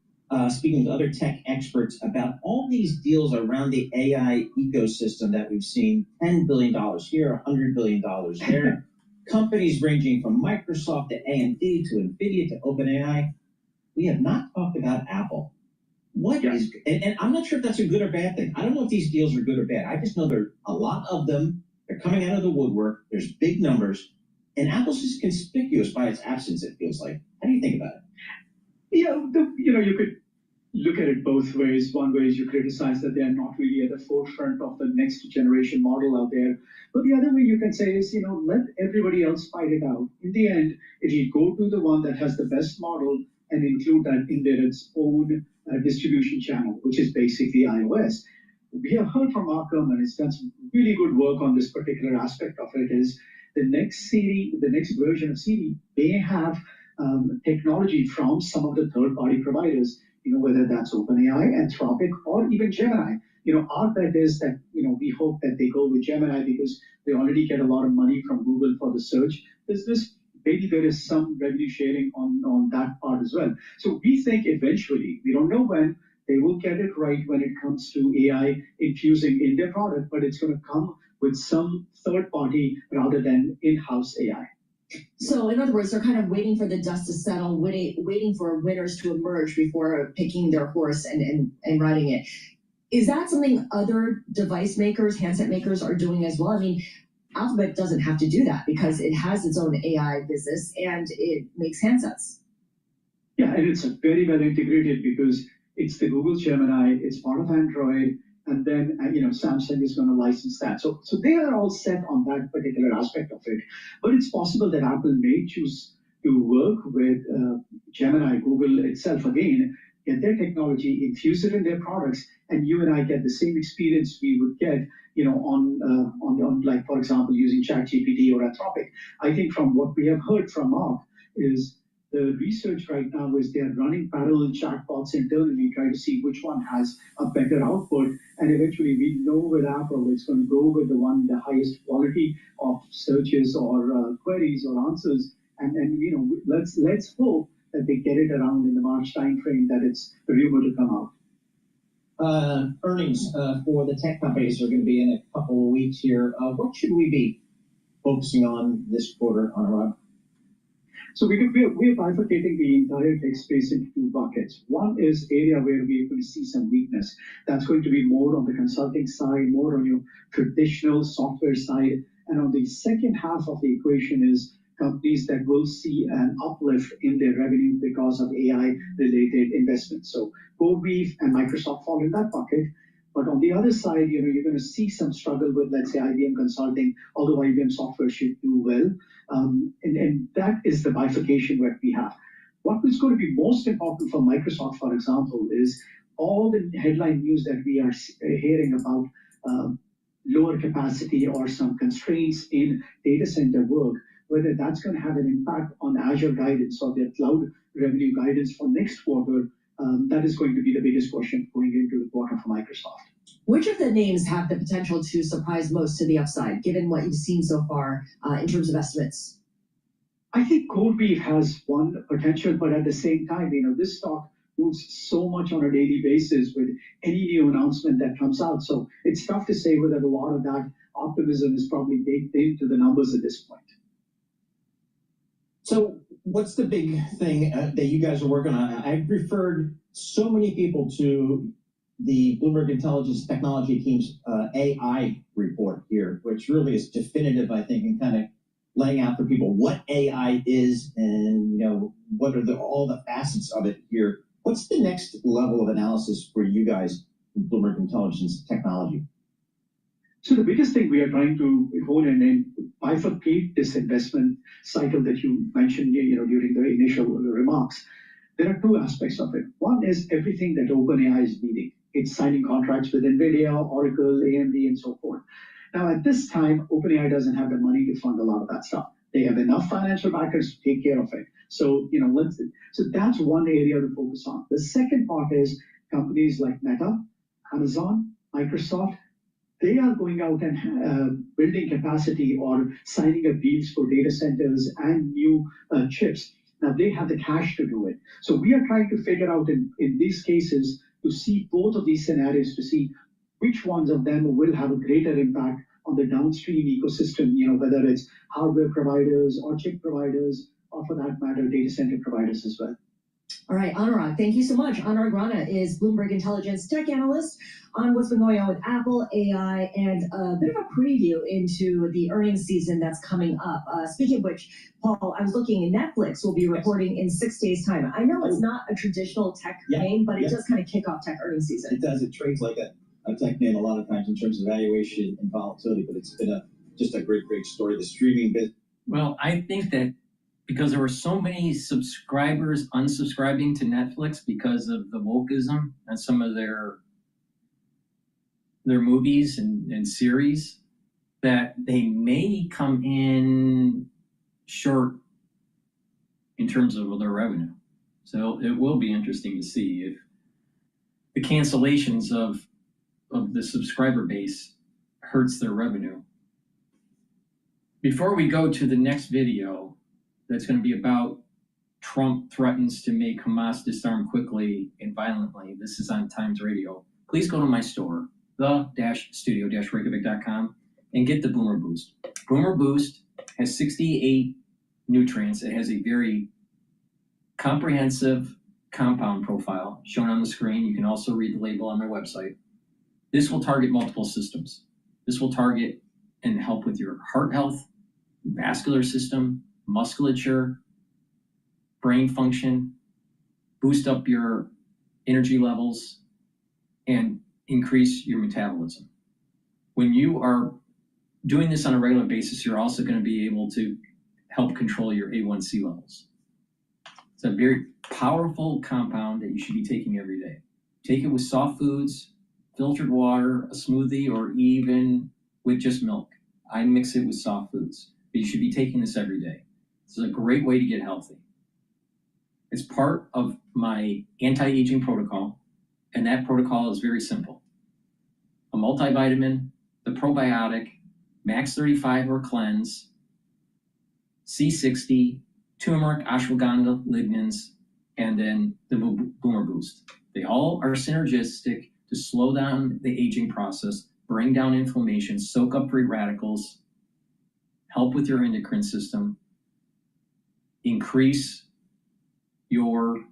speaking with other tech experts about all these deals around the AI ecosystem that we've seen. $10 billion here, $100 billion there. Companies ranging from Microsoft to AMD to NVIDIA to OpenAI. We have not talked about Apple. And I'm not sure if that's a good or bad thing. I don't know if these deals are good or bad. I just know there are a lot of them. They're coming out of the woodwork. There's big numbers. And Apple's just conspicuous by its absence, it feels like. How do you think about it? Yeah, you could look at it both ways. One way is you criticize that they are not really at the forefront of the next generation model out there. But the other way you can say is, let everybody else fight it out. In the end, it'll go to the one that has the best model and include that in there its own distribution channel, which is basically iOS. We have heard from Markham, and he's done some really good work on this particular aspect of it, is the next version of Siri may have technology from some of the third-party providers, whether that's OpenAI, Anthropic, or even Gemini. Our bet is that, we hope that they go with Gemini because they already get a lot of money from Google for the search business. Maybe there is some revenue sharing on that part as well. So we think eventually, we don't know when, they will get it right when it comes to AI infusing in their product, but it's going to come with some third party rather than in-house AI. So in other words, they're kind of waiting for the dust to settle, waiting for winners to emerge before picking their horse and riding it. Is that something other device makers, handset makers are doing as well? I mean, Alphabet doesn't have to do that because it has its own AI business and it makes handsets. Yeah, and it's very well integrated because it's the Google Gemini, it's part of Android, and then Samsung is going to license that. So they are all set on that particular aspect of it. But it's possible that Apple may choose to work with Gemini, Google itself again, get their technology, infuse it in their products, and you and I get the same experience we would get, on like, for example, using ChatGPT or Anthropic. I think from what we have heard from Mark is the research right now is they're running parallel chatbots internally, trying to see which one has a better output. And eventually we know with Apple, it's going to go with the one, the highest quality of searches or queries or answers. And let's hope that they get it around in the March timeframe that it's rumored to come out. Earnings for the tech companies are going to be in a couple of weeks here. What should we be focusing on this quarter, Anurag? So we're bifurcating the entire tech space into two buckets. One is area where we're going to see some weakness. That's going to be more on the consulting side, more on your traditional software side. And on the second half of the equation is companies that will see an uplift in their revenue because of AI-related investments. So CoreWeave and Microsoft fall in that bucket. But on the other side, you're going to see some struggle with, let's say, IBM Consulting, although IBM software should do well. And that is the bifurcation that we have. What is going to be most important for Microsoft, for example, is all the headline news that we are hearing about lower capacity or some constraints in data center work, whether that's going to have an impact on Azure guidance or their cloud revenue guidance for next quarter. That is going to be the biggest question going into the quarter for Microsoft. Which of the names have the potential to surprise most to the upside, given what you've seen so far in terms of estimates? I think CoreWeave has one potential, but at the same time, this stock moves so much on a daily basis with any new announcement that comes out. So it's tough to say whether a lot of that optimism is probably baked into the numbers at this point. So what's the big thing that you guys are working on? I've referred so many people to the Bloomberg Intelligence Technology Team's AI report here, which really is definitive, I think, in kind of laying out for people what AI is and what are all the facets of it here. What's the next level of analysis for you guys in Bloomberg Intelligence Technology? So the biggest thing we are trying to hone in and bifurcate this investment cycle that you mentioned, during the initial remarks. There are two aspects of it. One is everything that OpenAI is needing. It's signing contracts with NVIDIA, Oracle, AMD, and so forth. Now, at this time, OpenAI doesn't have the money to fund a lot of that stuff. They have enough financial backers to take care of it. So, so that's one area to focus on. The second part is companies like Meta, Amazon, Microsoft. They are going out and building capacity or signing up deals for data centers and new chips. Now, they have the cash to do it. So we are trying to figure out in these cases to see both of these scenarios, to see which ones of them will have a greater impact on the downstream ecosystem, whether it's hardware providers or chip providers, or for that matter, data center providers as well. All right, Anurag, thank you so much. Anurag Rana is Bloomberg Intelligence tech analyst on what's been going on with Apple, AI, and a bit of a preview into the earnings season that's coming up. Speaking of which, Paul, I was looking, Netflix will be reporting in 6 days' time. I know it's not a traditional tech name, but it does kind of kick off tech earnings season. It does. It trades like a tech name a lot of times in terms of valuation and volatility, but it's been just a great story. The streaming business. Well, I think that because there were so many subscribers unsubscribing to Netflix because of the wokeism and some of their movies and series, that they may come in short in terms of their revenue. So it will be interesting to see if the cancellations of the subscriber base hurts their revenue. Before we go to the next video, that's going to be about Trump threatens to make Hamas disarm quickly and violently. This is on Times Radio. Please go to my store, the-studio-reykjavik.com, and get the Boomer Boost. Boomer Boost has 68 nutrients. It has a very comprehensive compound profile shown on the screen. You can also read the label on their website. This will target multiple systems. This will target and help with your heart health, vascular system, musculature, brain function, boost up your energy levels, and increase your metabolism. When you are doing this on a regular basis, you're also going to be able to help control your A1C levels. It's a very powerful compound that you should be taking every day. Take it with soft foods, filtered water, a smoothie, or even with just milk. I mix it with soft foods, but you should be taking this every day. This is a great way to get healthy. It's part of my anti-aging protocol, and that protocol is very simple. A multivitamin, the probiotic, Max 35 or Cleanse, C60, turmeric, ashwagandha, lignans, and then the Boomer Boost. They all are synergistic to slow down the aging process, bring down inflammation, soak up free radicals, help with your endocrine system, increase your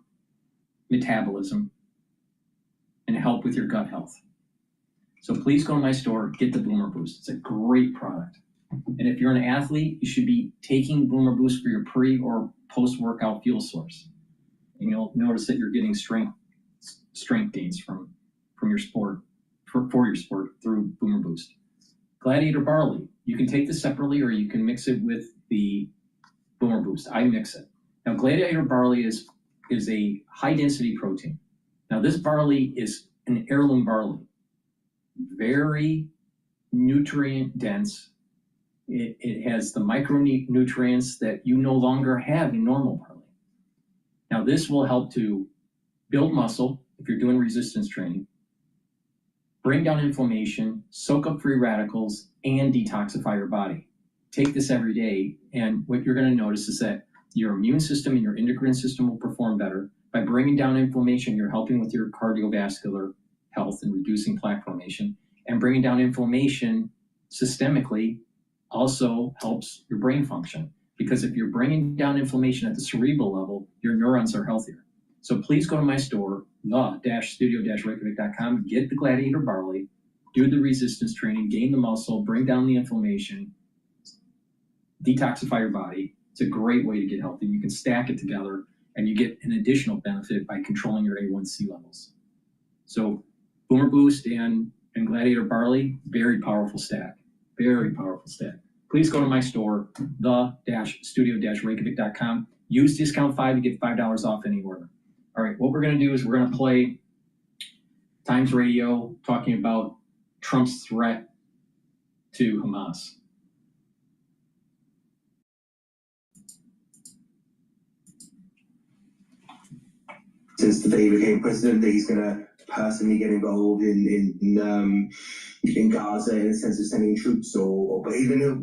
metabolism, and help with your gut health. So please go to my store, get the Boomer Boost. It's a great product. And if you're an athlete, you should be taking Boomer Boost for your pre or post-workout fuel source. And you'll notice that you're getting strength gains from your sport, for your sport through Boomer Boost. Gladiator Barley, you can take this separately or you can mix it with the Boomer Boost. I mix it. Now, Gladiator Barley is a high-density protein. Now, this barley is an heirloom barley, very nutrient-dense. It has the micronutrients that you no longer have in normal barley. Now, this will help to build muscle if you're doing resistance training, bring down inflammation, soak up free radicals, and detoxify your body. Take this every day, and what you're going to notice is that your immune system and your endocrine system will perform better. By bringing down inflammation, you're helping with your cardiovascular health and reducing plaque formation. And bringing down inflammation systemically also helps your brain function. Because if you're bringing down inflammation at the cerebral level, your neurons are healthier. So please go to my store, the-studio-reykjavik.com, get the Gladiator Barley, do the resistance training, gain the muscle, bring down the inflammation, detoxify your body. It's a great way to get healthy. You can stack it together and you get an additional benefit by controlling your A1C levels. So Boomer Boost and Gladiator Barley, very powerful stack. Very powerful stack. Please go to my store, the-studio-reykjavik.com. Use discount 5 to get $5 off any order. All right, what we're going to do is we're going to play Times Radio talking about Trump's threat to Hamas. Since the day he became president, that he's going to personally get involved in Gaza in the sense of sending troops, but even he'll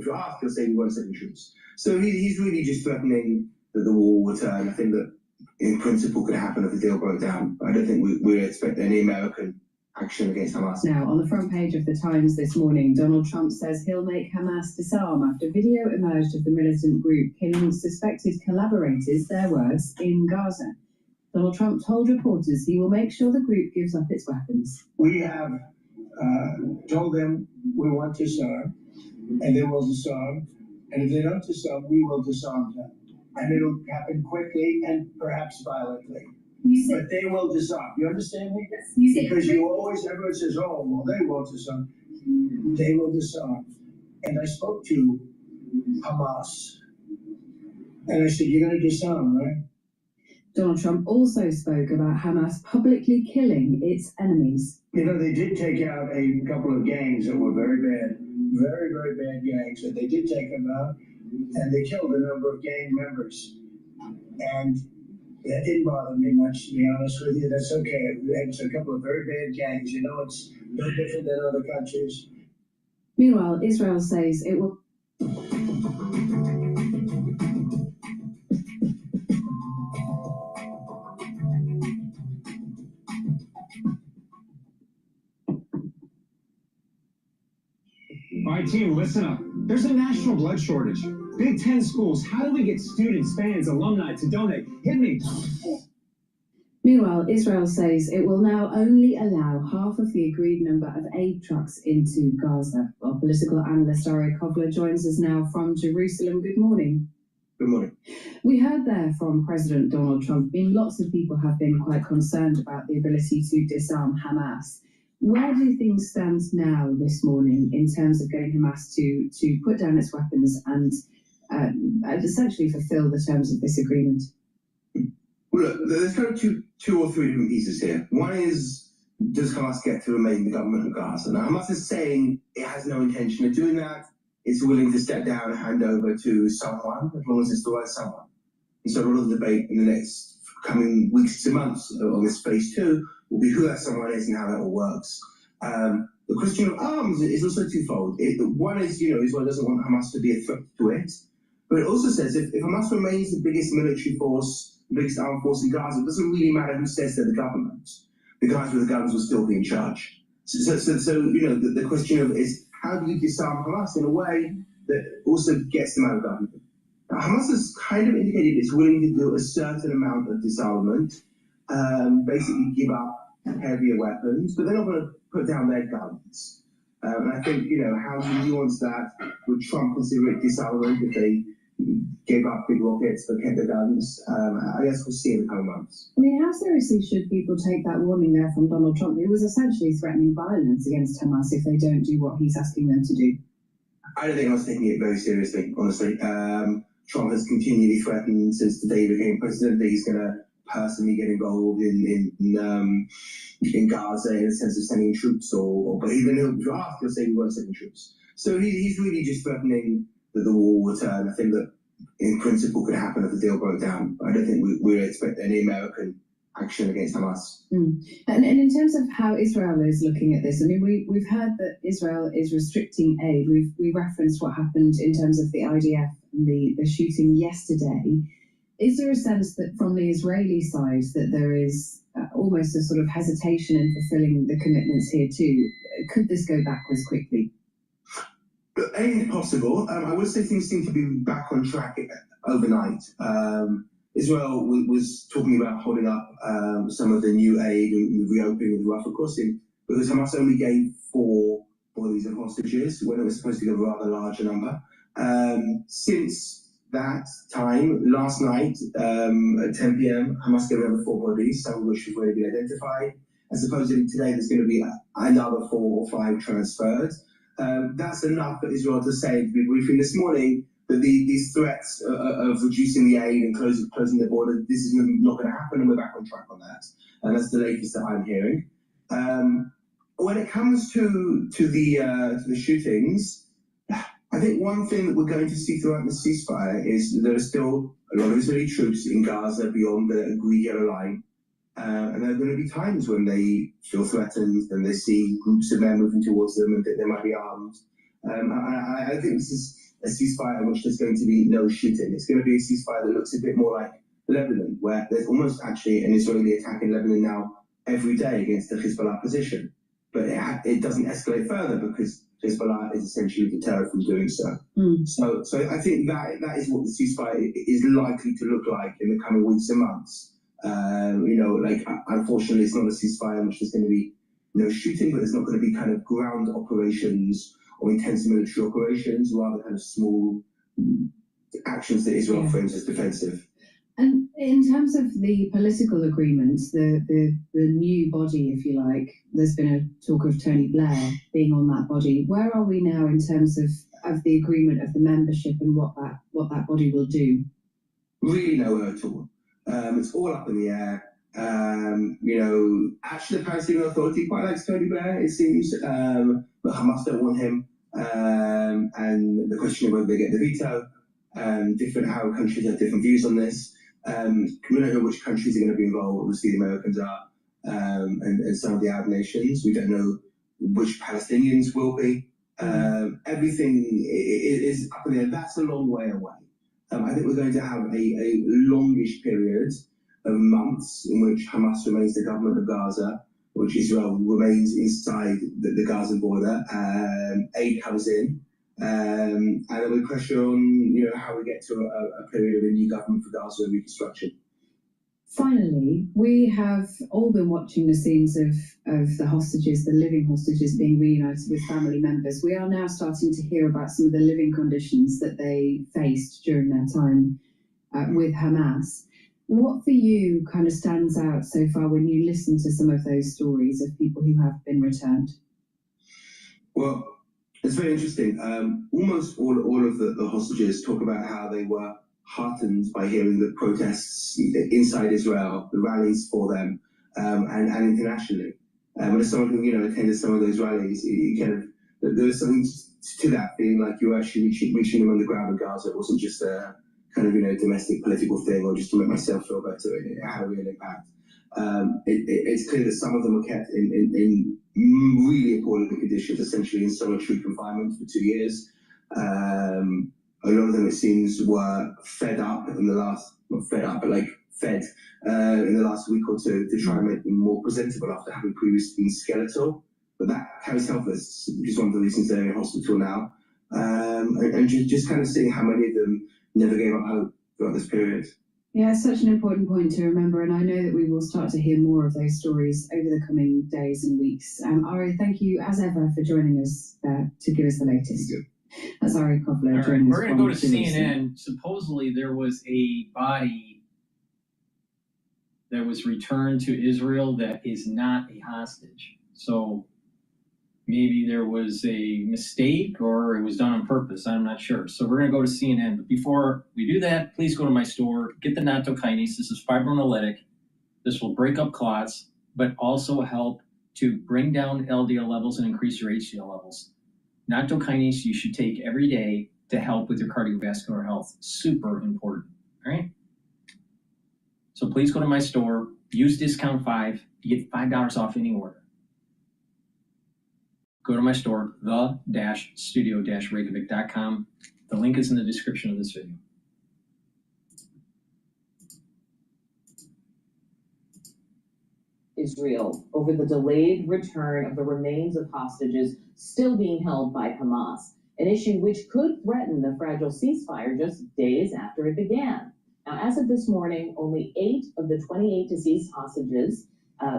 say he won't send troops. So he's really just threatening that the war will turn. I think that in principle could happen if the deal broke down. I don't think we expect any American action against Hamas. Now, on the front page of the Times this morning, Donald Trump says he'll make Hamas disarm after video emerged of the militant group killing suspected collaborators, their words, in Gaza. Donald Trump told reporters he will make sure the group gives up its weapons. We have told them we want to disarm, and they will disarm. And if they don't disarm, we will disarm them. And it'll happen quickly and perhaps violently. But they will disarm. You understand me? Because everyone says, oh, well, they won't disarm. They will disarm. And I spoke to Hamas. And I said, you're going to disarm, right? Donald Trump also spoke about Hamas publicly killing its enemies. You know, they did take out a couple of gangs that were very bad, very, very bad gangs, but they did take them out, and they killed a number of gang members. And that didn't bother me much, to be honest with you. That's okay. It's a couple of very bad gangs. You know, it's no different than other countries. Meanwhile, Israel says it will. All right, team, listen up. There's a national blood shortage. Big Ten schools, how do we get students, fans, alumni to donate? Hit me. Meanwhile, Israel says it will now only allow half of the agreed number of aid trucks into Gaza. Well, political analyst Cottrell joins us now from Jerusalem. Good morning. Good morning. We heard there from President Donald Trump. I mean, lots of people have been quite concerned about the ability to disarm Hamas. Where do things stand now this morning in terms of getting Hamas to put down its weapons and essentially fulfill the terms of this agreement? Well, look, there's kind of two or three different pieces here. One is, does Hamas get to remain the government of Gaza? Now, Hamas is saying it has no intention of doing that. It's willing to step down and hand over to someone, as long as it's the right someone. And so a lot of the debate in the next coming weeks to months on this phase two will be who that someone is and how that all works. The question of arms is also twofold. One is, Israel doesn't want Hamas to be a threat to it, but it also says if Hamas remains the biggest military force, the biggest armed force in Gaza, it doesn't really matter who says they're the government. The guys with the guns will still be in charge. So the question of is how do you disarm Hamas in a way that also gets them out of government? Now, Hamas has kind of indicated it's willing to do a certain amount of disarmament, basically give up heavier weapons, but they're not going to put down their guns. And I think, how do you nuance that? Would Trump consider it disarmament if they gave up big rockets but kept their guns? I guess we'll see in the coming months. I mean, how seriously should people take that warning there from Donald Trump, who was essentially threatening violence against Hamas if they don't do what he's asking them to do? I don't think I was taking it very seriously, honestly. Trump has continually threatened since the day he became president that he's going to personally get involved in Gaza in the sense of sending troops, but even he'll draft, he'll say he won't send troops. So he's really just threatening that the war will turn. I think that in principle could happen if the deal broke down. I don't think we expect any American action against Hamas. And in terms of how Israel is looking at this, I mean, we've heard that Israel is restricting aid. We referenced what happened in terms of the IDF and the shooting yesterday. Is there a sense that from the Israeli side that there is almost a sort of hesitation in fulfilling the commitments here too? Could this go backwards quickly? Anything possible. I would say things seem to be back on track overnight. Israel was talking about holding up some of the new aid and reopening of the Rafah crossing because Hamas only gave 4 bodies of hostages when it was supposed to give a rather larger number. Since that time, last night at 10 p.m., Hamas gave another 4 bodies, some of which have already been identified. And supposedly today there's going to be another 4 or 5 transferred. That's enough for Israel to say, to be briefing this morning, that these threats of reducing the aid and closing the border, this is not going to happen, and we're back on track on that. And that's the latest that I'm hearing. When it comes to the shootings, I think one thing that we're going to see throughout the ceasefire is that there are still a lot of Israeli troops in Gaza beyond the agreed yellow line. And there are going to be times when they feel threatened and they see groups of men moving towards them and think they might be armed. I think this is a ceasefire in which there's going to be no shooting. It's going to be a ceasefire that looks a bit more like Lebanon, where there's almost actually an Israeli attack in Lebanon now every day against the Hezbollah position. But it doesn't escalate further because Hezbollah is essentially deterred from doing so. So I think that is what the ceasefire is likely to look like in the coming weeks and months. Unfortunately, it's not a ceasefire in which there's going to be no shooting, but there's not going to be kind of ground operations or intense military operations, rather kind of small actions that Israel frames as defensive. And in terms of the political agreement, the new body, if you like, there's been a talk of Tony Blair being on that body. Where are we now in terms of the agreement of the membership and what that body will do? Really nowhere at all. It's all up in the air. Actually, the Palestinian Authority quite likes Tony Blair, it seems, but Hamas don't want him. and the question of whether they get the veto, how countries have different views on this. We don't know which countries are going to be involved. Obviously, the Americans are, and some of the Arab nations. We don't know which Palestinians will be. Everything is up in the air. That's a long way away. I think we're going to have a longish period of months in which Hamas remains the government of Gaza, which Israel remains inside the Gaza border. Aid comes in, and then we pressure on, how we get to a period of a new government for Gaza and reconstruction. Finally, we have all been watching the scenes of the hostages, the living hostages being reunited with family members. We are now starting to hear about some of the living conditions that they faced during their time with Hamas. What for you kind of stands out so far when you listen to some of those stories of people who have been returned? Well, it's very interesting. Almost all of the hostages talk about how they were heartened by hearing the protests inside Israel, the rallies for them, and internationally. And as someone who attended some of those rallies, there was something to that, feeling like you were actually reaching them on the ground in Gaza. It wasn't just a kind of domestic political thing or just to make myself feel better. It had a real impact. It's clear that some of them were kept in really appalling conditions, essentially in solitary confinement for 2 years. A lot of them, it seems, were fed up in the last, not fed up, but fed in the last week or two to try and make them more presentable after having previously been skeletal. But that carries helpless, which is one of the reasons they're in hospital now. And just kind of seeing how many of them never gave up hope throughout this period. Yeah, it's such an important point to remember, and I know that we will start to hear more of those stories over the coming days and weeks. Ari, thank you as ever for joining us to give us the latest. That's Ari Kovler. All right, we're going to go to CNN. Supposedly there was a body that was returned to Israel that is not a hostage. So maybe there was a mistake or it was done on purpose. I'm not sure. So we're going to go to CNN. But before we do that, please go to my store. Get the nattokinase. This is fibrinolytic. This will break up clots, but also help to bring down LDL levels and increase your HDL levels. Nattokinase you should take every day to help with your cardiovascular health. Super important. All right? So please go to my store. Use discount 5. You get $5 off any order. Go to my store, the-studio-reykjavik.com. The link is in the description of this video. Israel over the delayed return of the remains of hostages still being held by Hamas, an issue which could threaten the fragile ceasefire just days after it began. Now, as of this morning, only 8 of the 28 deceased hostages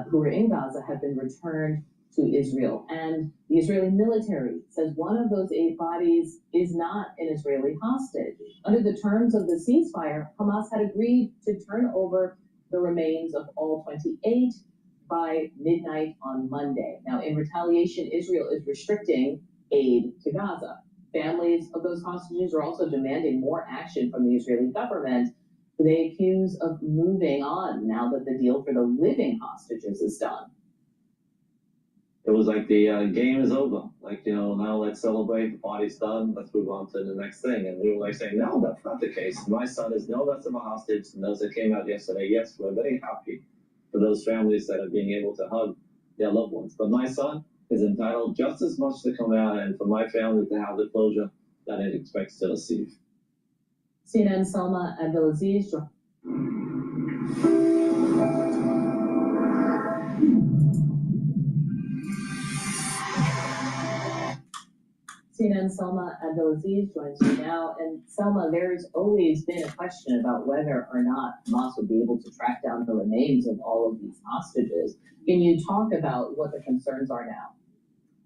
who were in Gaza have been returned to Israel, and the Israeli military says one of those 8 bodies is not an Israeli hostage. Under the terms of the ceasefire, Hamas had agreed to turn over the remains of all 28 by midnight on Monday. Now, in retaliation, Israel is restricting aid to Gaza. Families of those hostages are also demanding more action from the Israeli government, who they accuse of moving on now that the deal for the living hostages is done. It was like the game is over. Now let's celebrate, the party's done, let's move on to the next thing. And we were saying, no, that's not the case. My son is no less of a hostage than those that came out yesterday. Yes, we're very happy for those families that are being able to hug their loved ones. But my son is entitled just as much to come out and for my family to have the closure that it expects to receive. CNN Salma Abdelaziz. CNN Salma Abdelaziz joins me now. And Salma, there's always been a question about whether or not Hamas would be able to track down the remains of all of these hostages. Can you talk about what the concerns are now?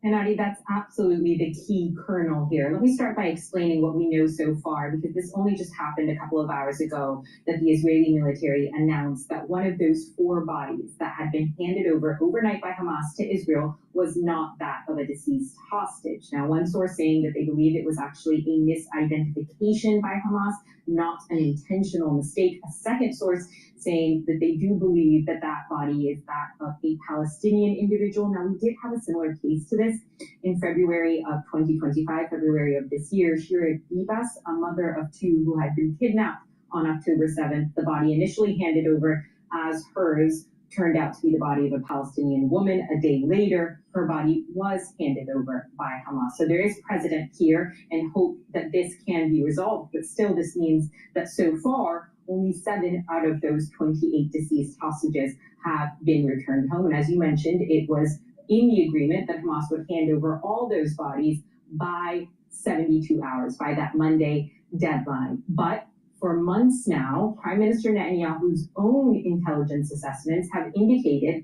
And Adi, that's absolutely the key kernel here. Let me start by explaining what we know so far, because this only just happened a couple of hours ago that the Israeli military announced that one of those 4 bodies that had been handed over overnight by Hamas to Israel was not that of a deceased hostage. Now, one source saying that they believe it was actually a misidentification by Hamas. not an intentional mistake. A second source saying that they do believe that that body is that of a Palestinian individual. Now, we did have a similar case to this in February of 2025, February of this year. Shira Bibas, a mother of two who had been kidnapped on October 7th, the body initially handed over as hers turned out to be the body of a Palestinian woman. A day later, her body was handed over by Hamas. So there is precedent here and hope that this can be resolved. But still, this means that so far, only 7 out of those 28 deceased hostages have been returned home. And as you mentioned, it was in the agreement that Hamas would hand over all those bodies by 72 hours, by that Monday deadline. But for months now, Prime Minister Netanyahu's own intelligence assessments have indicated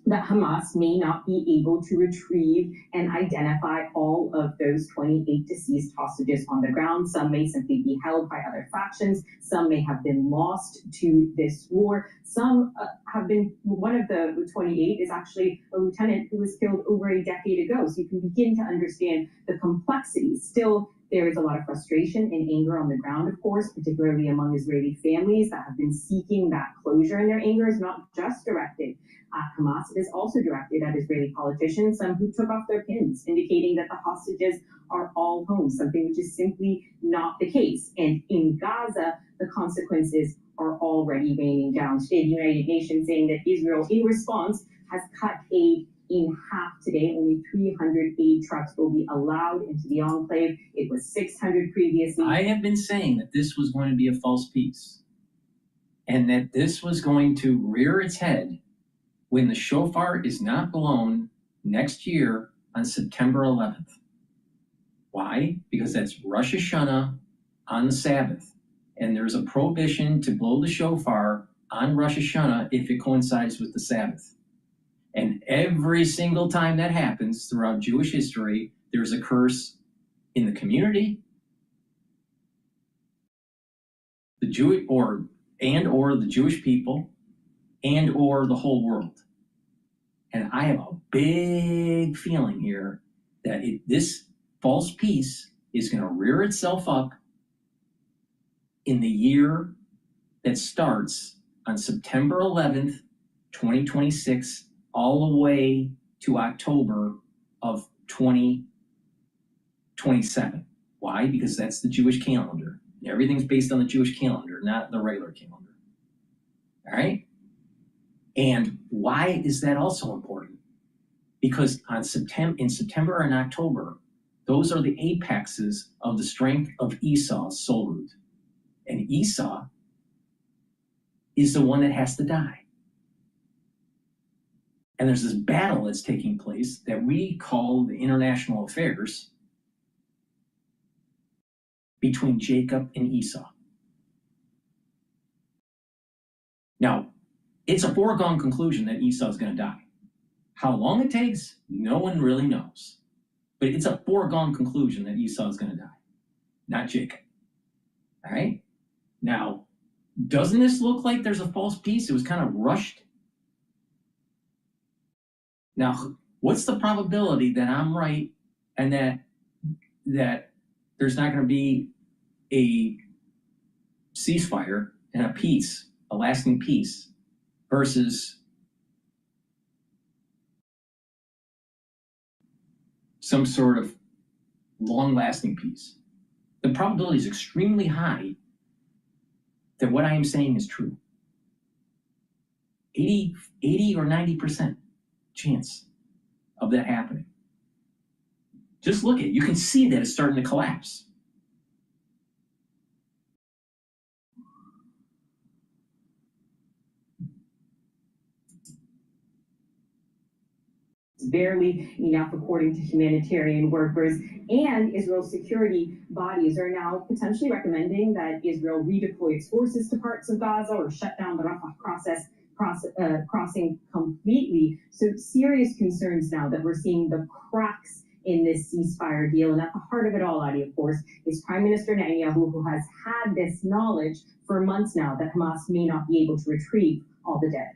that Hamas may not be able to retrieve and identify all of those 28 deceased hostages on the ground. Some may simply be held by other factions. Some may have been lost to this war. Some have been, one of the 28 is actually a lieutenant who was killed over a decade ago. So you can begin to understand the complexities. Still, there is a lot of frustration and anger on the ground, of course, particularly among Israeli families that have been seeking that closure. And their anger is not just directed at Hamas, it is also directed at Israeli politicians, some who took off their pins, indicating that the hostages are all home, something which is simply not the case. And in Gaza, the consequences are already raining down. Today, the United Nations saying that Israel, in response, has cut aid in half today. Only 300 aid trucks will be allowed into the enclave. It was 600 previously. I have been saying that this was going to be a false peace and that this was going to rear its head when the shofar is not blown next year on September 11th. Why? Because that's Rosh Hashanah on the Sabbath. And there's a prohibition to blow the shofar on Rosh Hashanah if it coincides with the Sabbath. And every single time that happens throughout Jewish history, there's a curse in the community, the Jewish or the Jewish people, and or the whole world. And I have a big feeling here that this false peace is going to rear itself up in the year that starts on September 11th, 2026, all the way to October of 2027. Why? Because that's the Jewish calendar. Everything's based on the Jewish calendar, not the regular calendar. All right? And why is that also important? Because in September and October, those are the apexes of the strength of Esau's soul root. And Esau is the one that has to die. And there's this battle that's taking place that we call the international affairs between Jacob and Esau. Now, it's a foregone conclusion that Esau is going to die. How long it takes, no one really knows. But it's a foregone conclusion that Esau is going to die, not Jacob. All right? Now, doesn't this look like there's a false peace? It was kind of rushed. Now, what's the probability that I'm right and that there's not going to be a ceasefire and a peace, a lasting peace, versus some sort of long-lasting peace? The probability is extremely high that what I am saying is true. 80 or 90% chance of that happening. Just look at it. You can see that it's starting to collapse. Barely enough, according to humanitarian workers, and Israel's security bodies are now potentially recommending that Israel redeploy its forces to parts of Gaza or shut down the Rafah crossing completely. So serious concerns now that we're seeing the cracks in this ceasefire deal. And at the heart of it all, Adi, of course, is Prime Minister Netanyahu, who has had this knowledge for months now that Hamas may not be able to retrieve all the dead.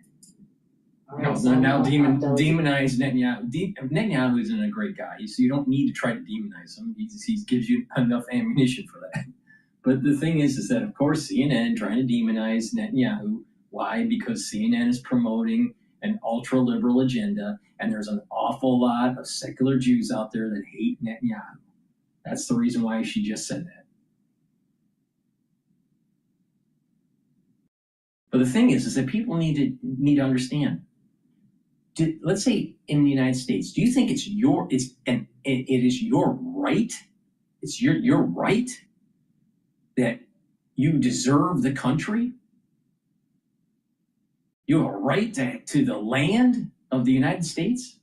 Now demonize Netanyahu. Netanyahu isn't a great guy, so you don't need to try to demonize him. He gives you enough ammunition for that. But the thing is that, of course, CNN trying to demonize Netanyahu. Why? Because CNN is promoting an ultra-liberal agenda, and there's an awful lot of secular Jews out there that hate Netanyahu. That's the reason why she just said that. But the thing is that people need to understand. Let's say in the United States, do you think it is your right? It's your right that you deserve the country? You have a right to the land of the United States?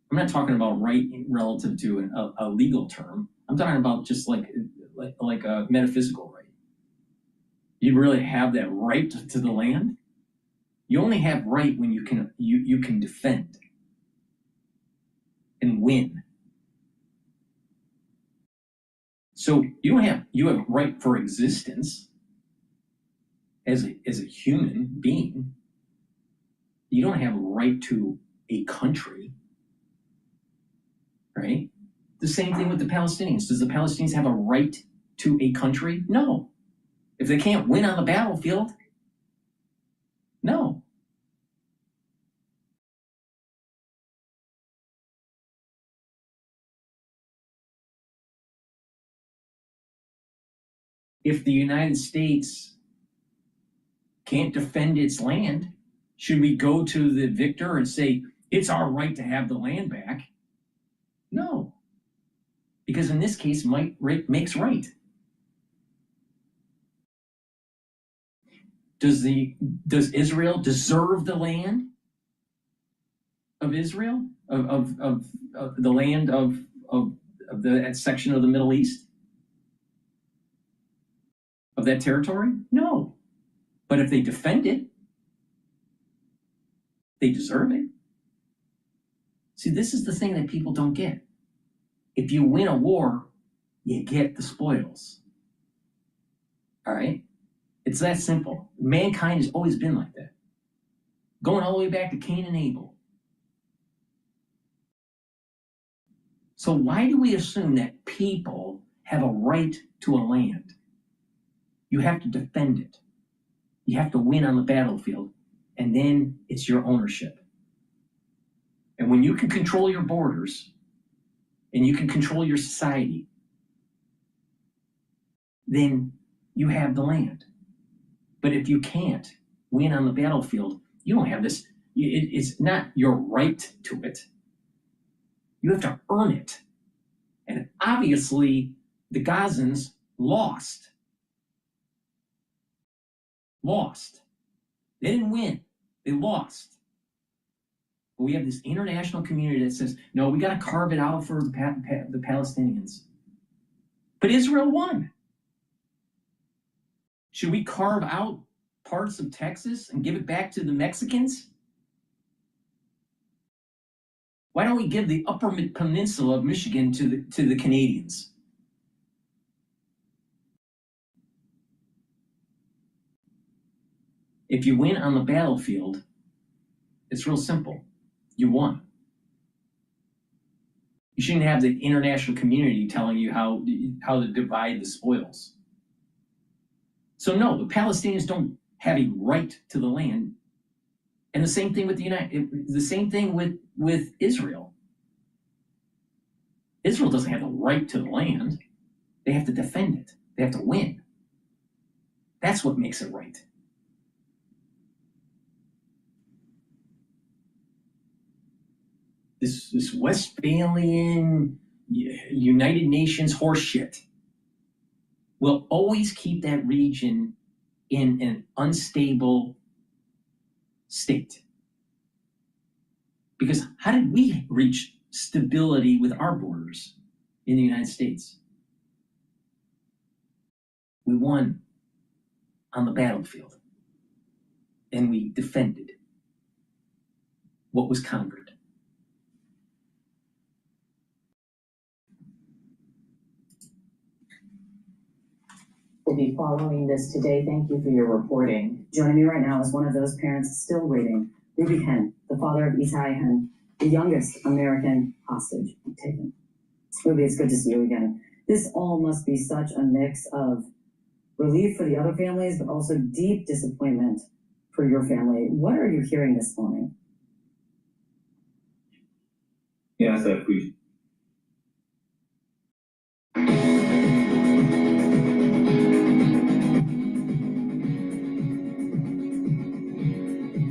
I'm not talking about right relative to a legal term. I'm talking about just like a metaphysical right. You really have that right to the land? You only have right when you can defend and win. So you have right for existence as a human being. You don't have a right to a country, right? The same thing with the Palestinians. Does the Palestinians have a right to a country? No. If they can't win on the battlefield, no. If the United States can't defend its land, should we go to the victor and say, it's our right to have the land back? No. Because in this case, might makes right. Does Israel deserve the land of Israel? Of the land of that section of the Middle East? Of that territory? No. But if they defend it, they deserve it. See, this is the thing that people don't get. If you win a war, you get the spoils. All right? It's that simple. Mankind has always been like that. Going all the way back to Cain and Abel. So why do we assume that people have a right to a land? You have to defend it. You have to win on the battlefield, and then it's your ownership. And when you can control your borders, and you can control your society, then you have the land. But if you can't win on the battlefield, you don't have this. It's not your right to it. You have to earn it. And obviously, the Gazans lost. They didn't win. They lost. But we have this international community that says, no, we got to carve it out for the Palestinians. But Israel won. Should we carve out parts of Texas and give it back to the Mexicans? Why don't we give the upper peninsula of Michigan to the Canadians? If you win on the battlefield, it's real simple. You won. You shouldn't have the international community telling you how to divide the spoils. So no, the Palestinians don't have a right to the land. And the same thing with the same thing with Israel. Israel doesn't have the right to the land. They have to defend it. They have to win. That's what makes it right. This Westphalian United Nations horseshit will always keep that region in an unstable state. Because how did we reach stability with our borders in the United States? We won on the battlefield, and we defended what was conquered. Will be following this today. Thank you for your reporting. Joining me right now is one of those parents still waiting, Ruby Hen, the father of Itai Hen, the youngest American hostage taken. Ruby, it's good to see you again. This all must be such a mix of relief for the other families, but also deep disappointment for your family. What are you hearing this morning? Yes, I appreciate.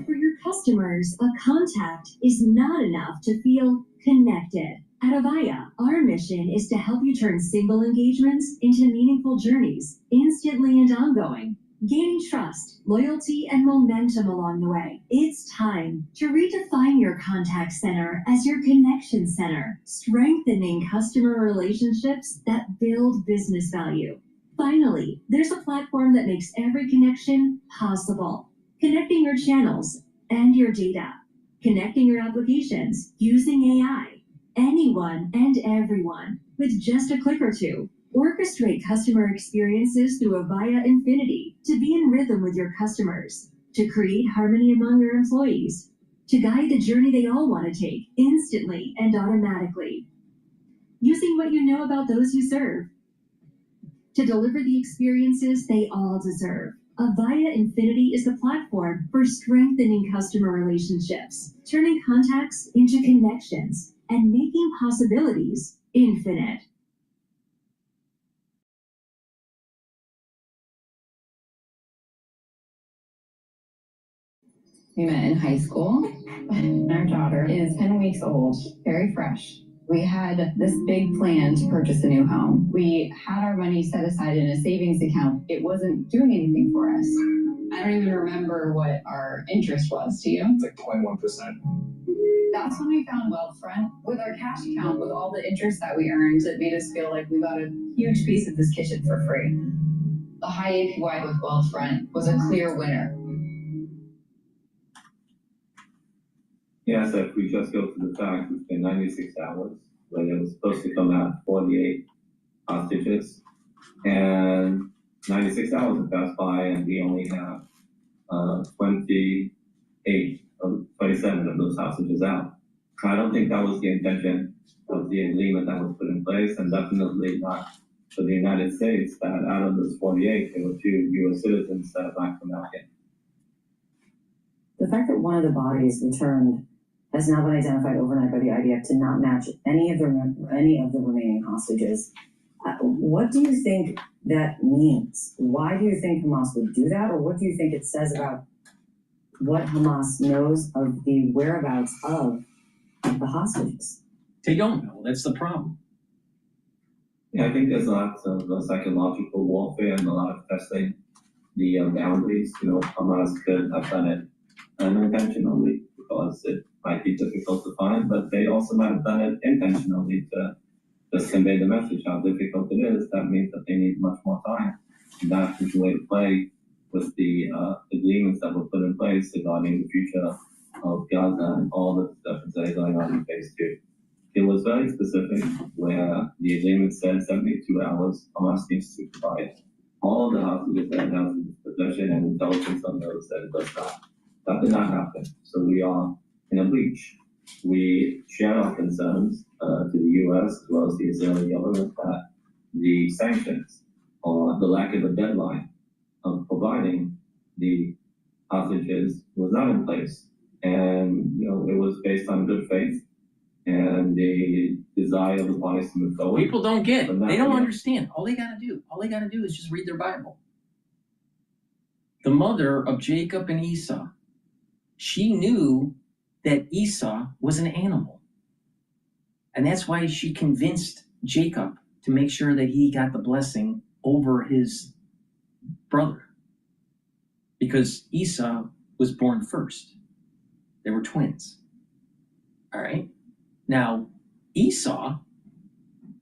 For your customers, a contact is not enough to feel connected. At Avaya, our mission is to help you turn single engagements into meaningful journeys, instantly and ongoing, gaining trust, loyalty, and momentum along the way. It's time to redefine your contact center as your connection center, strengthening customer relationships that build business value. Finally, there's a platform that makes every connection possible. Connecting your channels and your data. Connecting your applications using AI. Anyone and everyone with just a click or two. Orchestrate customer experiences through Avaya Infinity to be in rhythm with your customers, to create harmony among your employees, to guide the journey they all want to take instantly and automatically. Using what you know about those you serve to deliver the experiences they all deserve. Avaya Infinity is the platform for strengthening customer relationships, turning contacts into connections, and making possibilities infinite. We met in high school. Our daughter is 10 weeks old, very fresh. We had this big plan to purchase a new home. We had our money set aside in a savings account. It wasn't doing anything for us. I don't even remember what our interest was. Do you? It's like 21%. That's when we found Wealthfront. With our cash account, with all the interest that we earned, it made us feel like we got a huge piece of this kitchen for free. The high APY with Wealthfront was a clear winner. Yes, if we just go to the fact, it's been 96 hours, when it was supposed to come out 48 hostages, and 96 hours have passed by, and we only have 27 of those hostages out. I don't think that was the intention of the agreement that was put in place, and definitely not for the United States, that out of those 48, there were 2 U.S. citizens that are Black American. The fact that one of the bodies returned has now been identified overnight by the IDF to not match any of the remaining hostages. What do you think that means? Why do you think Hamas would do that, or what do you think it says about what Hamas knows of the whereabouts of the hostages? They don't know. That's the problem. Yeah, I think there's lots of psychological warfare and a lot of testing the boundaries. Hamas could have done it unintentionally because it might be difficult to find, but they also might have done it intentionally to just convey the message how difficult it is. That means that they need much more time. And that's the way to play with the agreements that were put in place regarding the future of Gaza and all the discussions that are going on in phase 2. It was very specific where the agreement said 72 hours Hamas needs to provide all of the hostages that have possession and intelligence on those that it does not. That did not happen. So we are in a breach. We share our concerns to the U.S. as well as the Israeli government that the sanctions or the lack of a deadline of providing the hostages was not in place. And, it was based on good faith and the desire of the parties to move forward. People don't get it. They don't understand. All they gotta do is just read their Bible. The mother of Jacob and Esau, she knew that Esau was an animal. And that's why she convinced Jacob to make sure that he got the blessing over his brother. Because Esau was born first. They were twins. All right? Now, Esau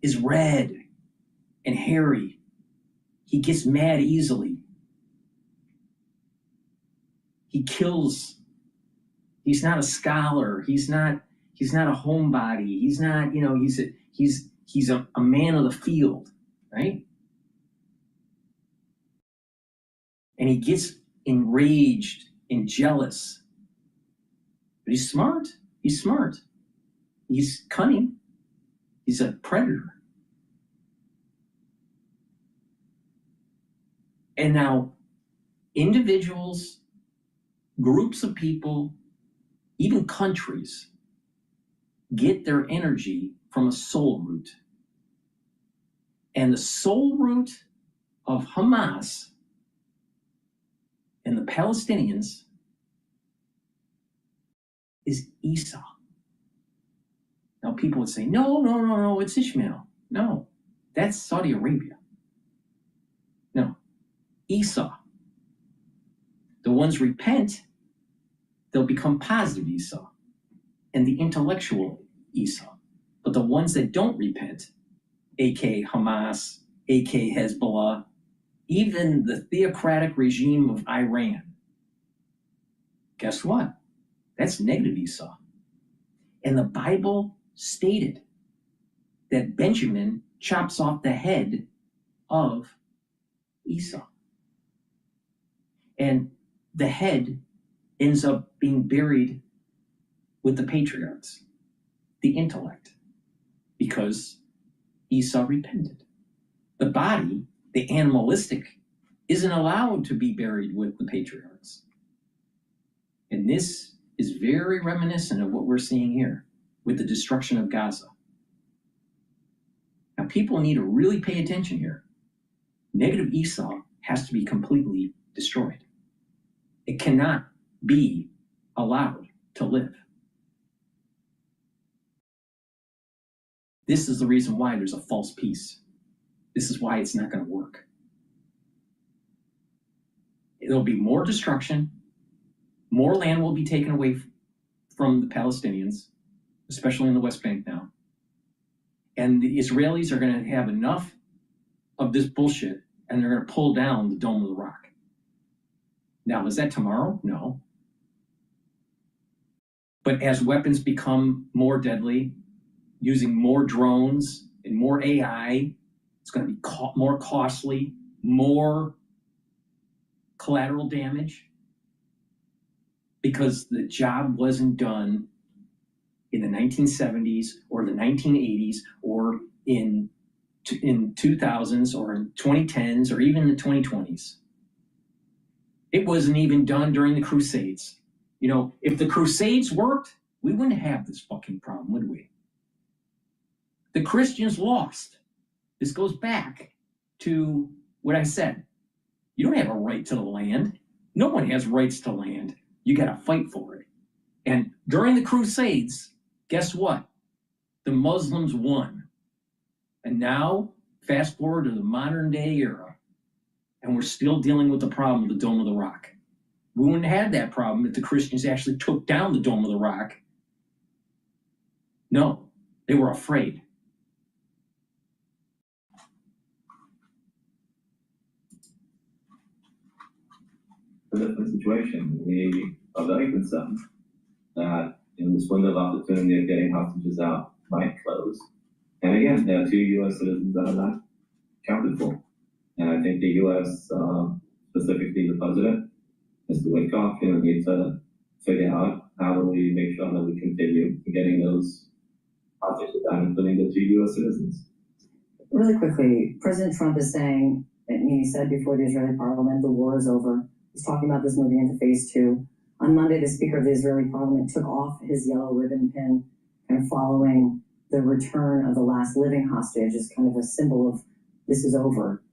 is red and hairy. He gets mad easily. He kills. He's not a scholar. He's not a homebody. He's not, he's a man of the field, right? And he gets enraged and jealous. But he's smart. He's smart. He's cunning. He's a predator. And now individuals, groups of people, even countries get their energy from a soul root. And the soul root of Hamas and the Palestinians is Esau. Now people would say, no, it's Ishmael. No, that's Saudi Arabia. No, Esau. The ones repent, they'll become positive Esau and the intellectual Esau. But the ones that don't repent, aka Hamas, aka Hezbollah, even the theocratic regime of Iran, guess what? That's negative Esau. And the Bible stated that Benjamin chops off the head of Esau. And the head ends up being buried with the patriarchs, the intellect, because Esau repented. The body, the animalistic, isn't allowed to be buried with the patriarchs. And this is very reminiscent of what we're seeing here with the destruction of Gaza. Now, people need to really pay attention here. Negative Esau has to be completely destroyed. It cannot be allowed to live. This is the reason why there's a false peace. This is why it's not going to work. There'll be more destruction. More land will be taken away from the Palestinians, especially in the West Bank now. And the Israelis are going to have enough of this bullshit, and they're going to pull down the Dome of the Rock. Now, is that tomorrow? No. But as weapons become more deadly, using more drones and more AI, it's going to be more costly, more collateral damage, because the job wasn't done in the 1970s or the 1980s or in 2000s or in 2010s or even the 2020s. It wasn't even done during the Crusades. You know, if the Crusades worked, we wouldn't have this fucking problem, would we? The Christians lost. This goes back to what I said. You don't have a right to the land. No one has rights to land. You got to fight for it. And during the Crusades, guess what? The Muslims won. And now, fast forward to the modern day era, and we're still dealing with the problem of the Dome of the Rock. We wouldn't have that problem if the Christians actually took down the Dome of the Rock. No, they were afraid. A different situation. We are very concerned that this window of opportunity of getting hostages out might close. And again, there are 2 U.S. citizens that are not accounted for. And I think the U.S., specifically the president, Mr. Witkoff, need to figure out how do we make sure that we continue getting those hostages out, including the 2 U.S. citizens. Really quickly, President Trump is saying, he said before the Israeli parliament, the war is over. He's talking about this moving into phase 2. On Monday, the Speaker of the Israeli Parliament took off his yellow ribbon pin, kind of following the return of the last living hostage as kind of a symbol of this is over.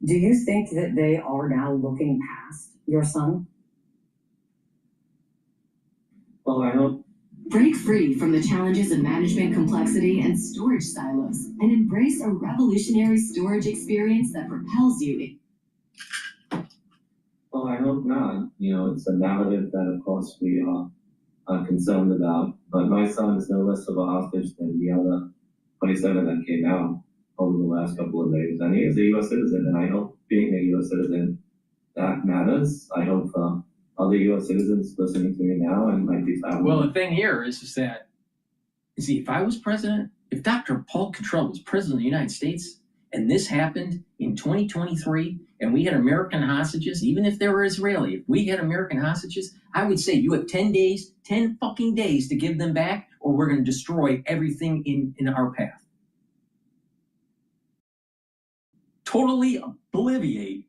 Do you think that they are now looking past your son? Well, I hope. Break free from the challenges of management complexity and storage silos and embrace a revolutionary storage experience that propels you. Well, I hope not. It's a narrative that, of course, we are concerned about. But my son is no less of a hostage than the other 27 that came out over the last couple of days. And he is a U.S. citizen, and I hope being a U.S. citizen, that matters. I hope other U.S. citizens listening to me now and might be traveling. Well, the thing here is that, if I was president, if Dr. Paul Cottrell was president of the United States, and this happened in 2023, and we had American hostages, even if they were Israeli, if we had American hostages, I would say you have 10 fucking days to give them back, or we're going to destroy everything in our path. Totally obliviate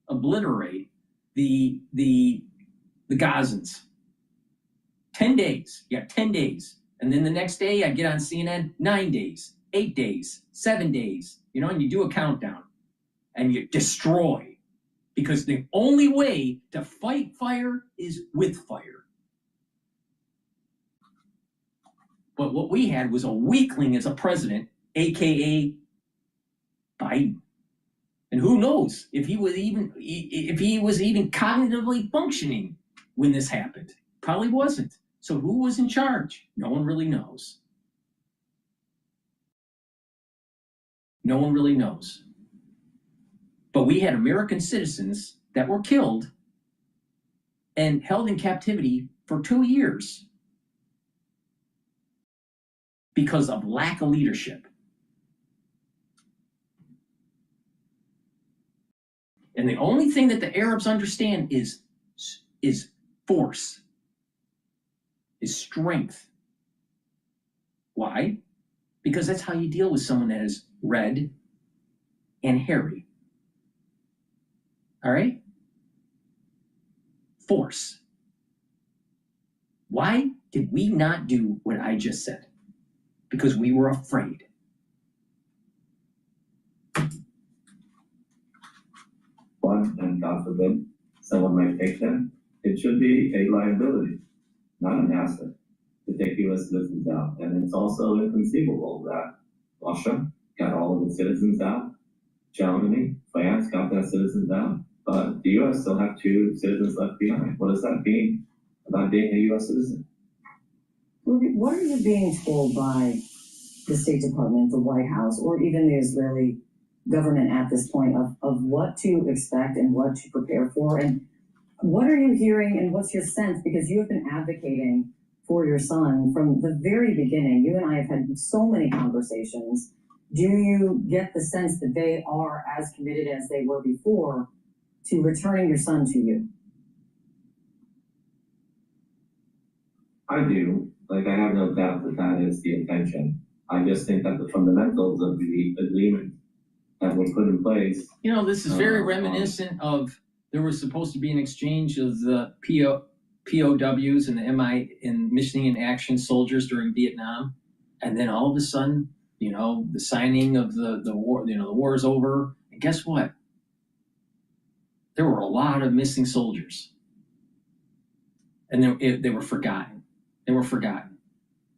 obliterate the Gazans. 10 days. Yeah, 10 days. And then the next day I get on CNN, 9 days, 8 days, 7 days, you know, and you do a countdown and you destroy, because the only way to fight fire is with fire. But what we had was a weakling as a president, AKA Biden. And who knows if he was even cognitively functioning when this happened. Probably wasn't. So who was in charge? No one really knows. No one really knows. But we had American citizens that were killed and held in captivity for 2 years because of lack of leadership. And the only thing that the Arabs understand is force, is strength. Why? Because that's how you deal with someone that is red and hairy. All right? Force. Why did we not do what I just said? Because we were afraid. One, and God forbid, someone might take them. It should be a liability, not an asset, to take U.S. citizens out. And it's also inconceivable that Russia got all of its citizens out, Germany, France got their citizens out, but the U.S. still have 2 citizens left behind. What does that mean about being a U.S. citizen? What are you being told by the State Department, the White House, or even the Israeli government at this point of what to expect and what to prepare for? And what are you hearing and what's your sense? Because you have been advocating for your son from the very beginning. You and I have had so many conversations. Do you get the sense that they are as committed as they were before to returning your son to you? I do. Like, I have no doubt that that is the intention. I just think that the fundamentals of the agreement that were put in place. You know, this is very reminiscent of, there was supposed to be an exchange of the POWs and the MI and Missing in Action soldiers during Vietnam. And then all of a sudden, you know, the signing of the war, you know, the war is over. And guess what? There were a lot of missing soldiers. And they were forgotten. They were forgotten.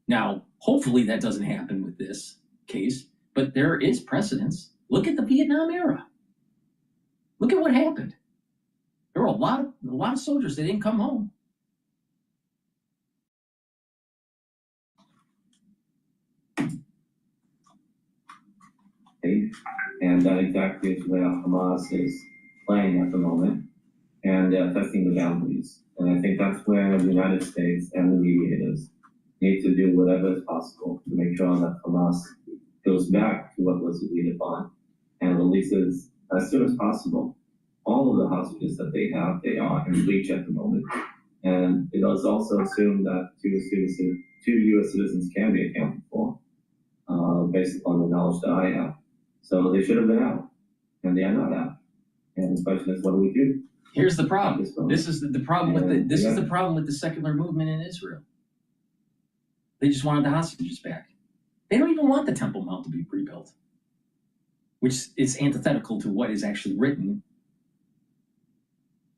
Now, hopefully that doesn't happen with this case, but there is precedence. Look at the Vietnam era. Look at what happened. There were a lot of soldiers that didn't come home. And that exactly is where Hamas is playing at the moment, and testing the boundaries. And I think that's where the United States and the mediators need to do whatever is possible to make sure that Hamas goes back to what was agreed upon and releases as soon as possible all of the hostages that they have. They are in breach at the moment. And it was also assumed that 2 U.S. citizens can be accounted for, based upon the knowledge that I have. So they should have been out, and they are not out. And the question is, what do we do? Here's the problem. This is the problem with the problem with the secular movement in Israel. They just wanted the hostages back. They don't even want the Temple Mount to be rebuilt, which is antithetical to what is actually written.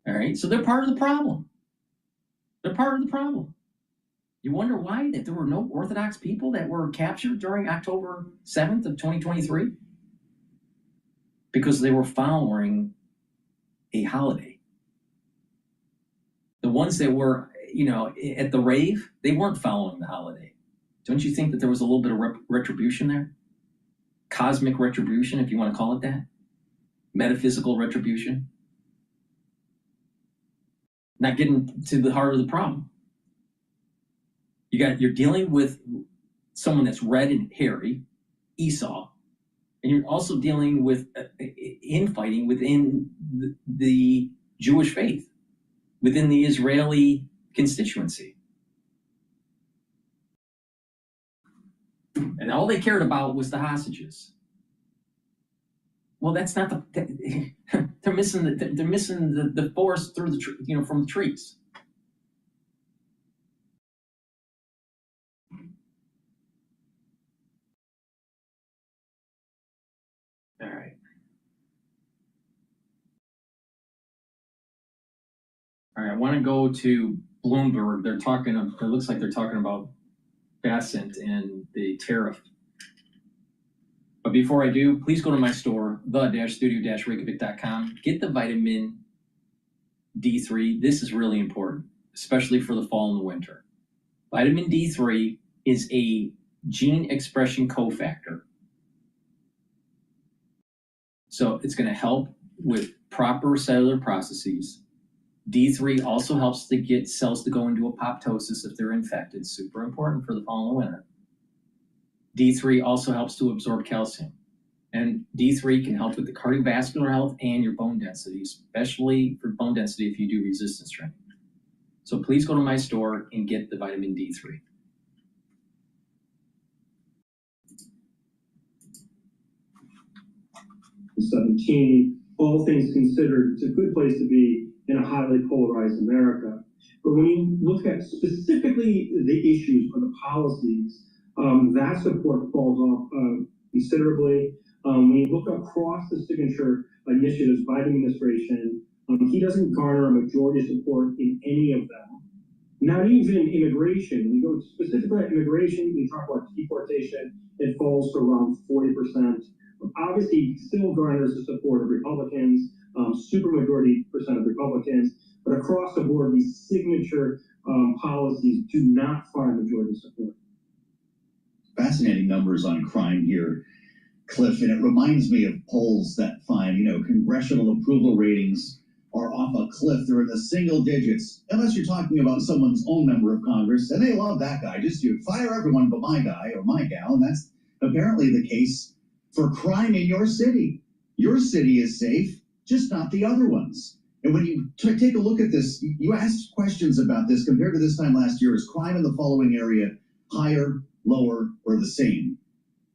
All right, so they're part of the problem. They're part of the problem. You wonder why that there were no Orthodox people that were captured during October 7th of 2023? Because they were following a holiday. The ones that were, you know, at the rave, they weren't following the holiday. Don't you think that there was a little bit of retribution there? Cosmic retribution, if you want to call it that. Metaphysical retribution. Not getting to the heart of the problem. You're dealing with someone that's red and hairy, Esau, and you're also dealing with infighting within the Jewish faith, within the Israeli constituency. And all they cared about was the hostages. Well, that's not the. They're missing the forest through the from the trees. All right. All right. I want to go to Bloomberg. They're talking. It looks like they're talking about Bassett and the tariff. But before I do, please go to my store, the-studio-reykjavik.com. Get the vitamin D3. This is really important, especially for the fall and the winter. Vitamin D3 is a gene expression cofactor. So it's going to help with proper cellular processes. D3 also helps to get cells to go into apoptosis if they're infected. Super important for the fall and the winter. D3 also helps to absorb calcium. And D3 can help with the cardiovascular health and your bone density, especially for bone density if you do resistance training. So please go to my store and get the vitamin D3. All things considered, it's a good place to be in a highly polarized America. But when you look at specifically the issues or the policies, that support falls off considerably. When you look across the signature initiatives by the administration, he doesn't garner a majority support in any of them. Not even immigration. When you go specifically at immigration, you talk about deportation, it falls to around 40%. Obviously, he still garners the support of Republicans, supermajority percent of Republicans, but across the board, these signature policies do not find majority support. Fascinating numbers on crime here, Cliff, and it reminds me of polls that find, congressional approval ratings are off a cliff. They're in the single digits, unless you're talking about someone's own member of Congress, and they love that guy. Just you fire everyone but my guy or my gal, and that's apparently the case for crime in your city. Your city is safe, just not the other ones. And when you take a look at this, you asked questions about this compared to this time last year. Is crime in the following area higher, lower, or the same?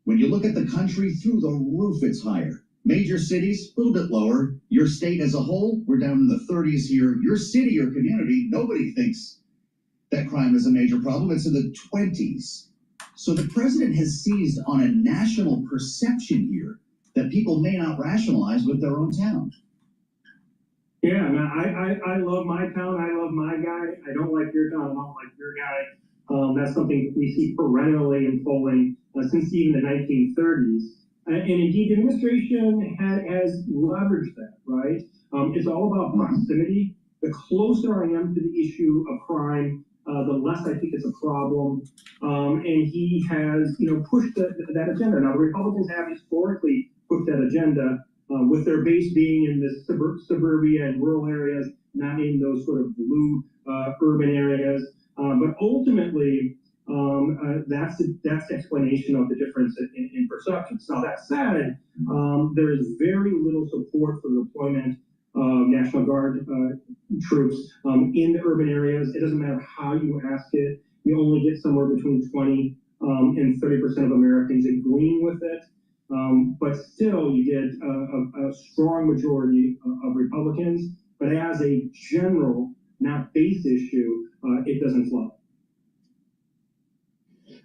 When you look at the country, through the roof, it's higher. Major cities, a little bit lower. Your state as a whole, we're down in the 30s here. Your city or community, nobody thinks that crime is a major problem. It's in the 20s. So the president has seized on a national perception here that people may not rationalize with their own town. Yeah, man, I love my town. I love my guy. I don't like your town. I don't like your guy. That's something we see perennially in polling since even the 1930s. And indeed, the administration has leveraged that, right? It's all about proximity. The closer I am to the issue of crime, the less I think it's a problem. And he has, pushed that agenda. Now, the Republicans have historically pushed that agenda, with their base being in the suburbia and rural areas, not in those sort of blue urban areas. But ultimately, that's the explanation of the difference in perceptions. Now, that said, there is very little support for the deployment of National Guard troops in the urban areas. It doesn't matter how you ask it. You only get somewhere between 20 and 30% of Americans agreeing with it. But still, you get a strong majority of Republicans. But as a general, not base issue, it doesn't flow.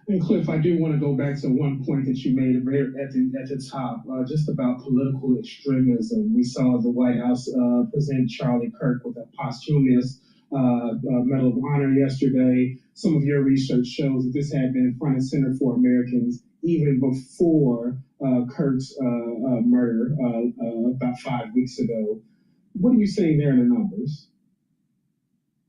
And Cliff, I do want to go back to one point that you made at the top, just about political extremism. We saw the White House present Charlie Kirk with a posthumous Medal of Honor yesterday. Some of your research shows that this had been front and center for Americans even before Kirk's murder about 5 weeks ago. What are you saying there in the numbers?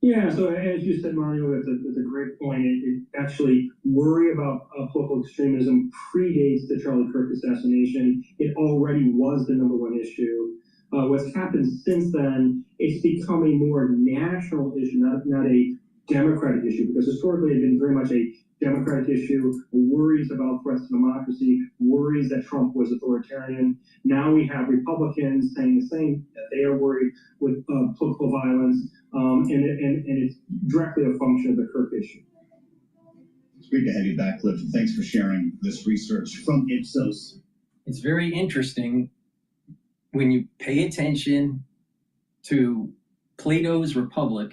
Yeah, so as you said, Mario, that's a great point. It actually, worry about political extremism predates the Charlie Kirk assassination. It already was the #1 issue. What's happened since then, it's become a more national issue, not a Democratic issue, because historically it had been very much a Democratic issue, worries about threats to democracy, worries that Trump was authoritarian. Now we have Republicans saying the same, that they are worried with political violence, and it's directly a function of the Kirk issue. It's great to have you back, Cliff, and thanks for sharing this research from Ipsos. It's very interesting. when you pay attention to Plato's Republic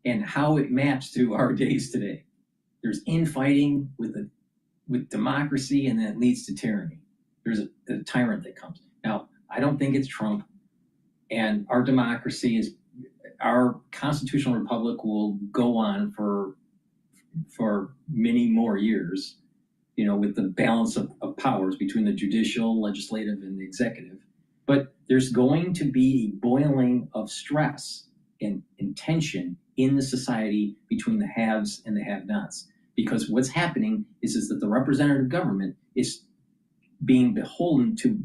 and how it maps to our days today, there's infighting with democracy, and then it leads to tyranny. There's a tyrant that comes. Now, I don't think it's Trump, and our democracy is, our constitutional republic will go on for many more years, you know, with the balance of powers between the judicial, legislative, and the executive. But there's going to be a boiling of stress and tension in the society between the haves and the have-nots. Because what's happening is that the representative government is being beholden to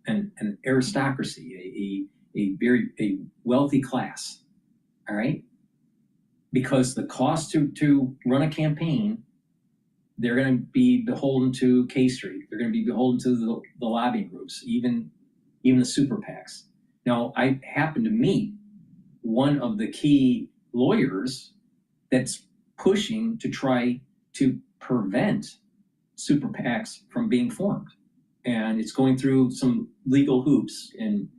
an aristocracy, a wealthy class, all right? Because the cost to run a campaign, they're going to be beholden to K Street. They're going to be beholden to the lobbying groups, even the super PACs. Now, I happen to meet one of the key lawyers that's pushing to try to prevent super PACs from being formed. And it's going through some legal hoops and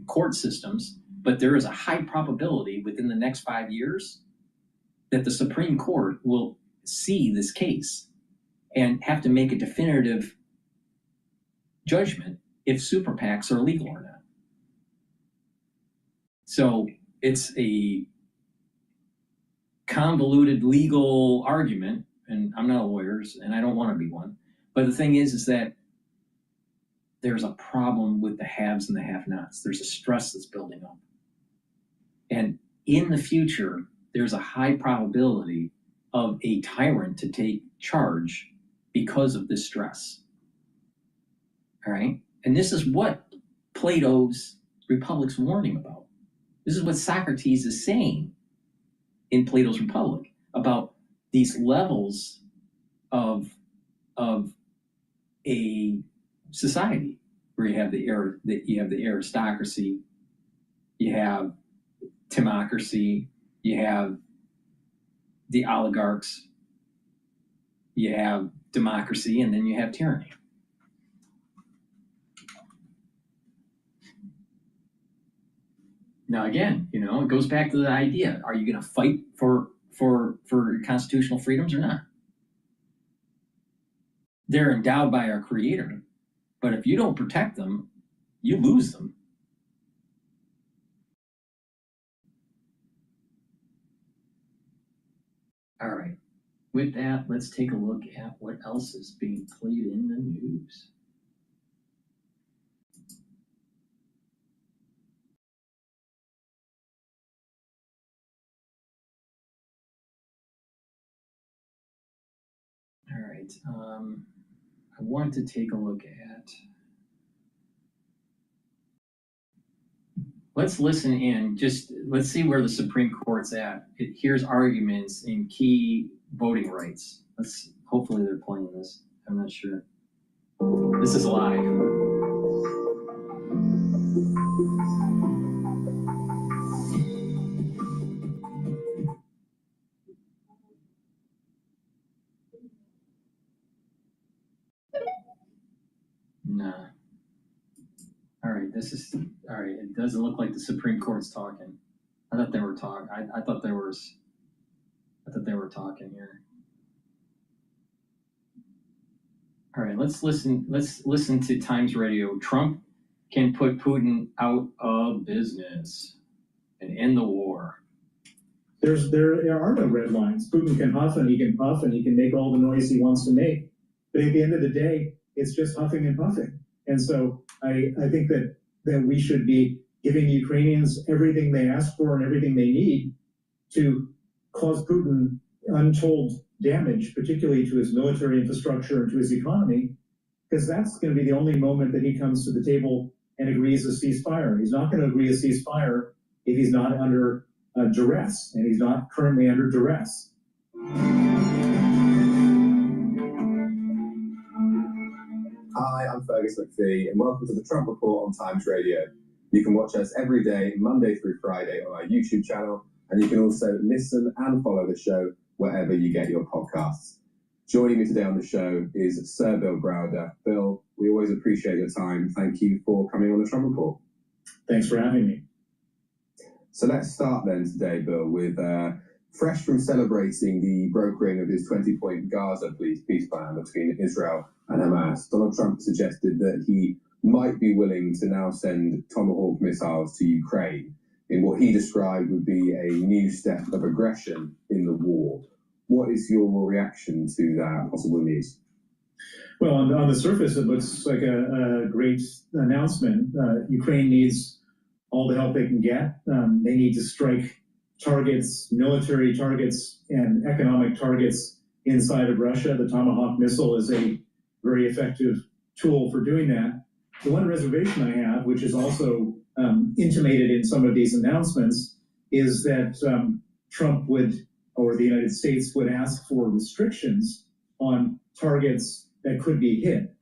court systems, but there is a high probability within the next 5 years that the Supreme Court will see this case and have to make a definitive judgment if super PACs are legal or not. So it's a convoluted legal argument, and I'm not a lawyer, and I don't want to be one. But the thing is that there's a problem with the haves and the have-nots. There's a stress that's building up. And in the future, there's a high probability of a tyrant to take charge because of this stress. All right? And this is what Plato's Republic's warning about. This is what Socrates is saying in Plato's Republic about these levels of a society where you have the aristocracy, you have timocracy, you have the oligarchs, you have democracy, and then you have tyranny. Now, again, you know, it goes back to the idea: are you going to fight for constitutional freedoms or not? They're endowed by our Creator, but if you don't protect them, you lose them. All right. With that, let's take a look at what else is being played in the news. All right. I want to take a look at. Let's listen in. Just let's see where the Supreme Court's at. It hears arguments in key voting rights. Hopefully they're playing this. I'm not sure. This is live. Nah. All right, all right. It doesn't look like the Supreme Court's talking. I thought they were talking. I thought they were talking here. All right, let's listen. Let's listen to Times Radio. Trump can put Putin out of business and end the war. There are no red lines. Putin can huff and he can puff and he can make all the noise he wants to make. But at the end of the day, it's just huffing and puffing. And so I think that we should be giving Ukrainians everything they ask for and everything they need to cause Putin untold damage, particularly to his military infrastructure and to his economy, because that's going to be the only moment that he comes to the table and agrees a ceasefire. He's not going to agree a ceasefire if he's not under duress, and he's not currently under duress. Hi, I'm Fergus McPhee, and welcome to the Trump Report on Times Radio. You can watch us every day, Monday through Friday, on our YouTube channel, and you can also listen and follow the show wherever you get your podcasts. Joining me today on the show is Sir Bill Browder. Bill, we always appreciate your time. Thank you for coming on the Trump Report. Thanks for having me. So let's start then today, Bill, with fresh from celebrating the brokering of his 20-point Gaza peace plan between Israel and Hamas. Donald Trump suggested that he might be willing to now send Tomahawk missiles to Ukraine in what he described would be a new step of aggression in the war. What is your reaction to that possible news? Well, on the surface, it looks like a great announcement. Ukraine needs all the help they can get. They need to strike targets, military targets, and economic targets inside of Russia. The Tomahawk missile is a very effective tool for doing that. The one reservation I have, which is also intimated in some of these announcements, is that Trump would, or the United States would ask for restrictions on targets that could be hit.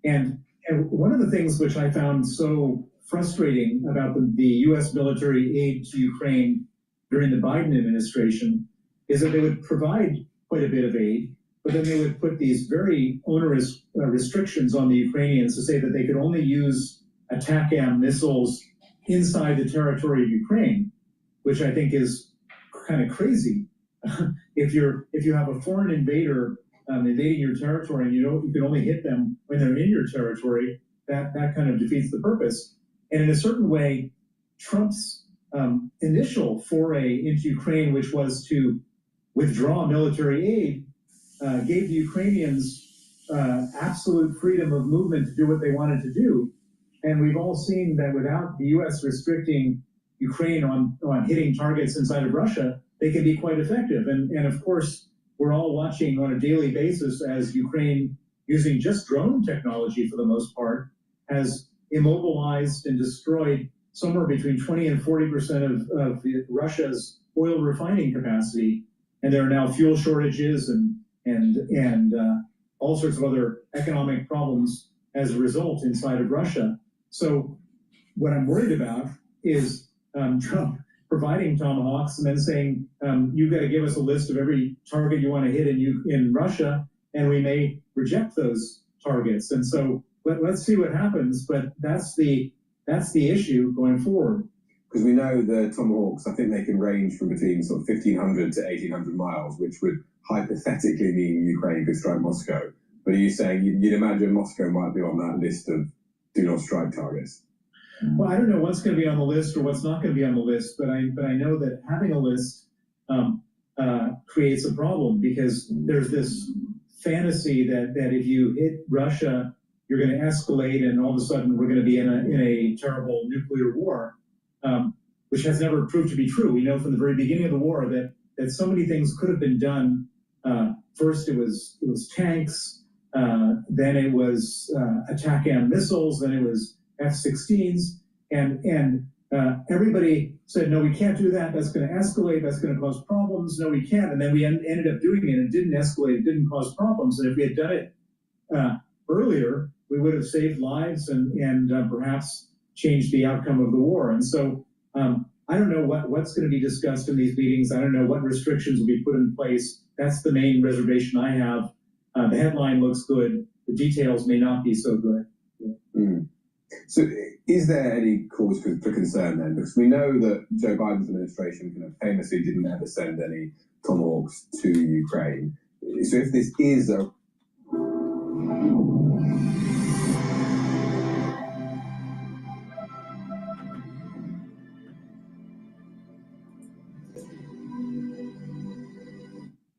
And one of the things which I found so frustrating about the U.S. military aid to Ukraine during the Biden administration is that they would provide quite a bit of aid, but then they would put these very onerous restrictions on the Ukrainians to say that they could only use ATACMS missiles inside the territory of Ukraine, which I think is kind of crazy. If you have a foreign invader invading your territory and you can only hit them when they're in your territory, that kind of defeats the purpose. And in a certain way, Trump's initial foray into Ukraine, which was to withdraw military aid, gave the Ukrainians absolute freedom of movement to do what they wanted to do. And we've all seen that without the U.S. restricting Ukraine on hitting targets inside of Russia, they can be quite effective. And of course, we're all watching on a daily basis as Ukraine, using just drone technology for the most part, has immobilized and destroyed somewhere between 20 and 40% of Russia's oil refining capacity. And there are now fuel shortages and all sorts of other economic problems as a result inside of Russia. So what I'm worried about is Trump providing Tomahawks and then saying, you've got to give us a list of every target you want to hit in Russia, and we may reject those targets. And so let's see what happens, but that's the issue going forward. Because we know the Tomahawks, I think they can range from between sort of 1,500 to 1,800 miles, which would hypothetically mean Ukraine could strike Moscow. But are you saying you'd imagine Moscow might be on that list of do not strike targets? Well, I don't know what's going to be on the list or what's not going to be on the list, but I know that having a list creates a problem, because there's this fantasy that if you hit Russia, you're going to escalate, and all of a sudden we're going to be in a terrible nuclear war, which has never proved to be true. We know from the very beginning of the war that so many things could have been done. First, it was tanks, then it was ATACMS missiles, then it was F-16s, and everybody said, no, we can't do that. That's going to escalate. That's going to cause problems. No, we can't. And then we ended up doing it. It didn't escalate. It didn't cause problems. And if we had done it earlier, we would have saved lives and perhaps changed the outcome of the war. And so I don't know what's going to be discussed in these meetings. I don't know what restrictions will be put in place. That's the main reservation I have. The headline looks good. The details may not be so good. Mm. So is there any cause for concern then? Because we know that Joe Biden's administration kind of famously didn't ever send any Tomahawks to Ukraine. So if this is a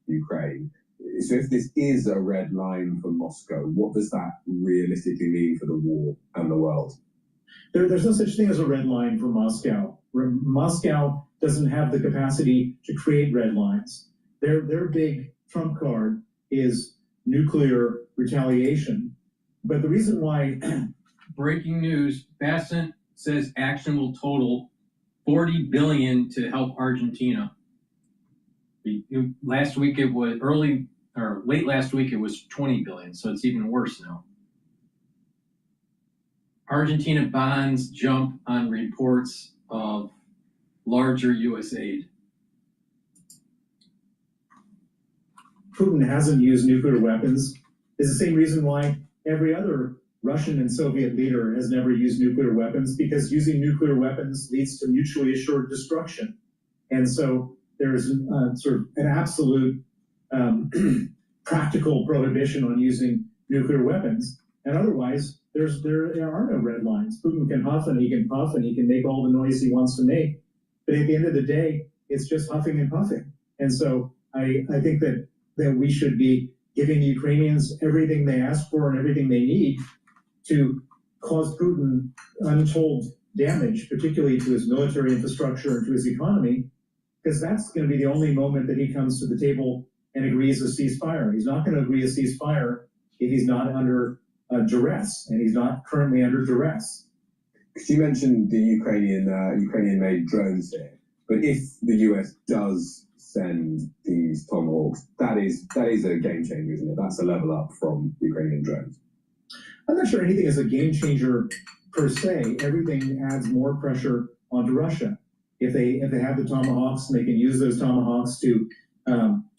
Ukraine, so if this is a red line for Moscow, what does that realistically mean for the war and the world? There's no such thing as a red line for Moscow. Moscow doesn't have the capacity to create red lines. Their big trump card is nuclear retaliation. But the reason why... Breaking news, Bassett says action will total $40 billion to help Argentina. Last week it was late last week it was $20 billion, so it's even worse now. Argentina bonds jump on reports of larger U.S. aid. Putin hasn't used nuclear weapons is the same reason why every other Russian and Soviet leader has never used nuclear weapons, because using nuclear weapons leads to mutually assured destruction. And so there's sort of an absolute practical prohibition on using nuclear weapons. And otherwise, there are no red lines. Putin can huff and he can puff and he can make all the noise he wants to make. But at the end of the day, it's just huffing and puffing. And so I think that we should be giving the Ukrainians everything they ask for and everything they need to cause Putin untold damage, particularly to his military infrastructure and to his economy, because that's going to be the only moment that he comes to the table and agrees a ceasefire. He's not going to agree a ceasefire if he's not under duress, and he's not currently under duress. Because you mentioned the Ukrainian-made drones here, but if the US does send these Tomahawks, that is a game changer, isn't it? That's a level up from Ukrainian drones. I'm not sure anything is a game changer per se. Everything adds more pressure onto Russia. If they have the Tomahawks, they can use those Tomahawks to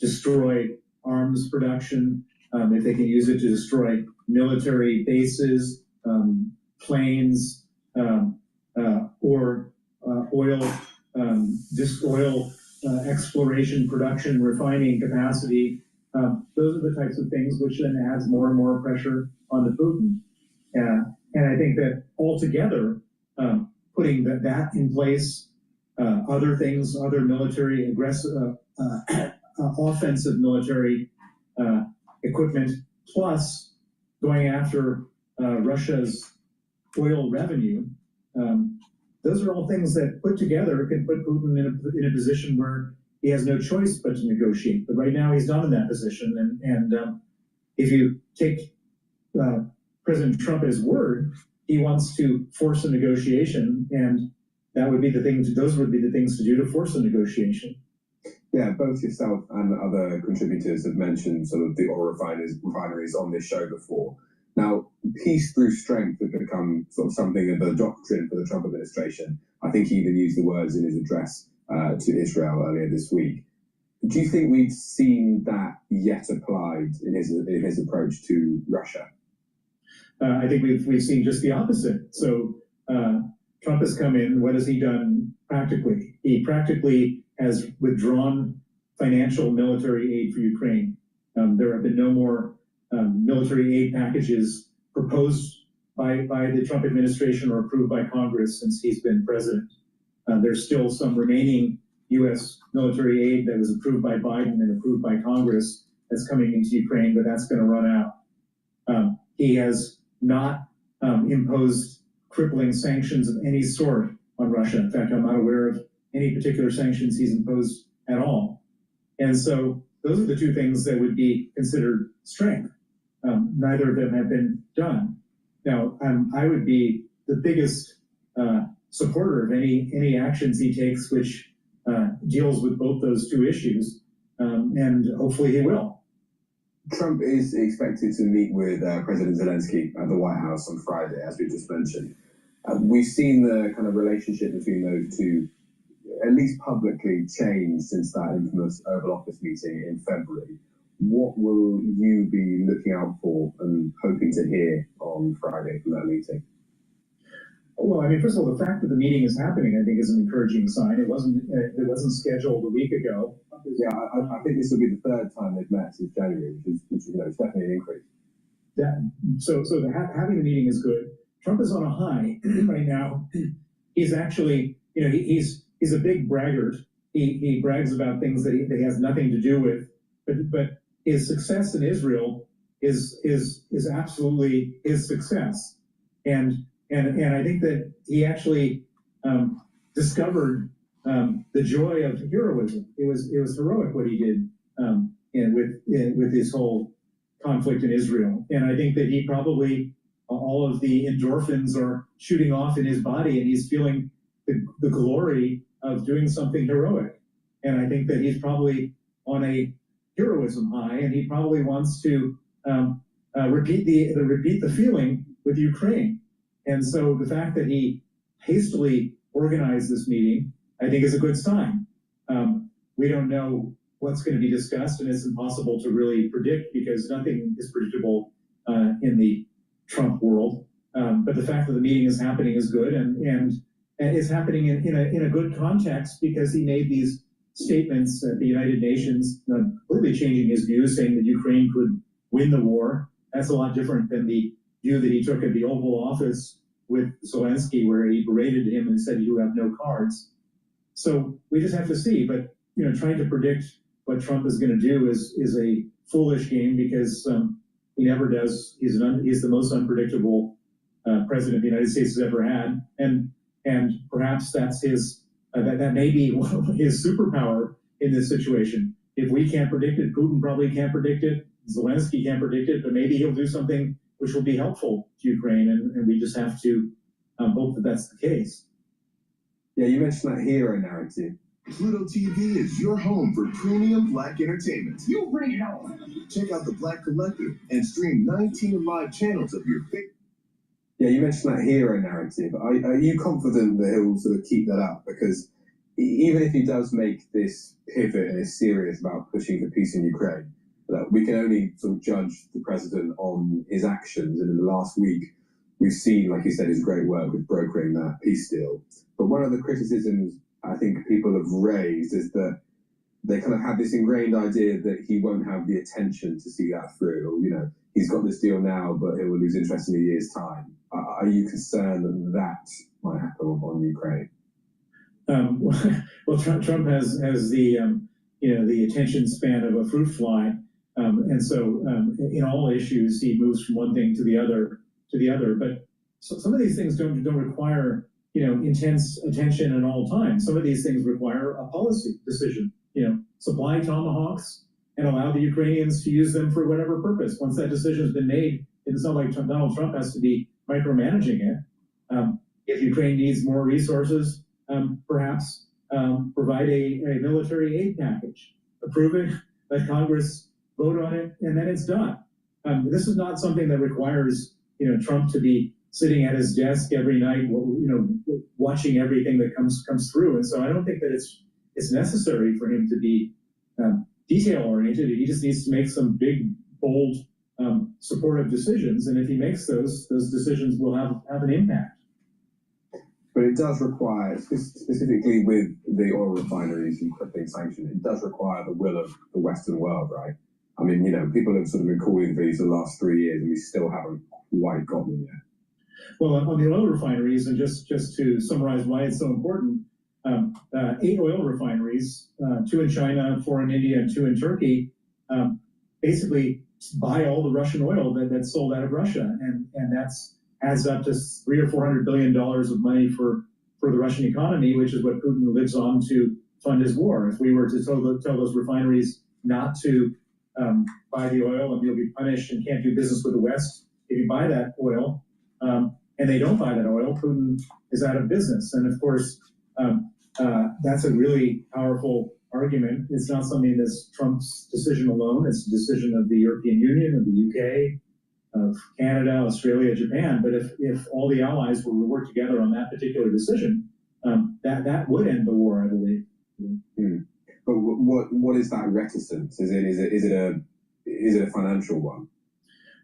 destroy arms production. If they can use it to destroy military bases, planes, or oil exploration, production, refining capacity. Those are the types of things which then adds more and more pressure onto Putin. And I think that altogether, putting that in place, other things, other military offensive military equipment, plus going after Russia's oil revenue, those are all things that put together can put Putin in a position where he has no choice but to negotiate. But right now he's not in that position. And if you take President Trump at his word, he wants to force a negotiation, and that would be the thing. Those would be the things to do to force a negotiation. Yeah, both yourself and other contributors have mentioned sort of the oil refineries on this show before. Now, peace through strength has become sort of something of a doctrine for the Trump administration. I think he even used the words in his address to Israel earlier this week. Do you think we've seen that yet applied in his approach to Russia? I think we've seen just the opposite. So Trump has come in. What has he done practically? He practically has withdrawn financial military aid for Ukraine. There have been no more military aid packages proposed by the Trump administration or approved by Congress since he's been president. There's still some remaining U.S. military aid that was approved by Biden and approved by Congress that's coming into Ukraine, but that's going to run out. He has not imposed crippling sanctions of any sort on Russia. In fact, I'm not aware of any particular sanctions he's imposed at all. And so those are the two things that would be considered strength. Neither of them have been done. Now, I would be the biggest supporter of any actions he takes which deals with both those two issues, and hopefully he will. Trump is expected to meet with President Zelensky at the White House on Friday, as we just mentioned. We've seen the kind of relationship between those two, at least publicly, change since that infamous Oval Office meeting in February. What will you be looking out for and hoping to hear on Friday from that meeting? Well, I mean, first of all, the fact that the meeting is happening, I think, is an encouraging sign. It wasn't scheduled a week ago. Yeah, I think this will be the third time they've met since January, which is it's definitely an increase. So having the meeting is good. Trump is on a high right now. He's actually, he's a big braggart. He brags about things that he has nothing to do with, but his success in Israel is absolutely his success, and I think that he actually discovered the joy of heroism. It was heroic what he did with his whole conflict in Israel, and I think that he probably all of the endorphins are shooting off in his body, and he's feeling the glory of doing something heroic, and I think that he's probably on a heroism high, and he probably wants to repeat the feeling with Ukraine. And so the fact that he hastily organized this meeting, I think, is a good sign. We don't know what's going to be discussed, and it's impossible to really predict because nothing is predictable in the Trump world. But the fact that the meeting is happening is good, and it's happening in a good context because he made these statements at the United Nations, completely changing his views, saying that Ukraine could win the war. That's a lot different than the view that he took at the Oval Office with Zelensky, where he berated him and said, "You have no cards." So we just have to see. But trying to predict what Trump is going to do is a foolish game because he never does. He's the most unpredictable president the United States has ever had, and perhaps that's his. That may be his superpower in this situation. If we can't predict it, Putin probably can't predict it. Zelensky can't predict it, but maybe he'll do something which will be helpful to Ukraine, and we just have to hope that that's the case. Yeah, you mentioned that hero narrative. Pluto TV is your home for premium Black entertainment. You bring it on. Check out the Black Collective and stream 19 live channels of your favorite. Yeah, you mentioned that hero narrative. Are you confident that he'll sort of keep that up? Because even if he does make this pivot and is serious about pushing for peace in Ukraine, we can only sort of judge the president on his actions. And in the last week, we've seen, like you said, his great work with brokering that peace deal. But one of the criticisms I think people have raised is that they kind of have this ingrained idea that he won't have the attention to see that through. Or, he's got this deal now, but it will lose interest in a year's time. Are you concerned that that might happen on Ukraine? Well, Trump has the the attention span of a fruit fly, and so in all issues he moves from one thing to the other. But some of these things don't require intense attention at all times. Some of these things require a policy decision. Supply Tomahawks and allow the Ukrainians to use them for whatever purpose. Once that decision has been made, it's not like Donald Trump has to be micromanaging it. If Ukraine needs more resources, perhaps provide a military aid package, approve it, let Congress vote on it, and then it's done. This is not something that requires Trump to be sitting at his desk every night, watching everything that comes through. And so I don't think that it's necessary for him to be detail oriented. He just needs to make some big, bold, supportive decisions, and if he makes those decisions will have an impact. But it does require, specifically with the oil refineries and crippling sanctions, it does require the will of the Western world, right? I mean, people have sort of been calling for these the last 3 years, and we still haven't quite got them yet. Well, on the oil refineries, and just to summarize why it's so important, 8 oil refineries, 2 in China, 4 in India, and 2 in Turkey, basically buy all the Russian oil that's sold out of Russia, and that's adds up to $300 or $400 billion of money for the Russian economy, which is what Putin lives on to fund his war. If we were to tell those refineries not to buy the oil and you'll be punished and can't do business with the West if you buy that oil, and they don't buy that oil, Putin is out of business. And of course, that's a really powerful argument. It's not something that's Trump's decision alone. It's a decision of the European Union, of the UK, of Canada, Australia, Japan. But if all the allies were to work together on that particular decision, that would end the war, I believe. But what is that reticence? Is it a financial one?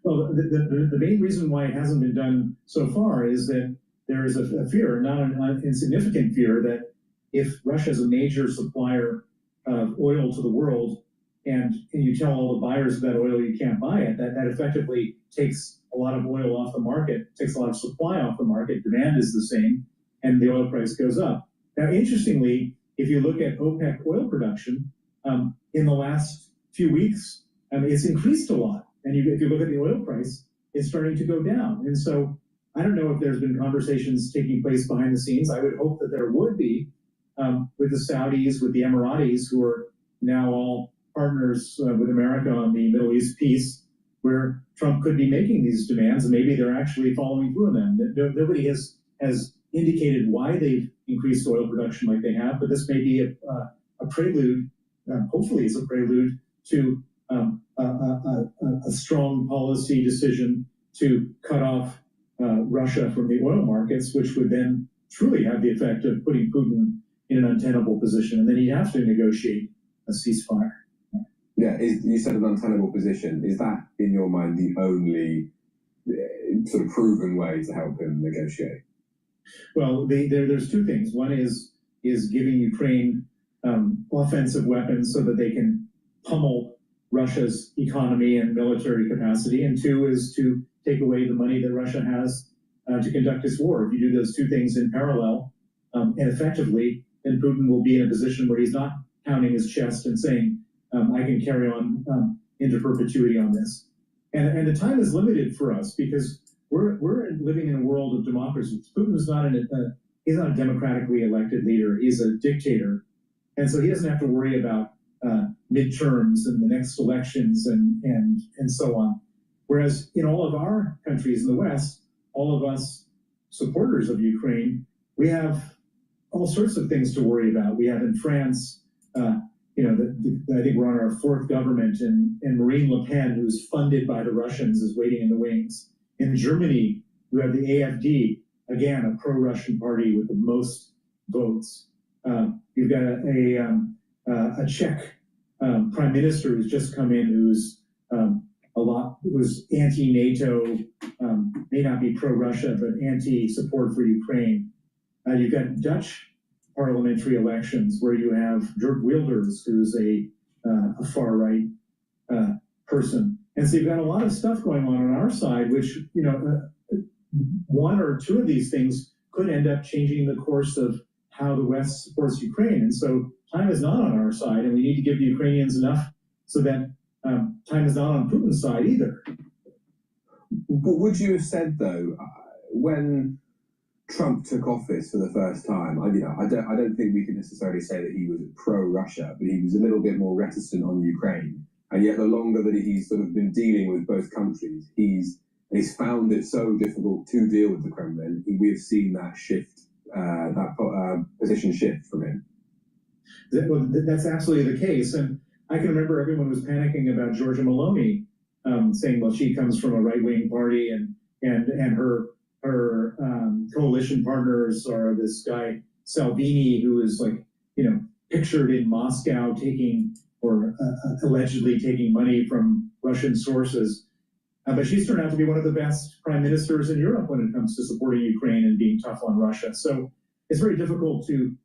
Well, the main reason why it hasn't been done so far is that there is a fear, not an insignificant fear, that if Russia is a major supplier of oil to the world, and you tell all the buyers of that oil you can't buy it, that effectively takes a lot of oil off the market, takes a lot of supply off the market, demand is the same, and the oil price goes up. Now, interestingly, if you look at OPEC oil production, in the last few weeks, it's increased a lot. And if you look at the oil price, it's starting to go down. And so I don't know if there's been conversations taking place behind the scenes. I would hope that there would be with the Saudis, with the Emiratis, who are now all partners with America on the Middle East peace, where Trump could be making these demands, and maybe they're actually following through on them. Nobody has indicated why they've increased oil production like they have, but this may be a prelude, hopefully it's a prelude to a strong policy decision to cut off Russia from the oil markets, which would then truly have the effect of putting Putin in an untenable position, and then he'd have to negotiate a ceasefire. You said an untenable position. Is that, in your mind, the only sort of proven way to help him negotiate? Well, there's two things. One is giving Ukraine offensive weapons so that they can pummel Russia's economy and military capacity, and two is to take away the money that Russia has to conduct its war. If you do those two things in parallel and effectively, then Putin will be in a position where he's not pounding his chest and saying, I can carry on into perpetuity on this. And the time is limited for us because we're living in a world of democracies. Putin's not he's not a democratically elected leader. He's a dictator. And so he doesn't have to worry about midterms and the next elections and so on. Whereas in all of our countries in the West, all of us supporters of Ukraine, we have all sorts of things to worry about. We have in France, I think we're on our fourth government, and Marine Le Pen, who's funded by the Russians, is waiting in the wings. In Germany, you have the AfD, again, a pro-Russian party with the most votes. You've got a Czech prime minister who's just come in, who's who's anti-NATO, may not be pro-Russia, but anti-support for Ukraine. You've got Dutch parliamentary elections where you have Geert Wilders, who's a far-right person. And so you've got a lot of stuff going on our side, which, one or two of these things could end up changing the course of how the West supports Ukraine. And so time is not on our side, and we need to give the Ukrainians enough so that time is not on Putin's side either. But would you have said, though, when Trump took office for the first time, I don't think we can necessarily say that he was pro-Russia, but he was a little bit more reticent on Ukraine. And yet the longer that he's sort of been dealing with both countries, he's found it so difficult to deal with the Kremlin. We've seen that shift, position shift from him. That's absolutely the case. And I can remember everyone was panicking about Giorgia Meloni, saying, well, she comes from a right-wing party and her coalition partners are this guy Salvini, who is pictured in Moscow allegedly taking money from Russian sources. But she's turned out to be one of the best prime ministers in Europe when it comes to supporting Ukraine and being tough on Russia. So it's very difficult to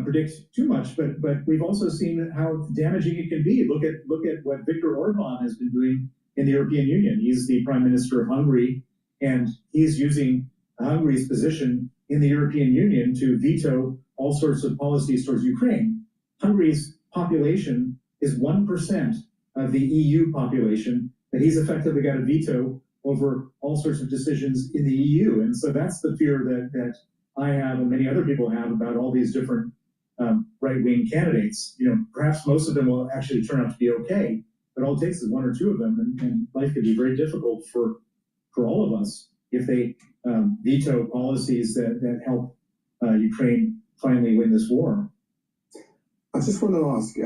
predict too much, but we've also seen how damaging it can be. Look at what Viktor Orban has been doing in the European Union. He's the prime minister of Hungary, and he's using Hungary's position in the European Union to veto all sorts of policies towards Ukraine. Hungary's population is 1% of the EU population, but he's effectively got a veto over all sorts of decisions in the EU. And so that's the fear that I have and many other people have about all these different right-wing candidates. Perhaps most of them will actually turn out to be okay, but all it takes is one or two of them, and life could be very difficult for all of us if they veto policies that help Ukraine finally win this war. I just want to ask,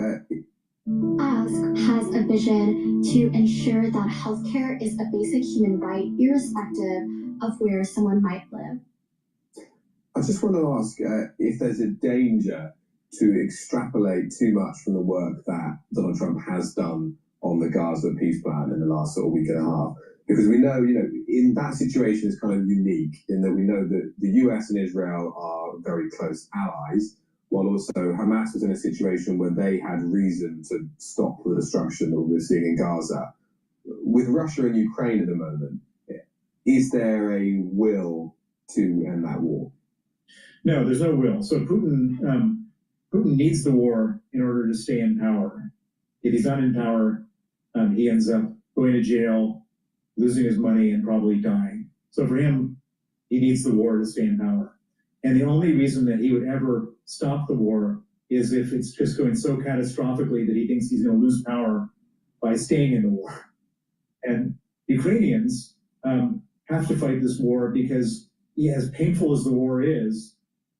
Ask has a vision to ensure that healthcare is a basic human right, irrespective of where someone might live. I just want to ask if there's a danger to extrapolate too much from the work that Donald Trump has done on the Gaza peace plan in the last sort of week and a half. Because we know, in that situation is kind of unique in that we know that the US and Israel are very close allies, while also Hamas was in a situation where they had reason to stop the destruction that we were seeing in Gaza. With Russia and Ukraine at the moment, is there a will to end that war? No, there's no will. So Putin needs the war in order to stay in power. If he's not in power, he ends up going to jail, losing his money, and probably dying. So for him, he needs the war to stay in power. And the only reason that he would ever stop the war is if it's just going so catastrophically that he thinks he's going to lose power by staying in the war. And Ukrainians have to fight this war because, as painful as the war is,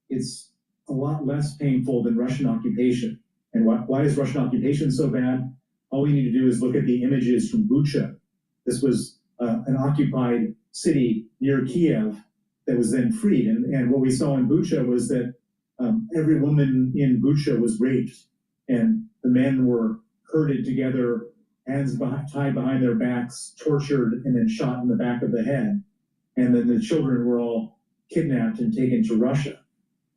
it's a lot less painful than Russian occupation. And why is Russian occupation so bad? All we need to do is look at the images from Bitchute. This was an occupied city near Kiev that was then freed. And what we saw in Bitchute was that every woman in Bitchute was raped, and the men were herded together tied behind their backs, tortured, and then shot in the back of the head. And then the children were all kidnapped and taken to Russia.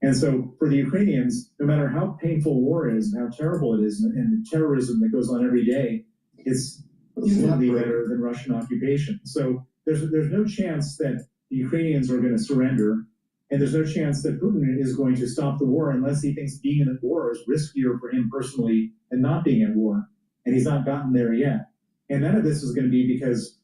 And so for the Ukrainians, no matter how painful war is, and how terrible it is, and the terrorism that goes on every day, it's infinitely better than Russian occupation. So there's no chance that the Ukrainians are going to surrender, and there's no chance that Putin is going to stop the war unless he thinks being in the war is riskier for him personally than not being at war. And he's not gotten there yet. And none of this is going to be because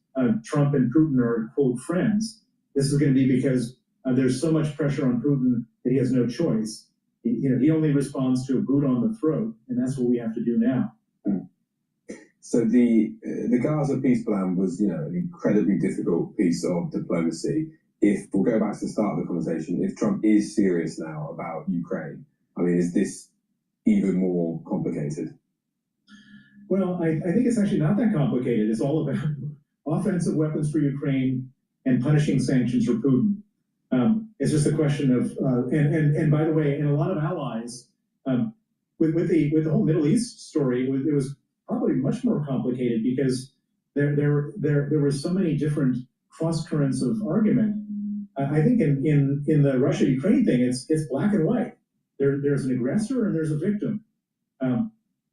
Trump and Putin are, quote, friends. This is going to be because there's so much pressure on Putin that he has no choice. He only responds to a boot on the throat, and that's what we have to do now. So the Gaza peace plan was, an incredibly difficult piece of diplomacy. If we'll go back to the start of the conversation, if Trump is serious now about Ukraine, I mean, is this even more complicated? Well, I think it's actually not that complicated. It's all about offensive weapons for Ukraine and punishing sanctions for Putin. It's just a question of, and by the way, and a lot of allies, with the whole Middle East story, it was probably much more complicated because there were so many different cross currents of argument. I think in the Russia-Ukraine thing, it's black and white. There's an aggressor and there's a victim.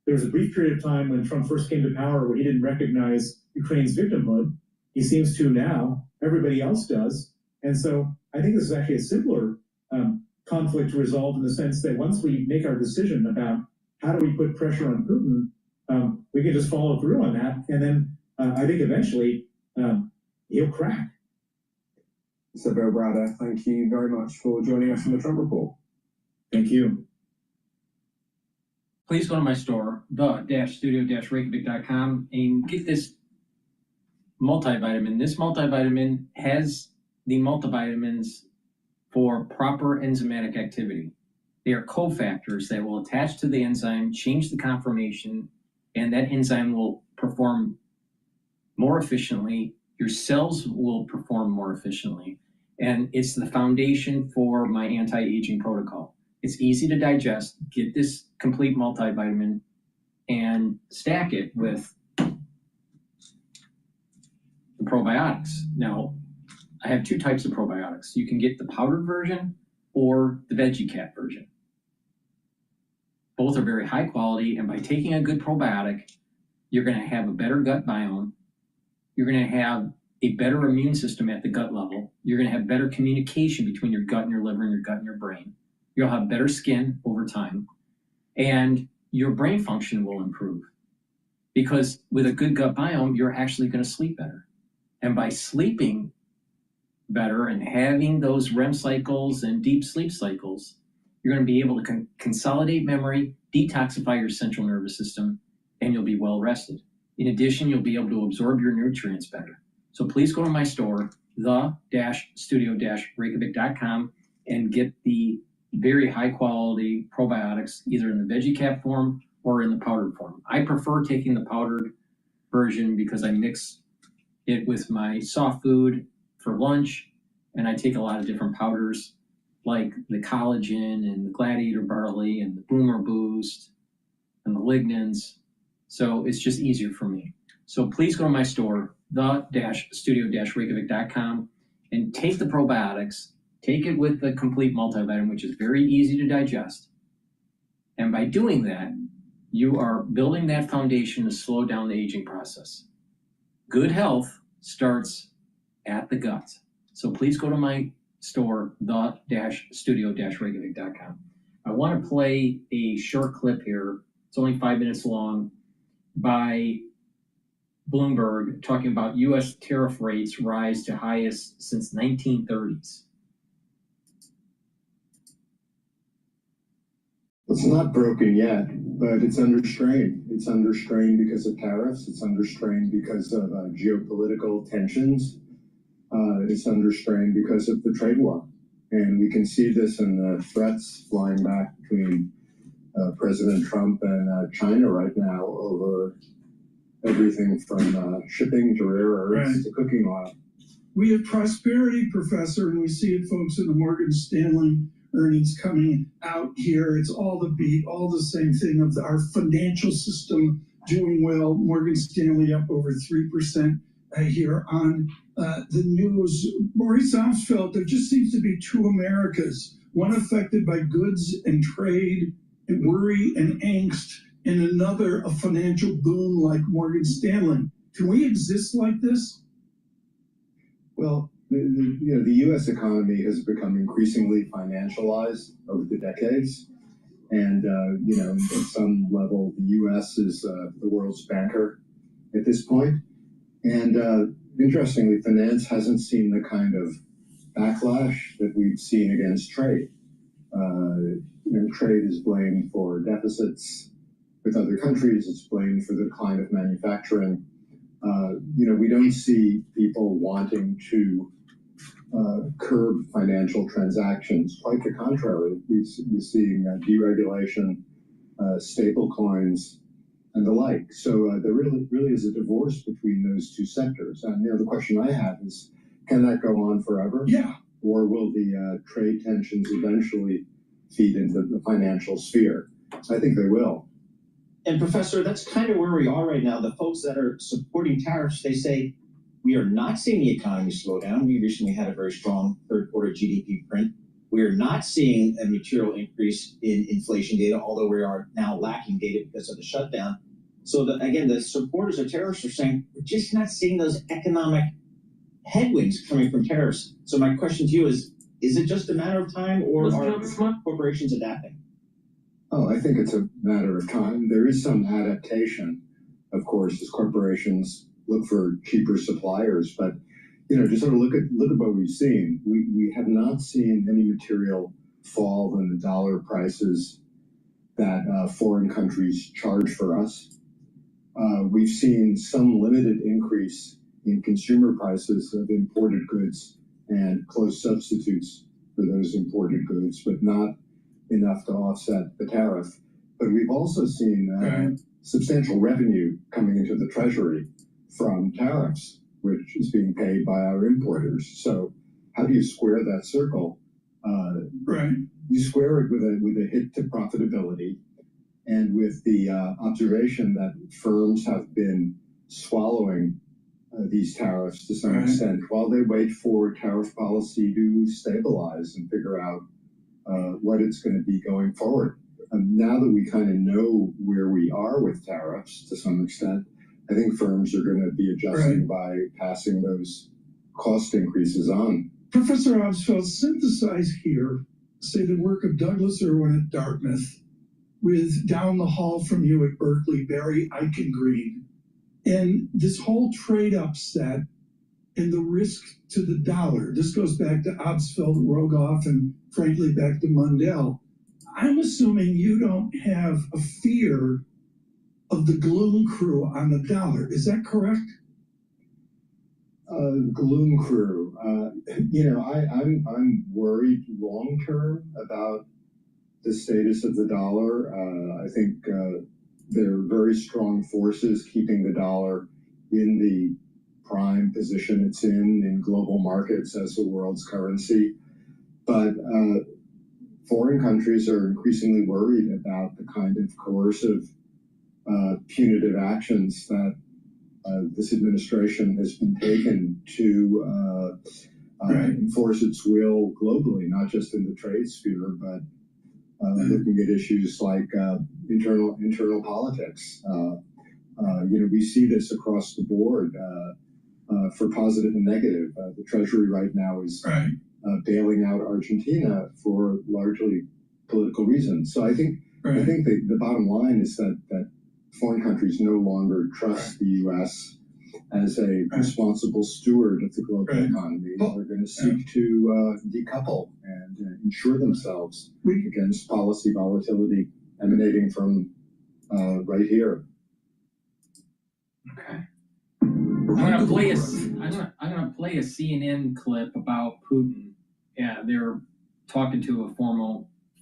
There was a brief period of time when Trump first came to power where he didn't recognize Ukraine's victimhood. He seems to now. Everybody else does. And so I think this is actually a simpler conflict to resolve in the sense that once we make our decision about how do we put pressure on Putin, we can just follow through on that. And then I think eventually he'll crack. So Bill Browder, thank you very much for joining us on the Trump Report. Thank you. Please go to my store, the-studio-reykjavik.com, and get this multivitamin. This multivitamin has the multivitamins for proper enzymatic activity. They are cofactors that will attach to the enzyme, change the conformation, and that enzyme will perform more efficiently. Your cells will perform more efficiently. And it's the foundation for my anti-aging protocol. It's easy to digest. Get this complete multivitamin and stack it with the probiotics. Now, I have two types of probiotics. You can get the powdered version or the VeggieCat version. Both are very high quality, and by taking a good probiotic, you're going to have a better gut biome. You're going to have a better immune system at the gut level. You're going to have better communication between your gut and your liver and your gut and your brain. You'll have better skin over time, and your brain function will improve. Because with a good gut biome, you're actually going to sleep better. And by sleeping better and having those REM cycles and deep sleep cycles, you're going to be able to consolidate memory, detoxify your central nervous system, and you'll be well rested. In addition, you'll be able to absorb your nutrients better. So please go to my store, the-studio-reykjavik.com, and get the very high quality probiotics, either in the VeggieCat form or in the powdered form. I prefer taking the powdered version because I mix it with my soft food for lunch, and I take a lot of different powders like the collagen and the gladiator barley and the boomer boost and the lignans. So it's just easier for me. So please go to my store, the-studio-reykjavik.com, and take the probiotics. Take it with the complete multivitamin, which is very easy to digest. And by doing that, you are building that foundation to slow down the aging process. Good health starts at the gut. So please go to my store, the-studio-reykjavik.com. I want to play a short clip here. It's only 5 minutes long, by Bloomberg talking about U.S. tariff rates rise to highest since 1930s. It's not broken yet, but it's under strain. It's under strain because of tariffs. It's under strain because of geopolitical tensions. It's under strain because of the trade war. And we can see this in the threats flying back between President Trump and China right now over everything from shipping to rare earths to cooking oil. We have prosperity, Professor, and we see it, folks, in the Morgan Stanley earnings coming out here. It's all the beat, all the same thing of our financial system doing well. Morgan Stanley up over 3% here on the news. Maurice Amsfeld, there just seems to be two Americas, one affected by goods and trade and worry and angst, and another a financial boom like Morgan Stanley. Can we exist like this? Well, the U.S. economy has become increasingly financialized over the decades. And, at some level, the U.S. is the world's banker at this point. And interestingly, finance hasn't seen the kind of backlash that we've seen against trade. Trade is blamed for deficits with other countries. It's blamed for the decline of manufacturing. We don't see people wanting to curb financial transactions. Quite the contrary, we're seeing deregulation, stable coins, and the like. So there really is a divorce between those two sectors. And the question I have is, can that go on forever? Yeah. Or will the trade tensions eventually feed into the financial sphere? I think they will. And Professor, that's kind of where we are right now. The folks that are supporting tariffs, they say, we are not seeing the economy slow down. We recently had a very strong third quarter GDP print. We are not seeing a material increase in inflation data, although we are now lacking data because of the shutdown. So again, the supporters of tariffs are saying, we're just not seeing those economic headwinds coming from tariffs. So my question to you is it just a matter of time, or are corporations adapting? Oh, I think it's a matter of time. There is some adaptation, of course, as corporations look for cheaper suppliers. But just sort of look at what we've seen. We have not seen any material fall in the dollar prices that foreign countries charge for us. We've seen some limited increase in consumer prices of imported goods and close substitutes for those imported goods, but not enough to offset the tariff. But we've also seen substantial revenue coming into the Treasury from tariffs, which is being paid by our importers. So how do you square that circle? You square it with a hit to profitability, and with the observation that firms have been swallowing these tariffs to some extent while they wait for tariff policy to stabilize and figure out what it's going to be going forward. Now that we kind of know where we are with tariffs to some extent, I think firms are going to be adjusting by passing those cost increases on. Professor Amsfeld, synthesize here, say, the work of Douglas Irwin at Dartmouth with down the hall from you at Berkeley, Barry Eichengreen, and this whole trade upset and the risk to the dollar. This goes back to Amsfeld, Rogoff, and frankly back to Mundell. I'm assuming you don't have a fear of the gloom crew on the dollar. Is that correct? Gloom crew. I'm worried long term about the status of the dollar. I think there are very strong forces keeping the dollar in the prime position it's in global markets as the world's currency. But foreign countries are increasingly worried about the kind of coercive, punitive actions that this administration has been taken to enforce its will globally, not just in the trade sphere, but looking at issues like internal politics. We see this across the board for positive and negative. The Treasury right now is bailing out Argentina for largely political reasons. So I think the bottom line is that foreign countries no longer trust the U.S. as a responsible steward of the global economy. They're going to seek to decouple and insure themselves against policy volatility emanating from right here. Okay. I'm gonna play a CNN clip about Putin. Yeah, they're talking to a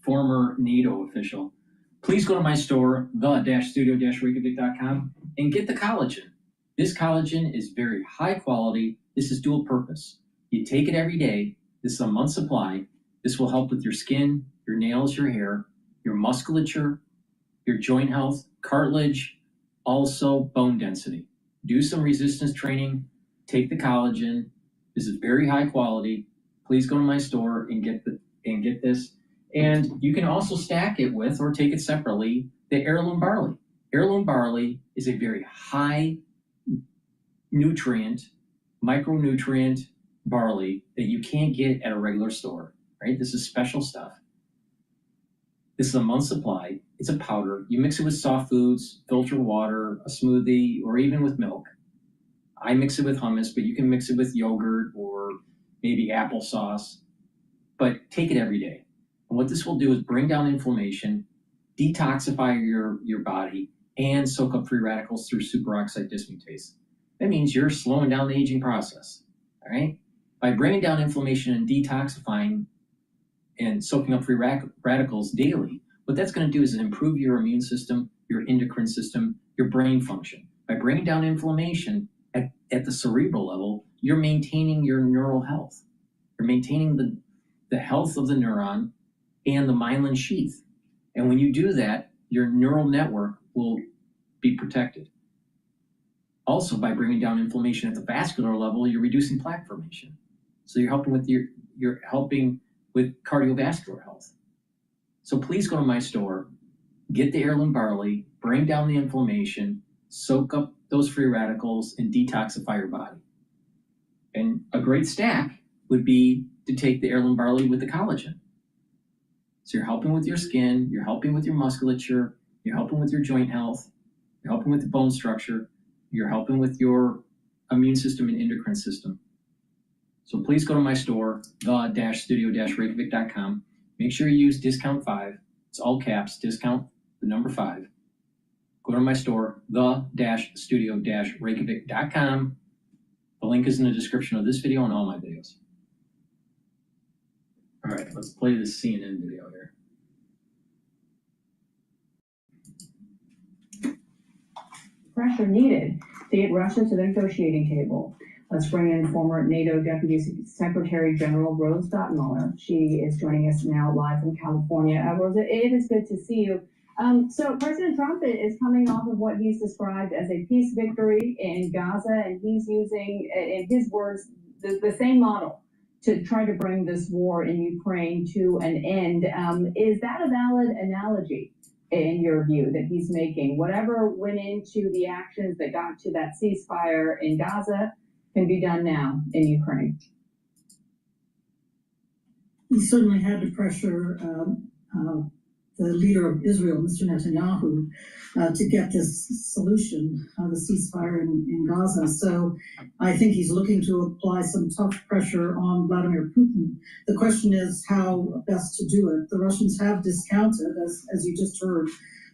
former NATO official. Please go to my store, the-studio-reykjavik.com, and get the collagen. This collagen is very high quality. This is dual purpose. You take it every day. This is a month's supply. This will help with your skin, your nails, your hair, your musculature, your joint health, cartilage, Also, bone density. Do some resistance training, take the collagen. This is very high quality. Please go to my store and get this. And you can also stack it with, or take it separately, the heirloom barley. Heirloom barley is a very high nutrient, micronutrient barley that you can't get at a regular store, right? This is special stuff. This is a month's supply. It's a powder. You mix it with soft foods, filtered water, a smoothie, or even with milk. I mix it with hummus, but you can mix it with yogurt or maybe applesauce. But take it every day. And what this will do is bring down inflammation, detoxify your body, and soak up free radicals through superoxide dismutase. That means you're slowing down the aging process, all right? By bringing down inflammation and detoxifying and soaking up free radicals daily, what that's going to do is improve your immune system, your endocrine system, your brain function. By bringing down inflammation at the cerebral level, you're maintaining your neural health. You're maintaining the health of the neuron and the myelin sheath. And when you do that, your neural network will be protected. Also, by bringing down inflammation at the vascular level, you're reducing plaque formation. So you're helping with cardiovascular health. So please go to my store, get the heirloom barley, bring down the inflammation, soak up those free radicals, and detoxify your body. And a great stack would be to take the heirloom barley with the collagen. So you're helping with your skin, you're helping with your musculature, you're helping with your joint health, you're helping with the bone structure, you're helping with your immune system and endocrine system. So please go to my store, the-studio-reykjavik.com. Make sure you use discount 5. It's all caps, discount the number 5. Go to my store, the-studio-reykjavik.com. The link is in the description of this video and all my videos. All right, let's play this CNN video here. Pressure needed to get Russia to the negotiating table. Let's bring in former NATO Deputy Secretary General Rose Mueller. She is joining us now live from California. Rose, it is good to see you. So President Trump is coming off of what he's described as a peace victory in Gaza, and he's using, in his words, the same model to try to bring this war in Ukraine to an end. Is that a valid analogy in your view that he's making? Whatever went into the actions that got to that ceasefire in Gaza can be done now in Ukraine. He certainly had to pressure the leader of Israel, Mr. Netanyahu, to get this solution, the ceasefire in Gaza. So I think he's looking to apply some tough pressure on Vladimir Putin. The question is how best to do it. The Russians have discounted, as you just heard,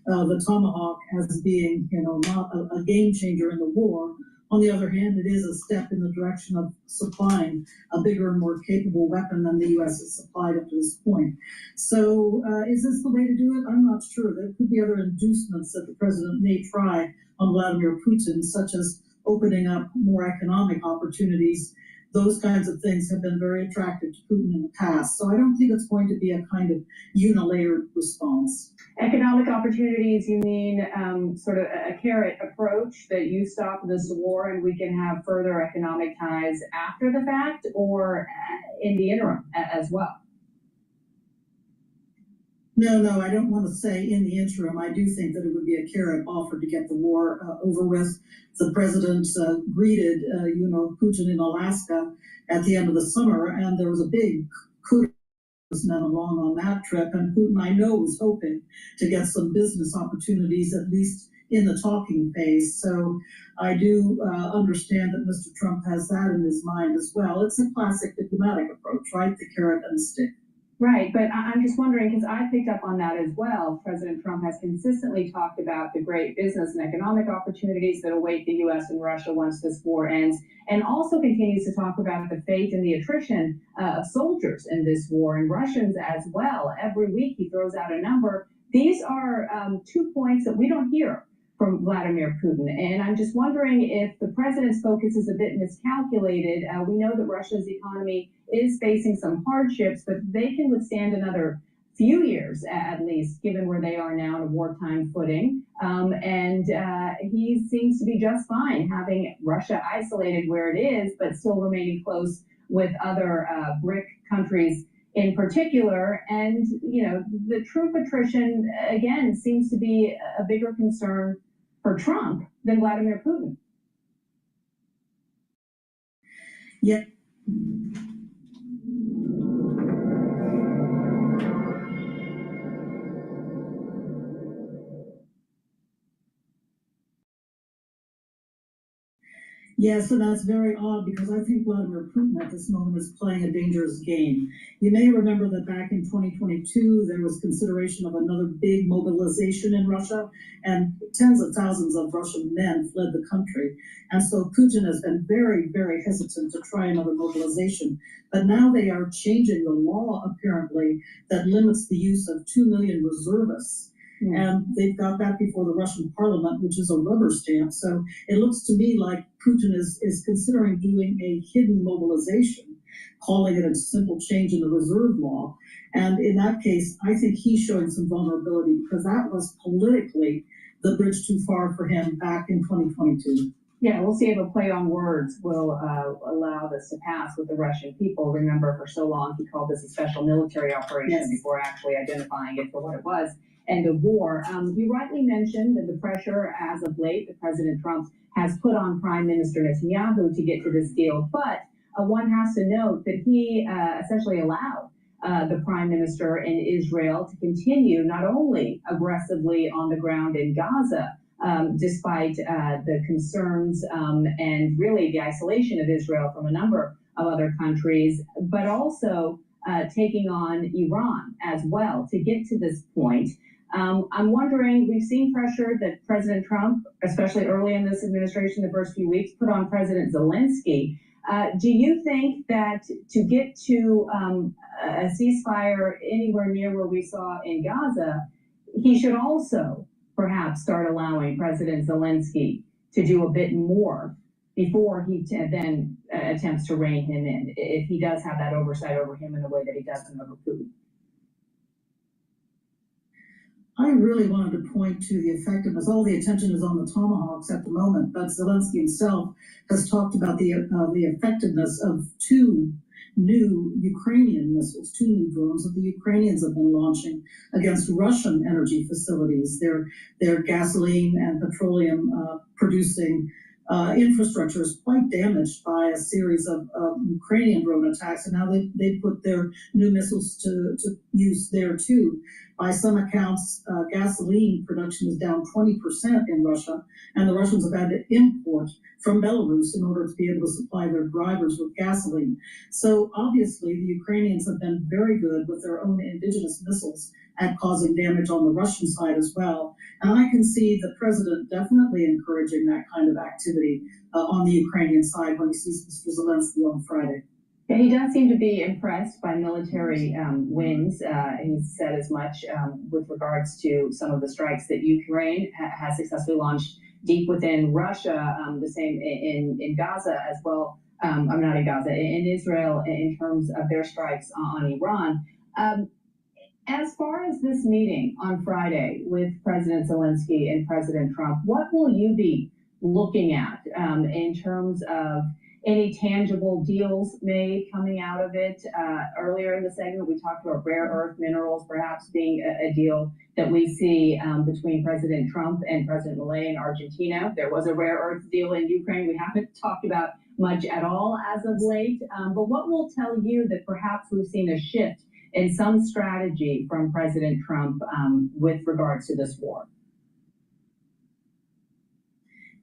the Tomahawk as being, not a game changer in the war. On the other hand, it is a step in the direction of supplying a bigger and more capable weapon than the U.S. has supplied up to this point. So is this the way to do it? I'm not sure. There could be other inducements that the president may try on Vladimir Putin, such as opening up more economic opportunities. Those kinds of things have been very attractive to Putin in the past. So I don't think it's going to be a kind of unilayered response. Economic opportunities, you mean sort of a carrot approach that you stop this war and we can have further economic ties after the fact, or in the interim as well? No, I don't want to say in the interim. I do think that it would be a carrot offer to get the war over with. The president greeted, Putin in Alaska at the end of the summer, and there was a big coup men along on that trip, and Putin, I know, was hoping to get some business opportunities, at least in the talking phase. So I do understand that Mr. Trump has that in his mind as well. It's a classic diplomatic approach, right? The carrot and the stick. Right, but I'm just wondering, because I picked up on that as well. President Trump has consistently talked about the great business and economic opportunities that await the U.S. and Russia once this war ends, and also continues to talk about the fate and the attrition of soldiers in this war, and Russians as well. Every week he throws out a number. These are 2 points that we don't hear from Vladimir Putin. And I'm just wondering if the president's focus is a bit miscalculated. We know that Russia's economy is facing some hardships, but they can withstand another few years, at least, given where they are now on a wartime footing. He seems to be just fine having Russia isolated where it is, but still remaining close with other BRIC countries in particular. And, the troop attrition, again, seems to be a bigger concern for Trump than Vladimir Putin. Yeah. Yes, and that's very odd because I think Vladimir Putin at this moment is playing a dangerous game. You may remember that back in 2022, there was consideration of another big mobilization in Russia, and tens of thousands of Russian men fled the country. And so Putin has been very, very hesitant to try another mobilization. But now they are changing the law, apparently, that limits the use of 2 million reservists. And they've got that before the Russian parliament, which is a rubber stamp. So it looks to me like Putin is considering doing a hidden mobilization, calling it a simple change in the reserve law. And in that case, I think he's showing some vulnerability because that was politically the bridge too far for him back in 2022. Yeah, we'll see if a play on words will allow this to pass with the Russian people. Remember, for so long, he called this a special military operation before actually identifying it for what it was. End of war. You rightly mentioned that the pressure as of late that President Trump has put on Prime Minister Netanyahu to get to this deal, but one has to note that he essentially allowed the Prime Minister in Israel to continue not only aggressively on the ground in Gaza, despite the concerns and really the isolation of Israel from a number of other countries, but also taking on Iran as well to get to this point. I'm wondering, we've seen pressure that President Trump, especially early in this administration, the first few weeks, put on President Zelensky. Do you think that to get to a ceasefire anywhere near where we saw in Gaza, he should also perhaps start allowing President Zelensky to do a bit more before he then attempts to rein him in, if he does have that oversight over him in the way that he doesn't over Putin? I really wanted to point to the effectiveness. All the attention is on the Tomahawks at the moment, but Zelensky himself has talked about the effectiveness of 2 new Ukrainian missiles, 2 new drones that the Ukrainians have been launching against Russian energy facilities. Their gasoline and petroleum producing infrastructure is quite damaged by a series of Ukrainian drone attacks, and now they put their new missiles to use there too. By some accounts, gasoline production is down 20% in Russia, and the Russians have had to import from Belarus in order to be able to supply their drivers with gasoline. So obviously, the Ukrainians have been very good with their own indigenous missiles at causing damage on the Russian side as well. And I can see the president definitely encouraging that kind of activity on the Ukrainian side when he sees Mr. Zelensky on Friday. Yeah, he does seem to be impressed by military wins. He said as much with regards to some of the strikes that Ukraine has successfully launched deep within Russia, the same in Gaza as well. I'm not in Gaza, in Israel, in terms of their strikes on Iran. As far as this meeting on Friday with President Zelensky and President Trump, what will you be looking at in terms of any tangible deals made coming out of it? Earlier in the segment, we talked about rare earth minerals perhaps being a deal that we see between President Trump and President Milei in Argentina. There was a rare earth deal in Ukraine. We haven't talked about much at all as of late. But what will tell you that perhaps we've seen a shift in some strategy from President Trump with regards to this war?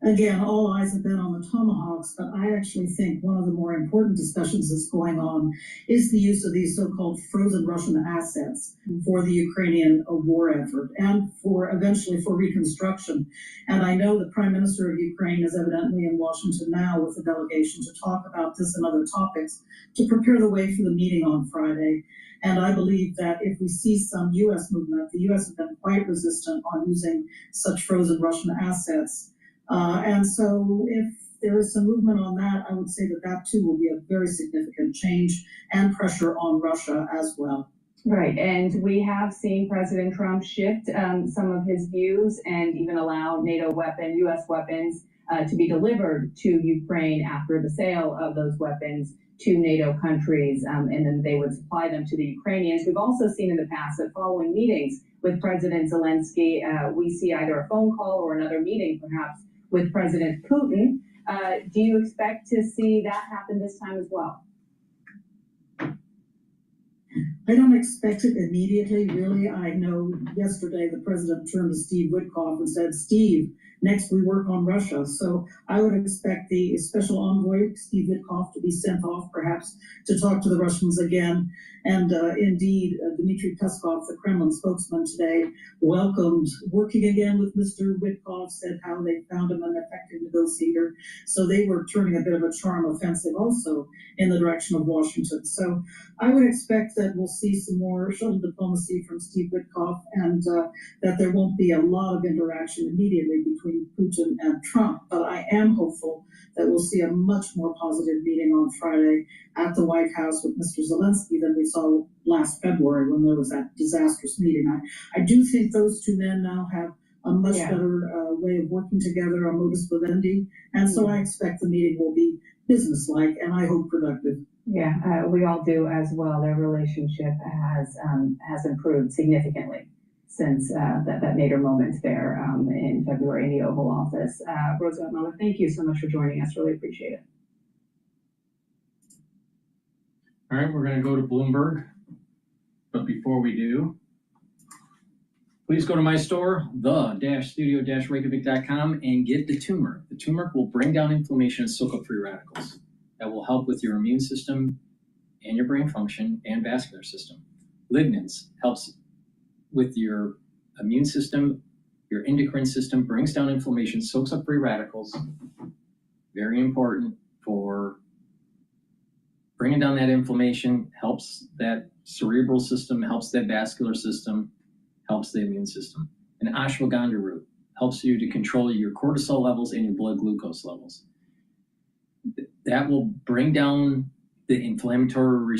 Again, all eyes have been on the Tomahawks, but I actually think one of the more important discussions that's going on is the use of these so-called frozen Russian assets for the Ukrainian war effort and for eventually for reconstruction. And I know the Prime Minister of Ukraine is evidently in Washington now with a delegation to talk about this and other topics to prepare the way for the meeting on Friday. And I believe that if we see some U.S. movement, the U.S. has been quite resistant on using such frozen Russian assets. And so if there is some movement on that, I would say that that too will be a very significant change and pressure on Russia as well. Right, and we have seen President Trump shift some of his views and even allow U.S. weapons to be delivered to Ukraine after the sale of those weapons to NATO countries, and then they would supply them to the Ukrainians. We've also seen in the past that following meetings with President Zelensky, we see either a phone call or another meeting perhaps with President Putin. Do you expect to see that happen this time as well? I don't expect it immediately, really. I know yesterday the president turned to Steve Witkoff and said, Steve, next we work on Russia. So I would expect the special envoy, Steve Witkoff, to be sent off perhaps to talk to the Russians again. And indeed, Dmitry Peskov, the Kremlin spokesman today, welcomed working again with Mr. Witkoff, said how they found him an effective negotiator. So they were turning a bit of a charm offensive also in the direction of Washington. So I would expect that we'll see some more shuttle diplomacy from Steve Witkoff, and that there won't be a lot of interaction immediately between Putin and Trump. But I am hopeful that we'll see a much more positive meeting on Friday at the White House with Mr. Zelensky than we saw last February when there was that disastrous meeting. I do think those two men now have a much better way of working together, a modus vivendi, and so I expect the meeting will be businesslike and I hope productive. Yeah, we all do as well. Their relationship has improved significantly since that nadir moment there in February in the Oval Office. Roosevelt Miller, thank you so much for joining us. Really appreciate it. All right, we're going to go to Bloomberg. But before we do, please go to my store, the-studio-reykjavik.com, and get the turmeric. The turmeric will bring down inflammation and soak up free radicals. That will help with your immune system and your brain function and vascular system. Lignans helps with your immune system, your endocrine system, brings down inflammation, soaks up free radicals. Very important for bringing down that inflammation, helps that cerebral system, helps that vascular system, helps the immune system. And ashwagandha root helps you to control your cortisol levels and your blood glucose levels. That will bring down the inflammatory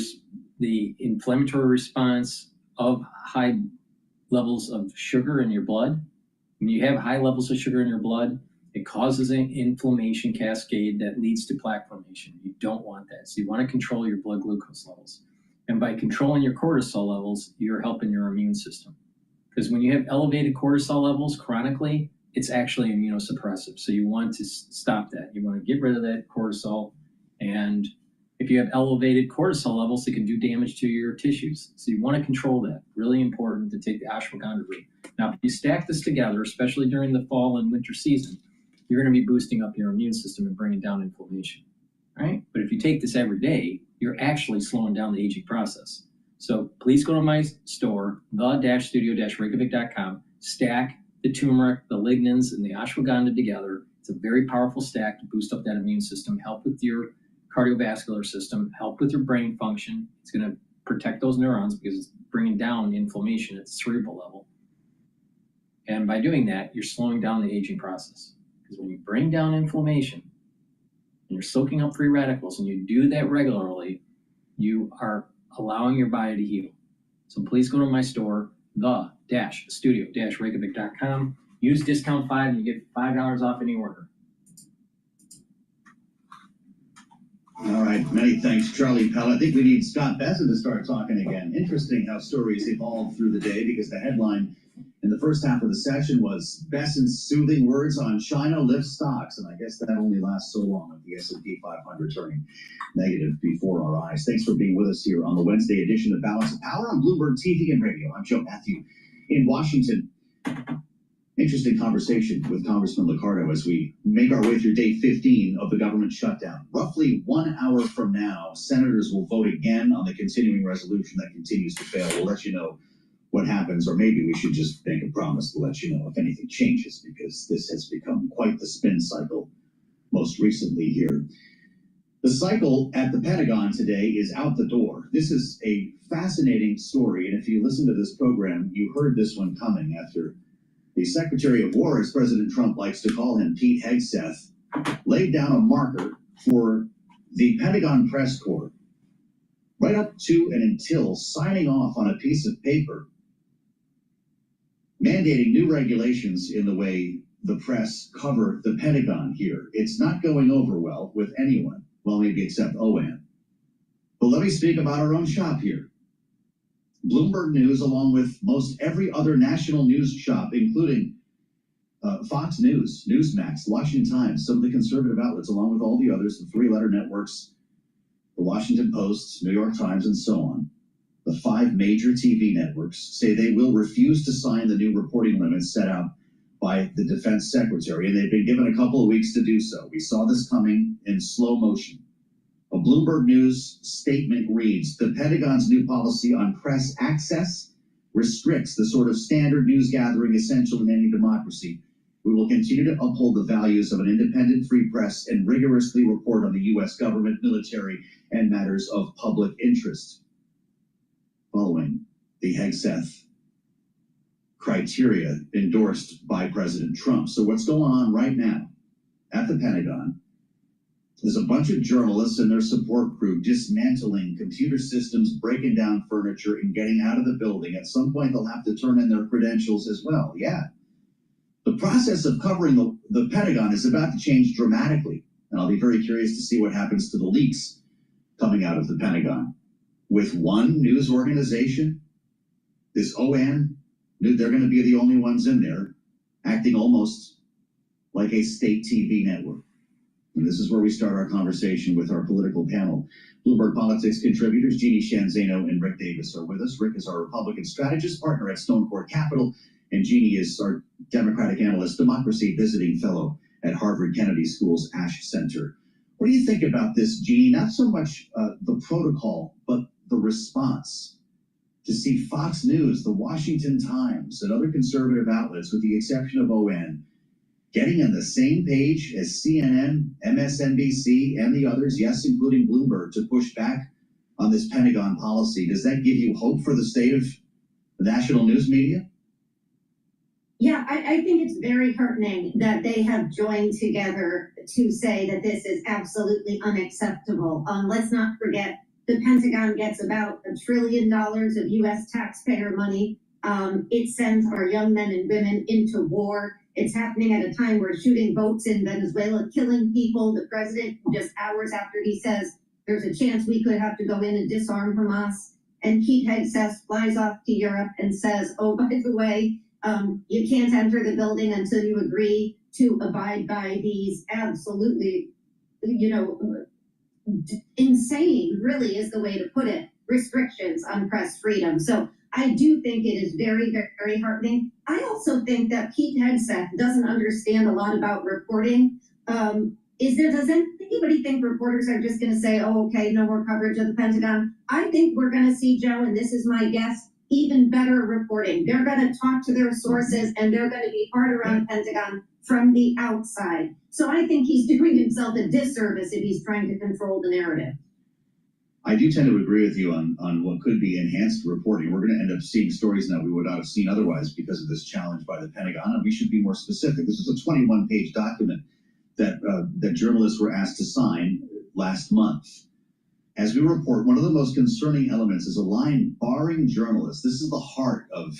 response of high levels of sugar in your blood. When you have high levels of sugar in your blood, it causes an inflammation cascade that leads to plaque formation. You don't want that. So you want to control your blood glucose levels. And by controlling your cortisol levels, you're helping your immune system. Because when you have elevated cortisol levels chronically, it's actually immunosuppressive. So you want to stop that. You want to get rid of that cortisol. And if you have elevated cortisol levels, it can do damage to your tissues. So you want to control that. Really important to take the ashwagandha root. Now, if you stack this together, especially during the fall and winter season, you're going to be boosting up your immune system and bringing down inflammation. All right? But if you take this every day, you're actually slowing down the aging process. So please go to my store, the-studio-reykjavik.com, stack the turmeric, the lignans, and the ashwagandha together. It's a very powerful stack to boost up that immune system, help with your cardiovascular system, help with your brain function. It's going to protect those neurons because it's bringing down inflammation at the cerebral level. And by doing that, you're slowing down the aging process. Because when you bring down inflammation and you're soaking up free radicals and you do that regularly, you are allowing your body to heal. So please go to my store, the-studio-reykjavik.com. Use discount 5 and you get $5 off any order. All right, many thanks, Charlie Pell. I think we need Scott Besson to start talking again. Interesting how stories evolve through the day, because the headline in the first half of the session was Besson's soothing words on China lifts stocks, and I guess that only lasts so long with the S&P 500 turning negative before our eyes. Thanks for being with us here on the Wednesday edition of Balance of Power on Bloomberg TV and Radio. I'm Joe Matthew in Washington. Interesting conversation with Congressman Liccardo as we make our way through day 15 of the government shutdown. Roughly 1 hour from now, senators will vote again on the continuing resolution that continues to fail. We'll let you know what happens, or maybe we should just make a promise to let you know if anything changes, because this has become quite the spin cycle most recently here. The cycle at the Pentagon today is out the door. This is a fascinating story, and if you listen to this program, you heard this one coming after the Secretary of War, as President Trump likes to call him, Pete Hegseth, laid down a marker for the Pentagon press corps right up to and until signing off on a piece of paper mandating new regulations in the way the press cover the Pentagon here. It's not going over well with anyone, well, maybe except OAN. But let me speak about our own shop here. Bloomberg News, along with most every other national news shop, including Fox News, Newsmax, Washington Times, some of the conservative outlets, along with all the others, the three-letter networks, the Washington Post, New York Times, and so on, the 5 major TV networks say they will refuse to sign the new reporting limits set out by the defense secretary, and they've been given a couple of weeks to do so. We saw this coming in slow motion. A Bloomberg News statement reads, the Pentagon's new policy on press access restricts the sort of standard news gathering essential in any democracy. We will continue to uphold the values of an independent free press and rigorously report on the U.S. government, military, and matters of public interest. Following the Hegseth criteria endorsed by President Trump. So what's going on right now at the Pentagon? There's a bunch of journalists and their support crew dismantling computer systems, breaking down furniture, and getting out of the building. At some point, they'll have to turn in their credentials as well. Yeah. The process of covering the Pentagon is about to change dramatically. And I'll be very curious to see what happens to the leaks coming out of the Pentagon. With one news organization, this OAN, they're going to be the only ones in there acting almost like a state TV network. And this is where we start our conversation with our political panel. Bloomberg Politics contributors Jeannie Shanzano and Rick Davis are with us. Rick is our Republican strategist partner at Stone Court Capital, and Jeannie is our Democratic analyst, democracy visiting fellow at Harvard Kennedy School's Ash Center. What do you think about this, Jeannie? Not so much the protocol, but the response to see Fox News, the Washington Times, and other conservative outlets, with the exception of OAN, getting on the same page as CNN, MSNBC, and the others, yes, including Bloomberg, to push back on this Pentagon policy. Does that give you hope for the state of the national news media? Yeah, I think it's very heartening that they have joined together to say that this is absolutely unacceptable. Let's not forget, the Pentagon gets about $1 trillion of U.S. taxpayer money. It sends our young men and women into war. It's happening at a time we're shooting boats in Venezuela, killing people. The president, just hours after he says there's a chance we could have to go in and disarm Hamas, and Pete Hegseth flies off to Europe and says, oh, by the way, you can't enter the building until you agree to abide by these absolutely, insane, really is the way to put it, restrictions on press freedom. So I do think it is very, very, very heartening. I also think that Pete Hegseth doesn't understand a lot about reporting. Does anybody think reporters are just going to say, oh, okay, no more coverage of the Pentagon? I think we're going to see, Joe, and this is my guess, even better reporting. They're going to talk to their sources, and they're going to be harder on the Pentagon from the outside. So I think he's doing himself a disservice if he's trying to control the narrative. I do tend to agree with you on what could be enhanced reporting. We're going to end up seeing stories now we would not have seen otherwise because of this challenge by the Pentagon, and we should be more specific. This is a 21-page document that journalists were asked to sign last month. As we report, one of the most concerning elements is a line barring journalists. This is the heart of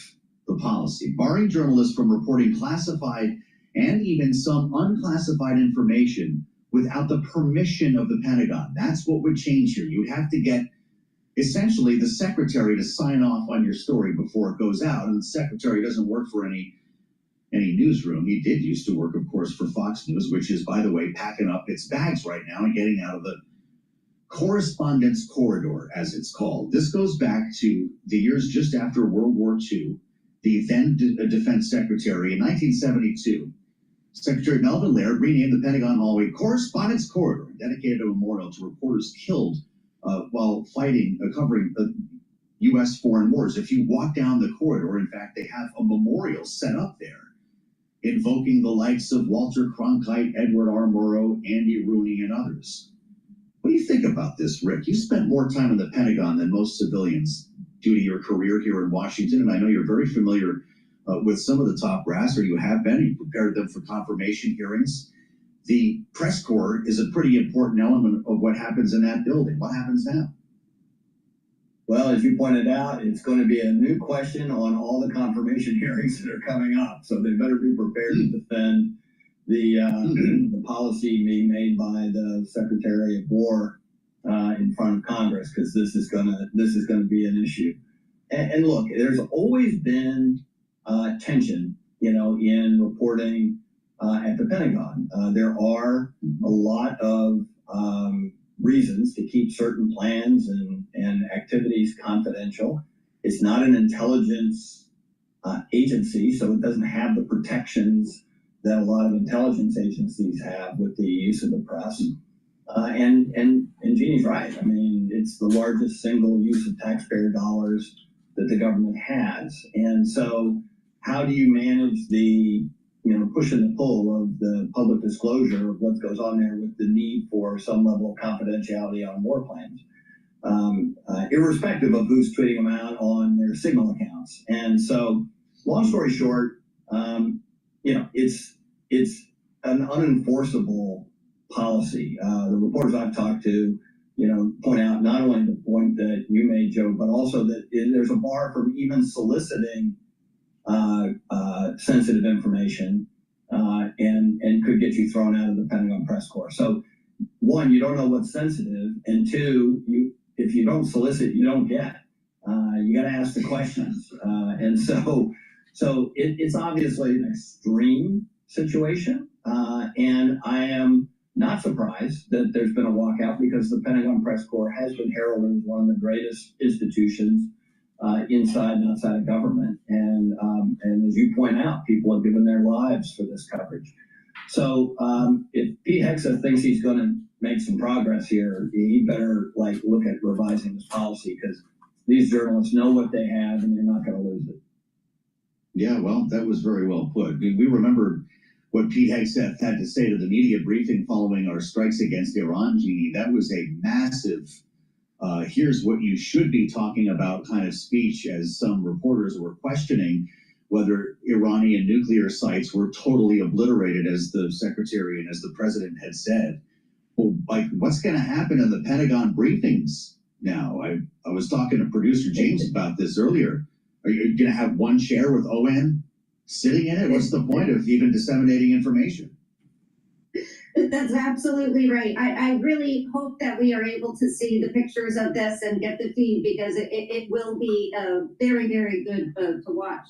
the policy. Barring journalists from reporting classified and even some unclassified information without the permission of the Pentagon. That's what would change here. You would have to get essentially the secretary to sign off on your story before it goes out. And the secretary doesn't work for any newsroom. He did used to work, of course, for Fox News, which is, by the way, packing up its bags right now and getting out of the correspondence corridor, as it's called. This goes back to the years just after World War II. The then defense secretary in 1972, Secretary Melvin Laird, renamed the Pentagon hallway Correspondence Corridor, dedicated a memorial to reporters killed while covering U.S. foreign wars. If you walk down the corridor, in fact, they have a memorial set up there, invoking the likes of Walter Cronkite, Edward R. Murrow, Andy Rooney, and others. What do you think about this, Rick? You spent more time in the Pentagon than most civilians due to your career here in Washington, and I know you're very familiar with some of the top brass, or you have been. You prepared them for confirmation hearings. The press corps is a pretty important element of what happens in that building. What happens now? Well, as you pointed out, it's going to be a new question on all the confirmation hearings that are coming up. So they better be prepared to defend the policy being made by the Secretary of War in front of Congress, because this is going to be an issue. And look, there's always been tension, in reporting at the Pentagon. There are a lot of reasons to keep certain plans and activities confidential. It's not an intelligence agency, so it doesn't have the protections that a lot of intelligence agencies have with the use of the press. And Jeannie's right. I mean, it's the largest single use of taxpayer dollars that the government has. And so how do you manage the push and the pull of the public disclosure of what goes on there with the need for some level of confidentiality on war plans, irrespective of who's tweeting them out on their Signal accounts. And so, long story short, it's an unenforceable policy. The reporters I've talked to, point out not only the point that you made, Joe, but also that there's a bar from even soliciting sensitive information and could get you thrown out of the Pentagon press corps. So, one, you don't know what's sensitive, and two, if you don't solicit, you don't get. You got to ask the questions, and so it's obviously an extreme situation, and I am not surprised that there's been a walkout, because the Pentagon press corps has been heralded as one of the greatest institutions inside and outside of government, and as you point out, people have given their lives for this coverage. So if Pete Hegseth thinks he's going to make some progress here, he better look at revising this policy, because these journalists know what they have, and they're not going to lose it. Yeah, well, that was very well put. We remember what Pete Hegseth had to say to the media briefing following our strikes against Iran, Jeannie. That was a massive, here's what you should be talking about kind of speech, as some reporters were questioning whether Iranian nuclear sites were totally obliterated, as the secretary and as the president had said. Well, what's going to happen in the Pentagon briefings now? I was talking to producer James about this earlier. Are you going to have one chair with ON sitting in it? What's the point of even disseminating information? That's absolutely right. I really hope that we are able to see the pictures of this and get the feed, because it will be very, very good to watch.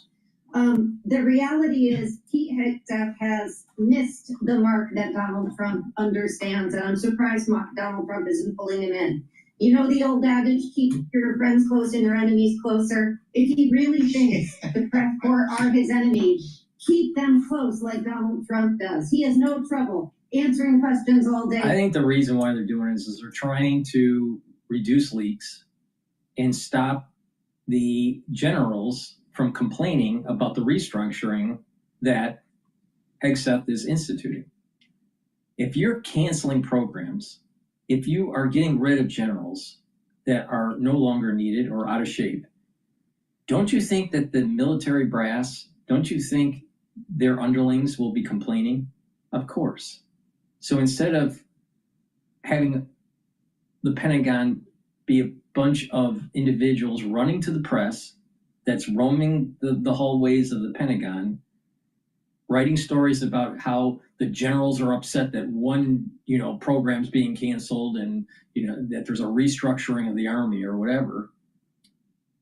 The reality is Pete Hegseth has missed the mark that Donald Trump understands, and I'm surprised Donald Trump isn't pulling him in. You know the old adage, keep your friends close and your enemies closer? If he really thinks the press corps are his enemies, keep them close like Donald Trump does. He has no trouble answering questions all day. I think the reason why they're doing this is they're trying to reduce leaks and stop the generals from complaining about the restructuring that Hegseth is instituting. If you're canceling programs, if you are getting rid of generals that are no longer needed or out of shape, don't you think that the military brass, don't you think their underlings will be complaining? Of course. So instead of having the Pentagon be a bunch of individuals running to the press that's roaming the hallways of the Pentagon, writing stories about how the generals are upset that one, program's being canceled, and, that there's a restructuring of the army or whatever.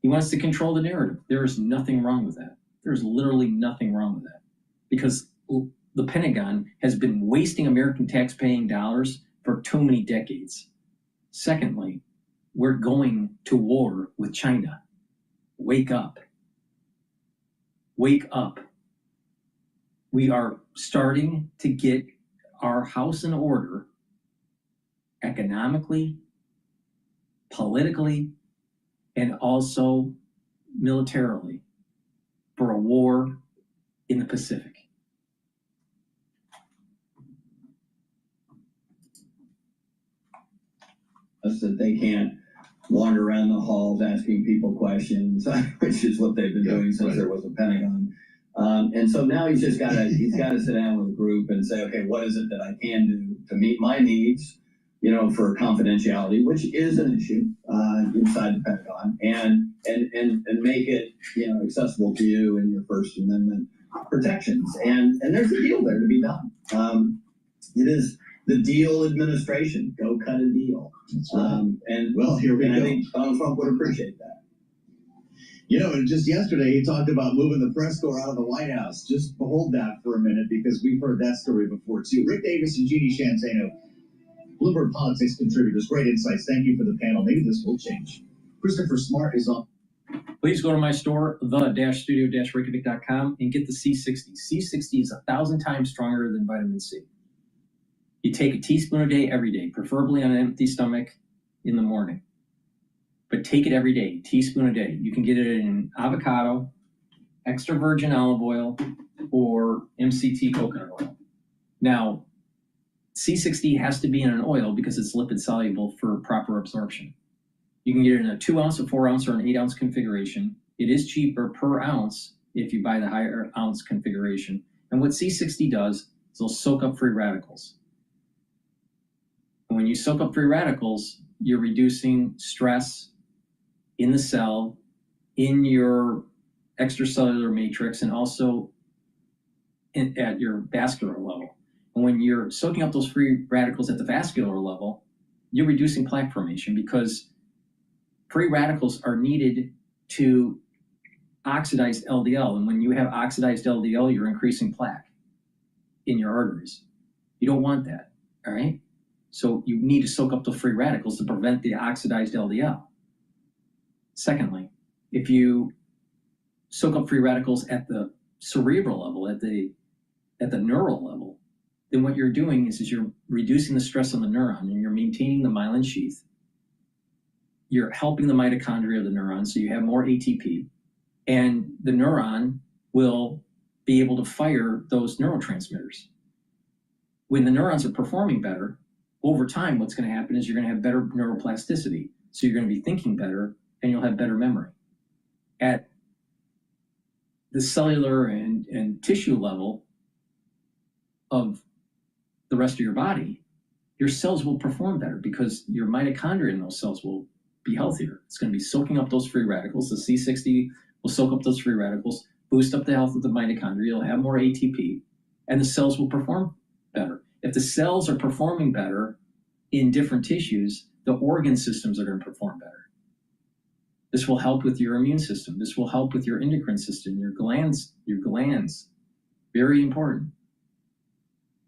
He wants to control the narrative. There is nothing wrong with that. There's literally nothing wrong with that, because the Pentagon has been wasting American taxpaying dollars for too many decades. Secondly, we're going to war with China. Wake up. Wake up. We are starting to get our house in order economically, politically, and also militarily for a war in the Pacific. That they can't wander around the halls asking people questions, which is what they've been doing since there was a Pentagon. And so now he's got to sit down with a group and say, okay, what is it that I can do to meet my needs for confidentiality, which is an issue inside the Pentagon, and make it, accessible to you and your First Amendment protections. And there's a deal there to be done. It is the deal administration. Go cut a deal. And well, here we go. I think Donald Trump would appreciate that. And just yesterday he talked about moving the press corps out of the White House. Just behold that for a minute, because we've heard that story before too. Rick Davis and Jeannie Shantano, Bloomberg Politics contributors, great insights. Thank you for the panel. Maybe this will change. Christopher Smart is on. Please go to my store, the-studio-reykjavik.com, and get the C60. C60 is 1,000 times stronger than vitamin C. You take a teaspoon a day, every day, preferably on an empty stomach in the morning. But take it every day, teaspoon a day. You can get it in avocado, extra virgin olive oil, or MCT coconut oil. Now, C60 has to be in an oil because it's lipid soluble for proper absorption. You can get it in a 2 ounce, a 4 ounce, or an 8 ounce configuration. It is cheaper per ounce if you buy the higher ounce configuration. And what C60 does is it'll soak up free radicals. And when you soak up free radicals, you're reducing stress in the cell, in your extracellular matrix, and also at your vascular level. And when you're soaking up those free radicals at the vascular level, you're reducing plaque formation, because free radicals are needed to oxidize LDL. And when you have oxidized LDL, you're increasing plaque in your arteries. You don't want that, all right? So you need to soak up the free radicals to prevent the oxidized LDL. Secondly, if you soak up free radicals at the cerebral level, at the neural level, then what you're doing is you're reducing the stress on the neuron, and you're maintaining the myelin sheath. You're helping the mitochondria of the neuron, so you have more ATP, and the neuron will be able to fire those neurotransmitters. When the neurons are performing better, over time, what's going to happen is you're going to have better neuroplasticity. So you're going to be thinking better, and you'll have better memory. At the cellular and tissue level of the rest of your body, your cells will perform better because your mitochondria in those cells will be healthier. It's going to be soaking up those free radicals. The C60 will soak up those free radicals, boost up the health of the mitochondria. You'll have more ATP, and the cells will perform better. If the cells are performing better in different tissues, the organ systems are going to perform better. This will help with your immune system. This will help with your endocrine system, your glands. Very important.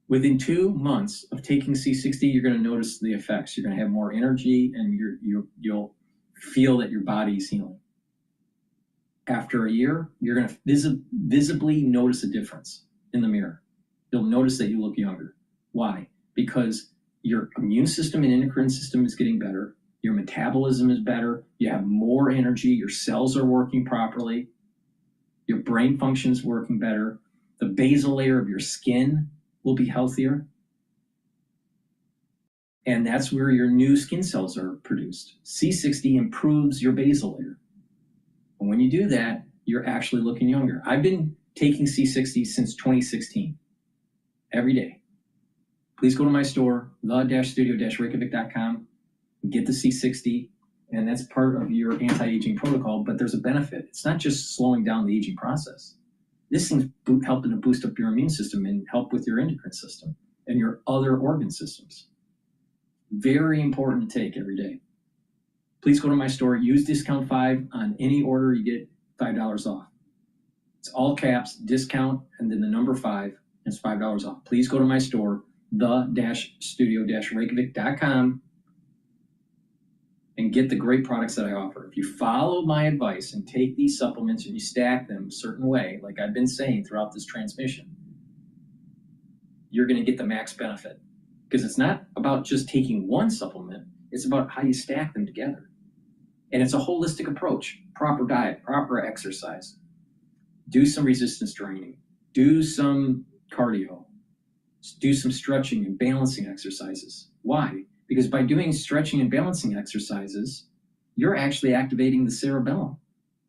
Within 2 months of taking C60, you're going to notice the effects. You're going to have more energy, and you'll feel that your body is healing. After a year, you're going to visibly notice a difference in the mirror. You'll notice that you look younger. Why? Because your immune system and endocrine system is getting better. Your metabolism is better. You have more energy. Your cells are working properly. Your brain function is working better. The basal layer of your skin will be healthier. And that's where your new skin cells are produced. C60 improves your basal layer. And when you do that, you're actually looking younger. I've been taking C60 since 2016, every day. Please go to my store, the-studio-reykjavik.com, and get the C60, and that's part of your anti-aging protocol, but there's a benefit. It's not just slowing down the aging process. This thing's helping to boost up your immune system and help with your endocrine system and your other organ systems. Very important to take every day. Please go to my store, use discount 5 on any order, you get $5 off. It's all caps, discount, and then the number 5, and it's $5 off. Please go to my store, the-studio-reykjavik.com, and get the great products that I offer. If you follow my advice and take these supplements and you stack them a certain way, like I've been saying throughout this transmission, you're going to get the max benefit. Because it's not about just taking one supplement, it's about how you stack them together. And it's a holistic approach. Proper diet, proper exercise. Do some resistance training. Do some cardio. Do some stretching and balancing exercises. Why? Because by doing stretching and balancing exercises, you're actually activating the cerebellum.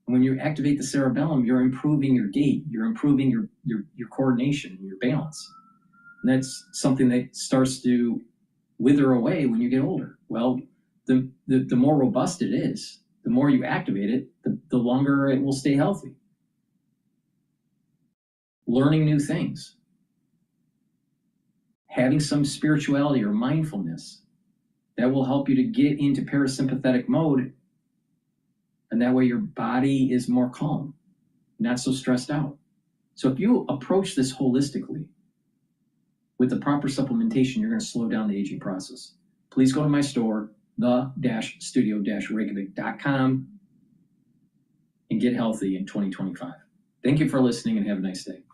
And when you activate the cerebellum, you're improving your gait, you're improving your coordination, your balance. And that's something that starts to wither away when you get older. Well, the more robust it is, the more you activate it, the longer it will stay healthy. Learning new things, having some spirituality or mindfulness, that will help you to get into parasympathetic mode, and that way your body is more calm, not so stressed out. So if you approach this holistically with the proper supplementation, you're going to slow down the aging process. Please go to my store, the-studio-reykjavik.com, and get healthy in 2025. Thank you for listening and have a nice day.